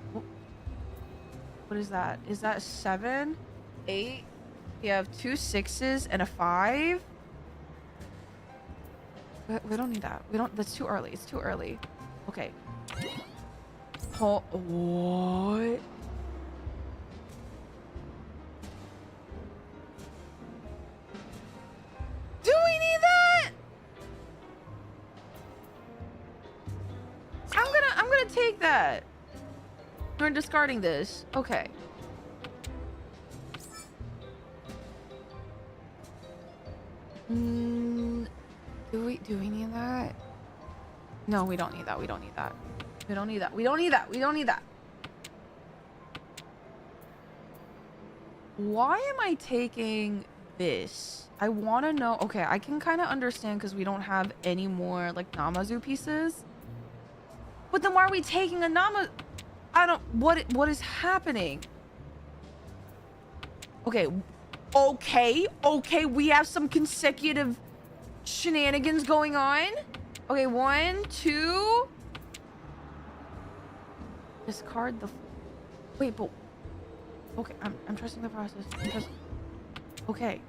What is that? Is that a 7? 8? We have 2 6s and a 5. We don't need that. That's too early. It's too early. Okay. Oh, what? Do we need that? I'm gonna take that. We're discarding this. Okay. Do we need that? No, we don't need that. We don't need that. Why am I taking this? I want to know. Okay, I can kind of understand because we don't have any more like Namazu pieces. But then why are we taking a Nama? What is happening? Okay, we have some consecutive shenanigans going on. Okay, 1, 2. Discard the. Wait, but. Okay, I'm trusting the process. Okay.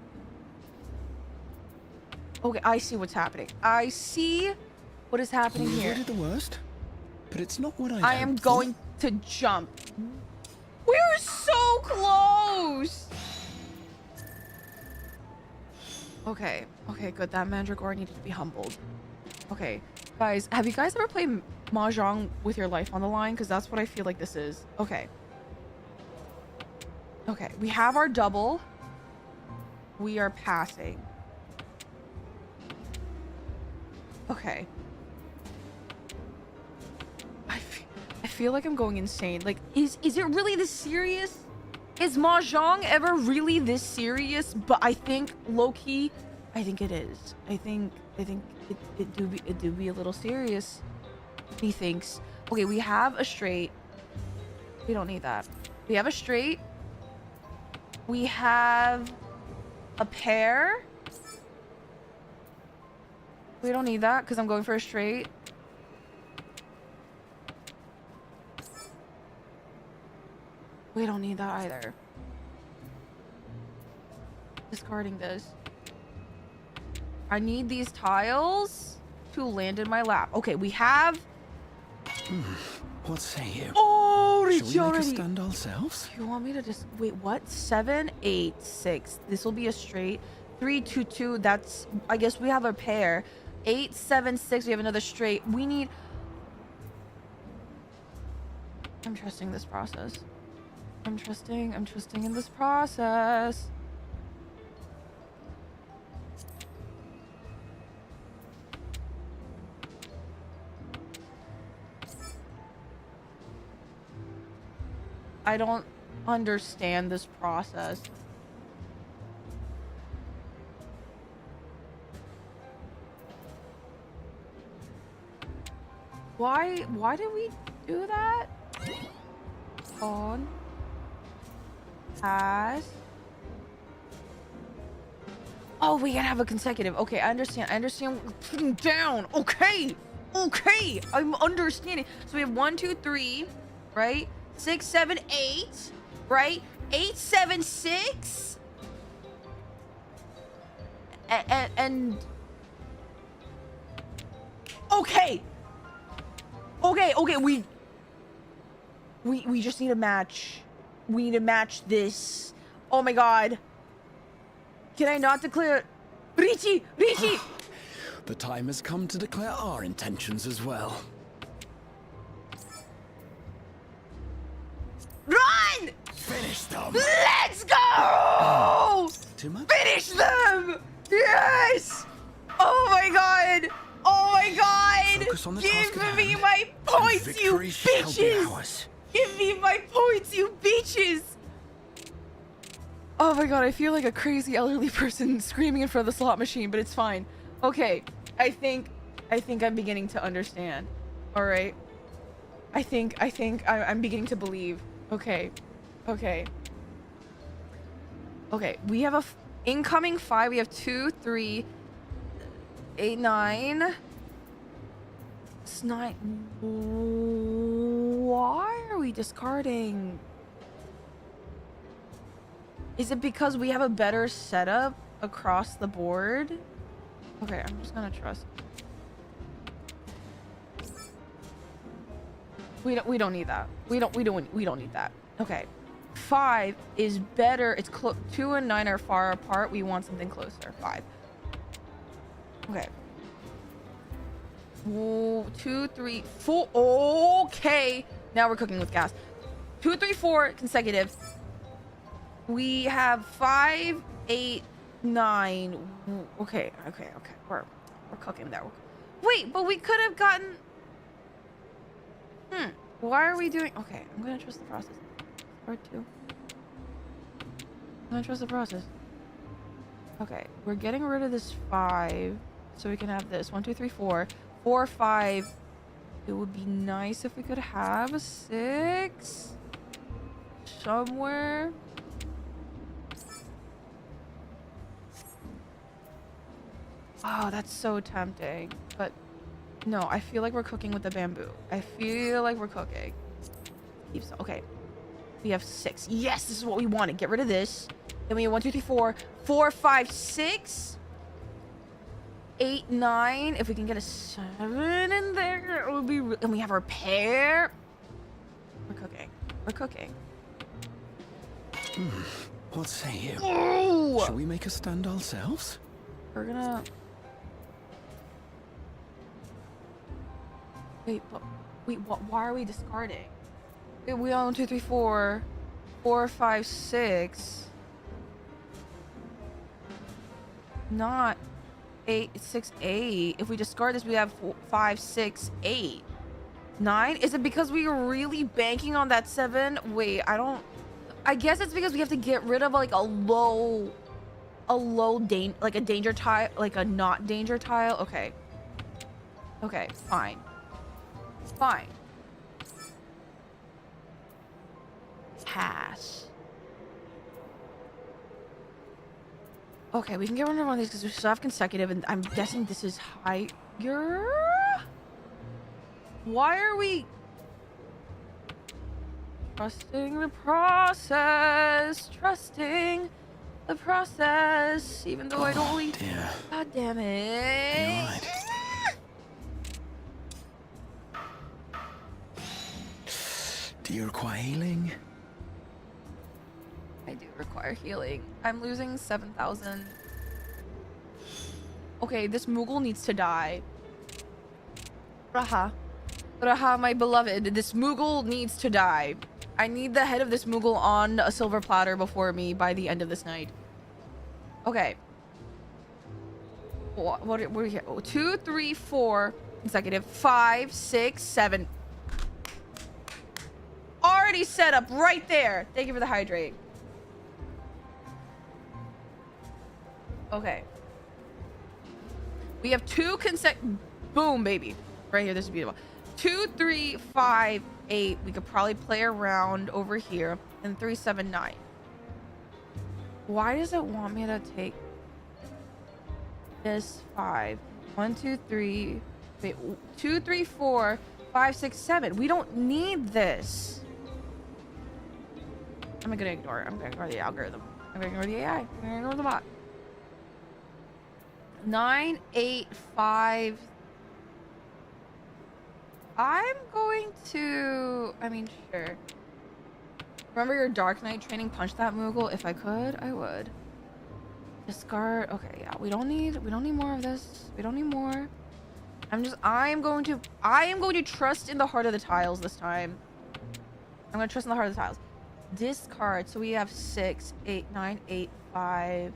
Okay, I see what's happening. I see what is happening We here. avoided the worst, but it's not what I am hoped going to jump. We're so close. Okay, good. That Mandragora needed to be humbled. Okay, guys, have you guys ever played Mahjong with your life on the line? Because that's what I feel like this is. Okay. Okay, we have our double. We are passing. Okay. I feel like I'm going insane. Like, is it really this serious? Is Mahjong ever really this serious? But I think low-key, I think it is. I think it do be a little serious. He thinks. Okay, we have a straight. We don't need that. We have a straight. We have a pair. We don't need that because I'm going for a straight. We don't need that either. Discarding this. I need these tiles to land in my lap. Okay, we have... What say you? Oh, Shall it's we make a already... stand ourselves? You want me to just... Wait, what? 7, 8, 6. This will be a straight. 3, 2, 2. That's... I guess we have a pair. 8, 7, 6. We have another straight. We need... I'm trusting this process. I'm trusting in this process. I don't understand this process. Why did we do that? On. Pass. Oh, we gotta have a consecutive. Okay, I understand putting down. Okay, I'm understanding. So we have 1, 2, 3, right? 6, 7, 8, right? 8, 7, 6. And okay, we just need a match. We need to match this. Oh my god. Can I not declare... Richie! The time has come to declare our intentions as well. Run! Finish them! Let's go! Too much? Finish them! Yes! Oh my god! Oh my god! Focus on the task Give at me hand, my and points, you victory shall be bitches! ours. Give me my points, you bitches! Oh my god, I feel like a crazy elderly person screaming in front of the slot machine, but it's fine. Okay, I think I'm beginning to understand. All right. I think I'm beginning to believe. Okay. We have a incoming 5. We have 2, 3, 8, 9. It's 9. Why are we discarding? Is it because we have a better setup across the board? Okay, I'm just gonna trust. We don't need that. We don't need that. Okay. 5 is better. It's 2 and 9 are far apart. We want something closer. 5. Okay. 2, 3, 4. Okay. Now we're cooking with gas. 2, 3, 4 consecutive. We have 5, 8, 9. Okay. We're cooking there. Wait, but we could have gotten... Why are we doing... Okay, I'm gonna trust the process. Part 2. I'm gonna trust the process. Okay, we're getting rid of this 5 so we can have this. 1, 2, 3, 4. 4, 5. It would be nice if we could have a 6 somewhere. Oh, that's so tempting. But No, I feel like we're cooking with the bamboo. I feel like we're cooking. Okay. We have 6. Yes, this is what we wanted. Get rid of this. Then we have 1, 2, 3, 4, 4, 5, 6, 8, 9. If we can get a 7 in there, it would be. And we have our pear. We're cooking. We're cooking. What say you? Oh! Shall we make a stand ourselves? We're gonna. Wait, but what? Why are we discarding? Wait, we own 2, 3, 4, 4, 5, 6. Not 8, 6, 8. If we discard this, we have 4, 5, 6, 8, 9. Is it because we were really banking on that 7? Wait, I don't. I guess it's because we have to get rid of like a like a danger tile, like a not danger tile. Okay. Okay, fine. Fine. Pass. Okay, we can get rid of one of these because we still have consecutive, and I'm guessing this is higher. Why are we trusting the process? Trusting the process, even though I don't really. Dear. God damn it! You're right. Do you require healing? I do require healing. I'm losing 7,000. Okay, this Moogle needs to die. Raha. Raha, my beloved. This Moogle needs to die. I need the head of this Moogle on a silver platter before me by the end of this night. Okay. What are we here? 2, 3, 4 consecutive. 5, 6, 7. Already set up right there. Thank you for the hydrate. Okay. We have 2 boom, baby. Right here. This is beautiful. 2, 3, 5, 8. We could probably play around over here. And 3, 7, 9. Why does it want me to take this 5? 1, 2, 3. Wait, 2, 3, 4, 5, 6, 7. We don't need this. I'm gonna ignore it. I'm gonna ignore the algorithm. I'm gonna ignore the AI. I'm gonna ignore the bot. 9, 8, 5. I'm going to. I mean, sure. Remember your Dark Knight training? Punch that Moogle. If I could, I would. Discard. Okay, yeah. We don't need more of this. We don't need more. I am going to trust in the heart of the tiles this time. I'm gonna trust in the heart of the tiles. Discard. So we have 6, 8, 9, 8, 5.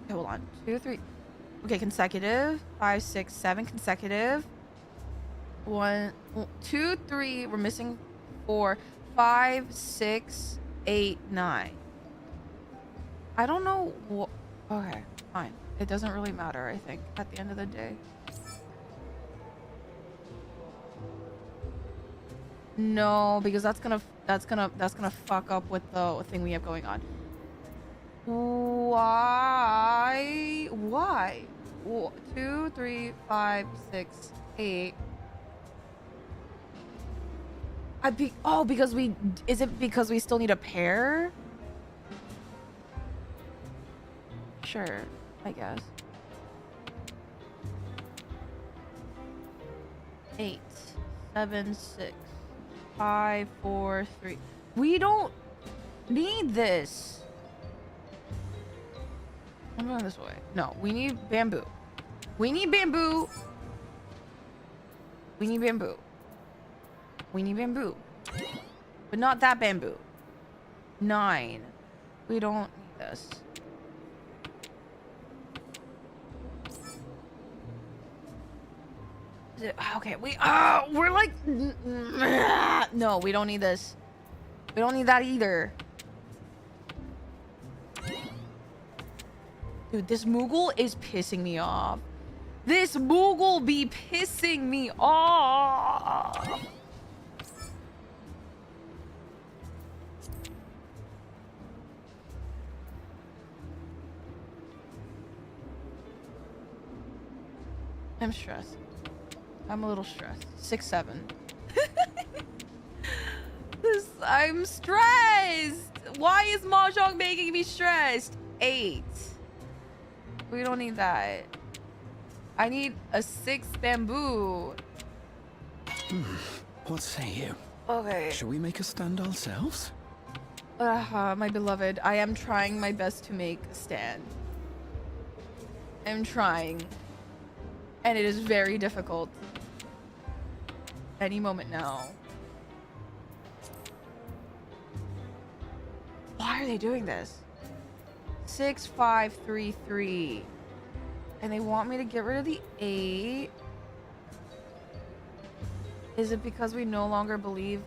Okay, hold on. 2, 3. Okay, consecutive. 5, 6, 7 consecutive. 1, 2, 3. We're missing 4, 5, 6, 8, 9. I don't know what. Okay, fine. It doesn't really matter, I think, at the end of the day. No, because that's gonna fuck up with the thing we have going on. Why? 2, 3, 5, 6, 8. Because we. Is it because we still need a pair? Sure, I guess. 8, 7, 6, 5, 4, 3. We don't need this. I'm going this way. No, we need bamboo. We need bamboo. We need bamboo. We need bamboo. But not that bamboo. 9. We don't need this. Okay, we're like, no, we don't need this. We don't need that either. Dude, this Moogle is pissing me off. This Moogle be pissing me off. I'm stressed. I'm a little stressed. 6, 7. I'm stressed. Why is Mahjong making me stressed? 8. We don't need that. I need a 6 bamboo. What say you? Okay. Shall we make a stand ourselves? My beloved, I am trying my best to make a stand. I'm trying. And it is very difficult. Any moment now. Why are they doing this? 6, 5, 3, 3. And they want me to get rid of the 8. Is it because we no longer believe?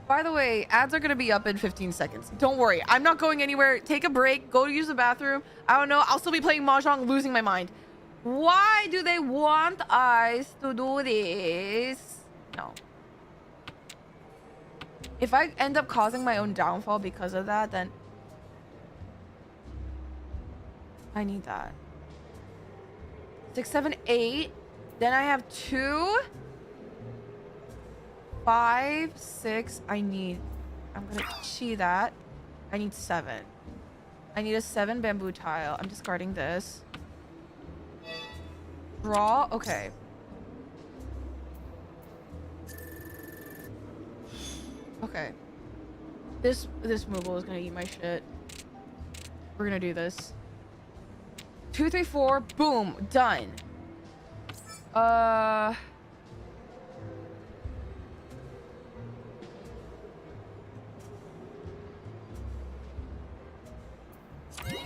By the way, ads are going to be up in 15 seconds. Don't worry. I'm not going anywhere. Take a break. Go use the bathroom. I don't know. I'll still be playing Mahjong, losing my mind. Why do they want us to do this? No. If I end up causing my own downfall because of that, then I need that. 6, 7, 8. Then I have 2, 5, 6. I'm gonna chi that. I need 7. I need a 7 bamboo tile. I'm discarding this. Draw. Okay. Okay. This Moogle is gonna eat my shit. We're gonna do this. 2, 3, 4. Boom. Done.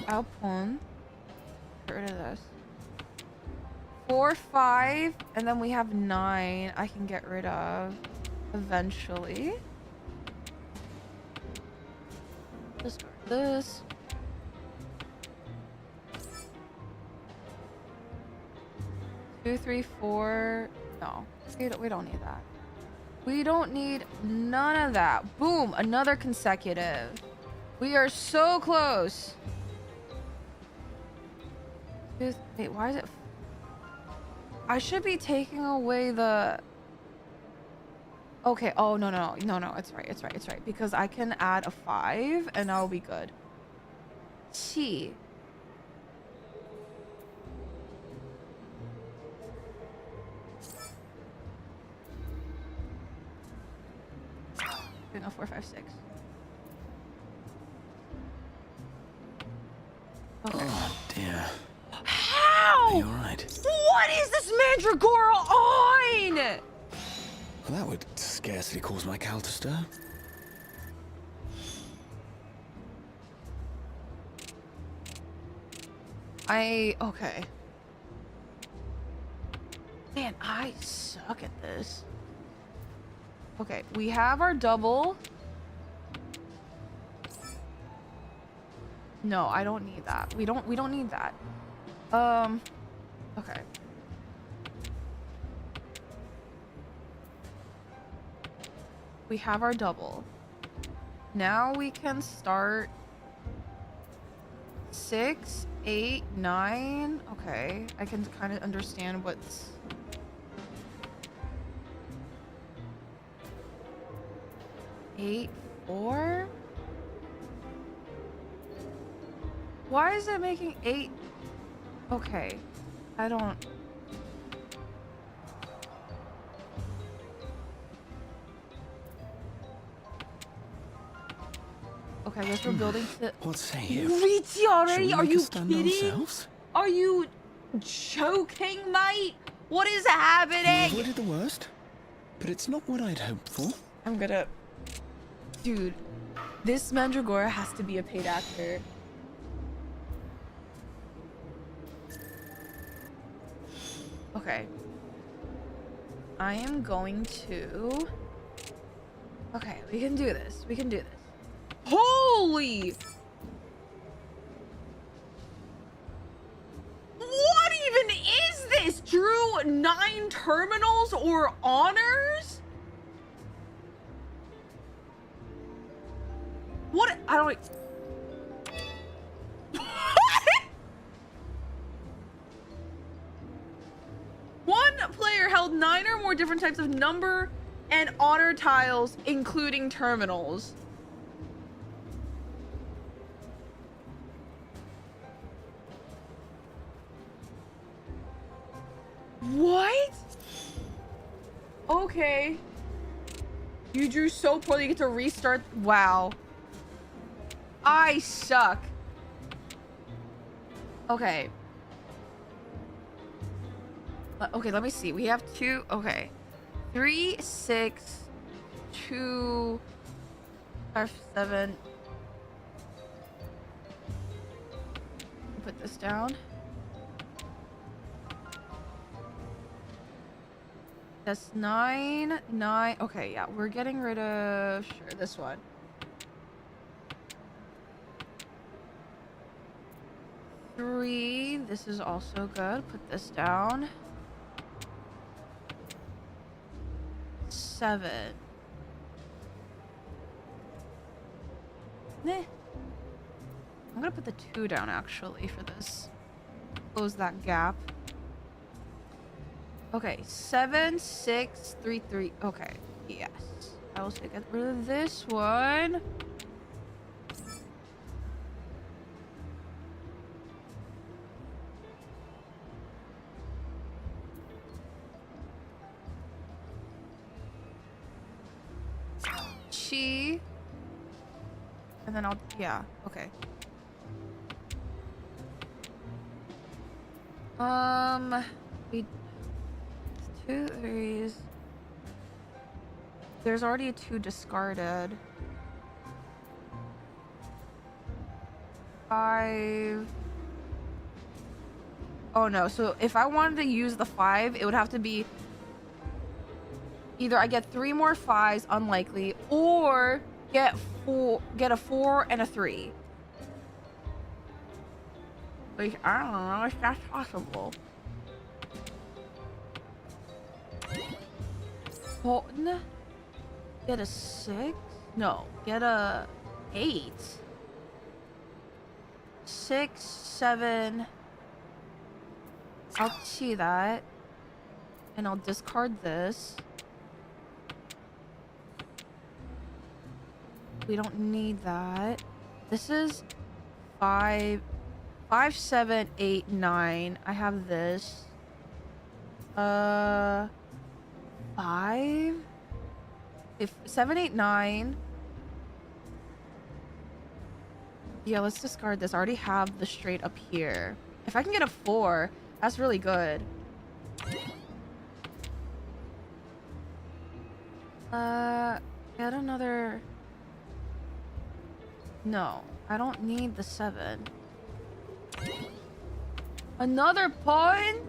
Alpon. Get rid of this. 4, 5, and then we have 9. I can get rid of eventually. Discard this. Two, 3, 4. No, we don't need that. We don't need none of that. Boom, another consecutive. We are so close. Wait, why is it? I should be taking away the. Okay. Oh no. It's right. Because I can add a 5 and I'll be good. T. No, 4, 5, 6. Okay. Oh dear. How? Are you alright? What is this mandragora on? Well, that would scarcely cause my cowl to stir. Okay. Man, I suck at this. Okay, we have our double. No, I don't need that. We don't need that. Okay. We have our double. Now we can start 6, 8, 9. Okay, I can kind of understand what's. Eight, 4. Why is it making 8? Okay, I don't. Okay, I guess we're building to. What say you? VT already? Shall we Are make you a stand kidding? ourselves? Are you joking, mate? What is We happening? avoided the worst, but it's not what I'd hoped for. I'm gonna. Dude, this Mandragora has to be a paid actor. Okay. I am going to. Okay, we can do this. We can do this. Holy! What even is this? Drew 9 terminals or honors? What? I don't. What? build 9 or more different types of number and honor tiles, including terminals. What? Okay. You drew so poorly, you get to restart. Wow. I suck. Okay. Okay, let me see. We have 2. Okay. 3, 6, 2, 5, 7. Put this down. That's 9, 9. Okay, yeah, we're getting rid of this one. Three. This is also good. Put this down. 7. Meh. I'm gonna put the 2 down actually for this. Close that gap. Okay, 7, 6, 3, 3. Okay, yes. I will get rid of this one. Chi. And then yeah, okay. We 2 3s. There's already a 2 discarded. 5. Oh no, so if I wanted to use the 5, it would have to be either I get 3 more 5s, unlikely, or get a 4 and a 3. Like, I don't know if that's possible. Get a 6? No, get a 8. 6, 7. I'll see that. And I'll discard this. We don't need that. This is 5, 7, 8, 9. I have this. 5. If 7, 8, 9. Yeah, let's discard this. I already have the straight up here. If I can get a 4, that's really good. Get another. No, I don't need the 7. Another pawn? I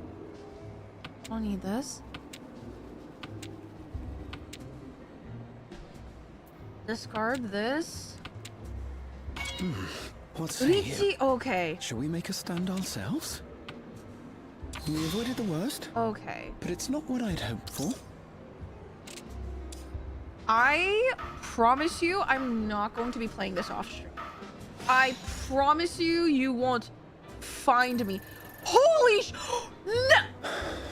don't need this. Discard this. What's here? Okay. Shall we make a stand ourselves? We avoided the worst. Okay. But it's not what I'd hoped for. I promise you, I'm not going to be playing this off stream. I promise you, you won't find me. Holy no!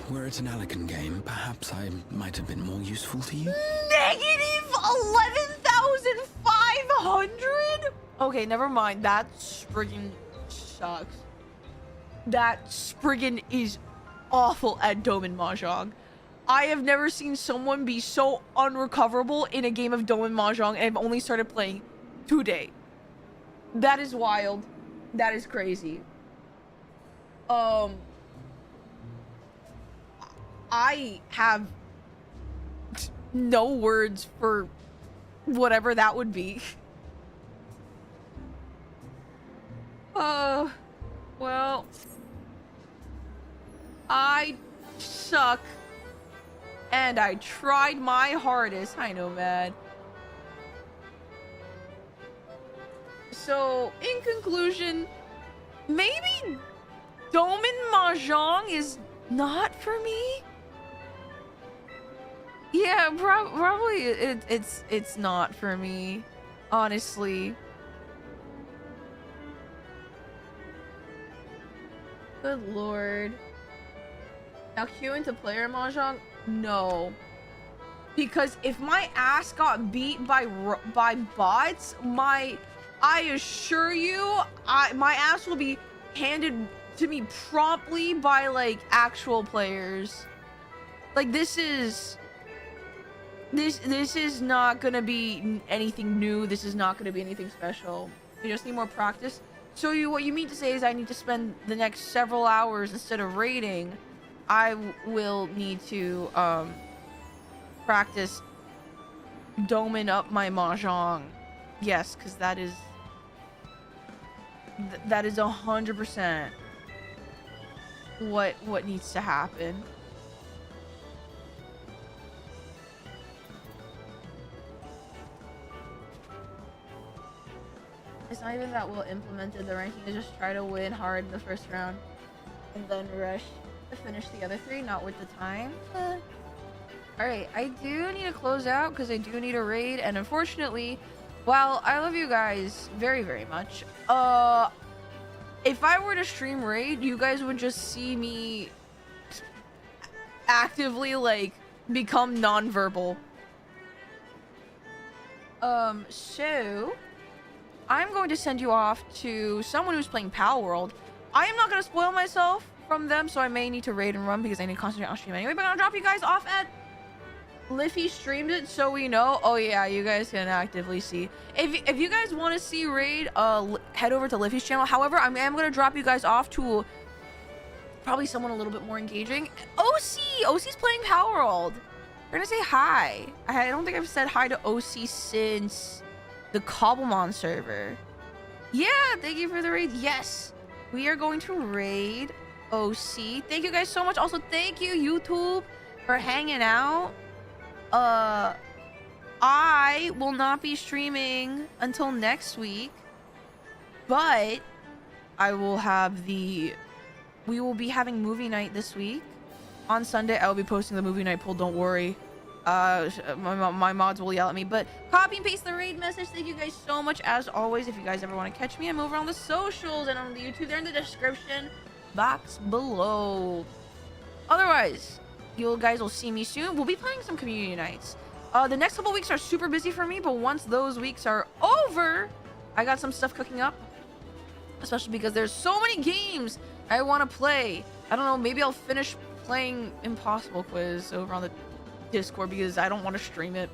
Were it an elegant game, perhaps I might have been more useful to you. Negative 11,500? Okay, never mind. That friggin' sucks. That friggin' is awful at Domin Mahjong. I have never seen someone be so unrecoverable in a game of Domin Mahjong, and I've only started playing today. That is wild. That is crazy. I have no words for whatever that would be. Well, I suck. And I tried my hardest. I know, man. So, in conclusion, maybe Domin Mahjong is not for me? Yeah, probably it's not for me, honestly. Good lord. Now queue into player mahjong? No. Because if my ass got beat by bots, I assure you, my ass will be handed to me promptly by like actual players. Like this is not gonna be anything new. This is not gonna be anything special. You just need more practice. So what you mean to say is I need to spend the next several hours instead of raiding. I will need to practice doming up my mahjong. Yes, because that is 100% what needs to happen. It's not even that well implemented. The ranking is just try to win hard in the first round and then rush to finish the other 3, not with the time. Alright, I do need to close out because I do need a raid, and unfortunately, while I love you guys very, very much, if I were to stream raid, you guys would just see me actively, like, become non-verbal. So I'm going to send you off to someone who's playing Pal World. I am not going to spoil myself from them, so I may need to raid and run because I need to concentrate on stream anyway, but I'm going to drop you guys off at Liffy streamed it, so we know. Oh yeah, you guys can actively see. If you guys want to see raid, head over to Liffy's channel. However, I am going to drop you guys off to probably someone a little bit more engaging. OC's playing Power World. We're gonna say hi. I don't think I've said hi to OC since the Cobblemon server. Yeah, thank you for the raid. Yes, we are going to raid OC. Thank you guys so much. Also, thank you YouTube for hanging out. I will not be streaming until next week, but I will have we will be having movie night this week. On Sunday, I will be posting the movie night poll, don't worry. My mods will yell at me, but copy and paste the raid message. Thank you guys so much. As always, if you guys ever want to catch me, I'm over on the socials and on the YouTube. They're in the description box below. Otherwise, you guys will see me soon. We'll be playing some community nights. The next couple weeks are super busy for me, but once those weeks are over, I got some stuff cooking up. Especially because there's so many games I want to play. I don't know, maybe I'll finish playing Impossible Quiz over on the Discord because I don't want to stream it,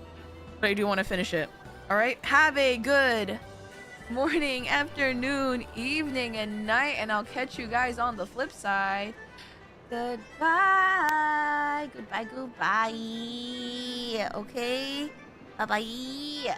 but I do want to finish it. All right, have a good morning, afternoon, evening, and night, and I'll catch you guys on the flip side. Goodbye. Goodbye. Okay? Bye-bye.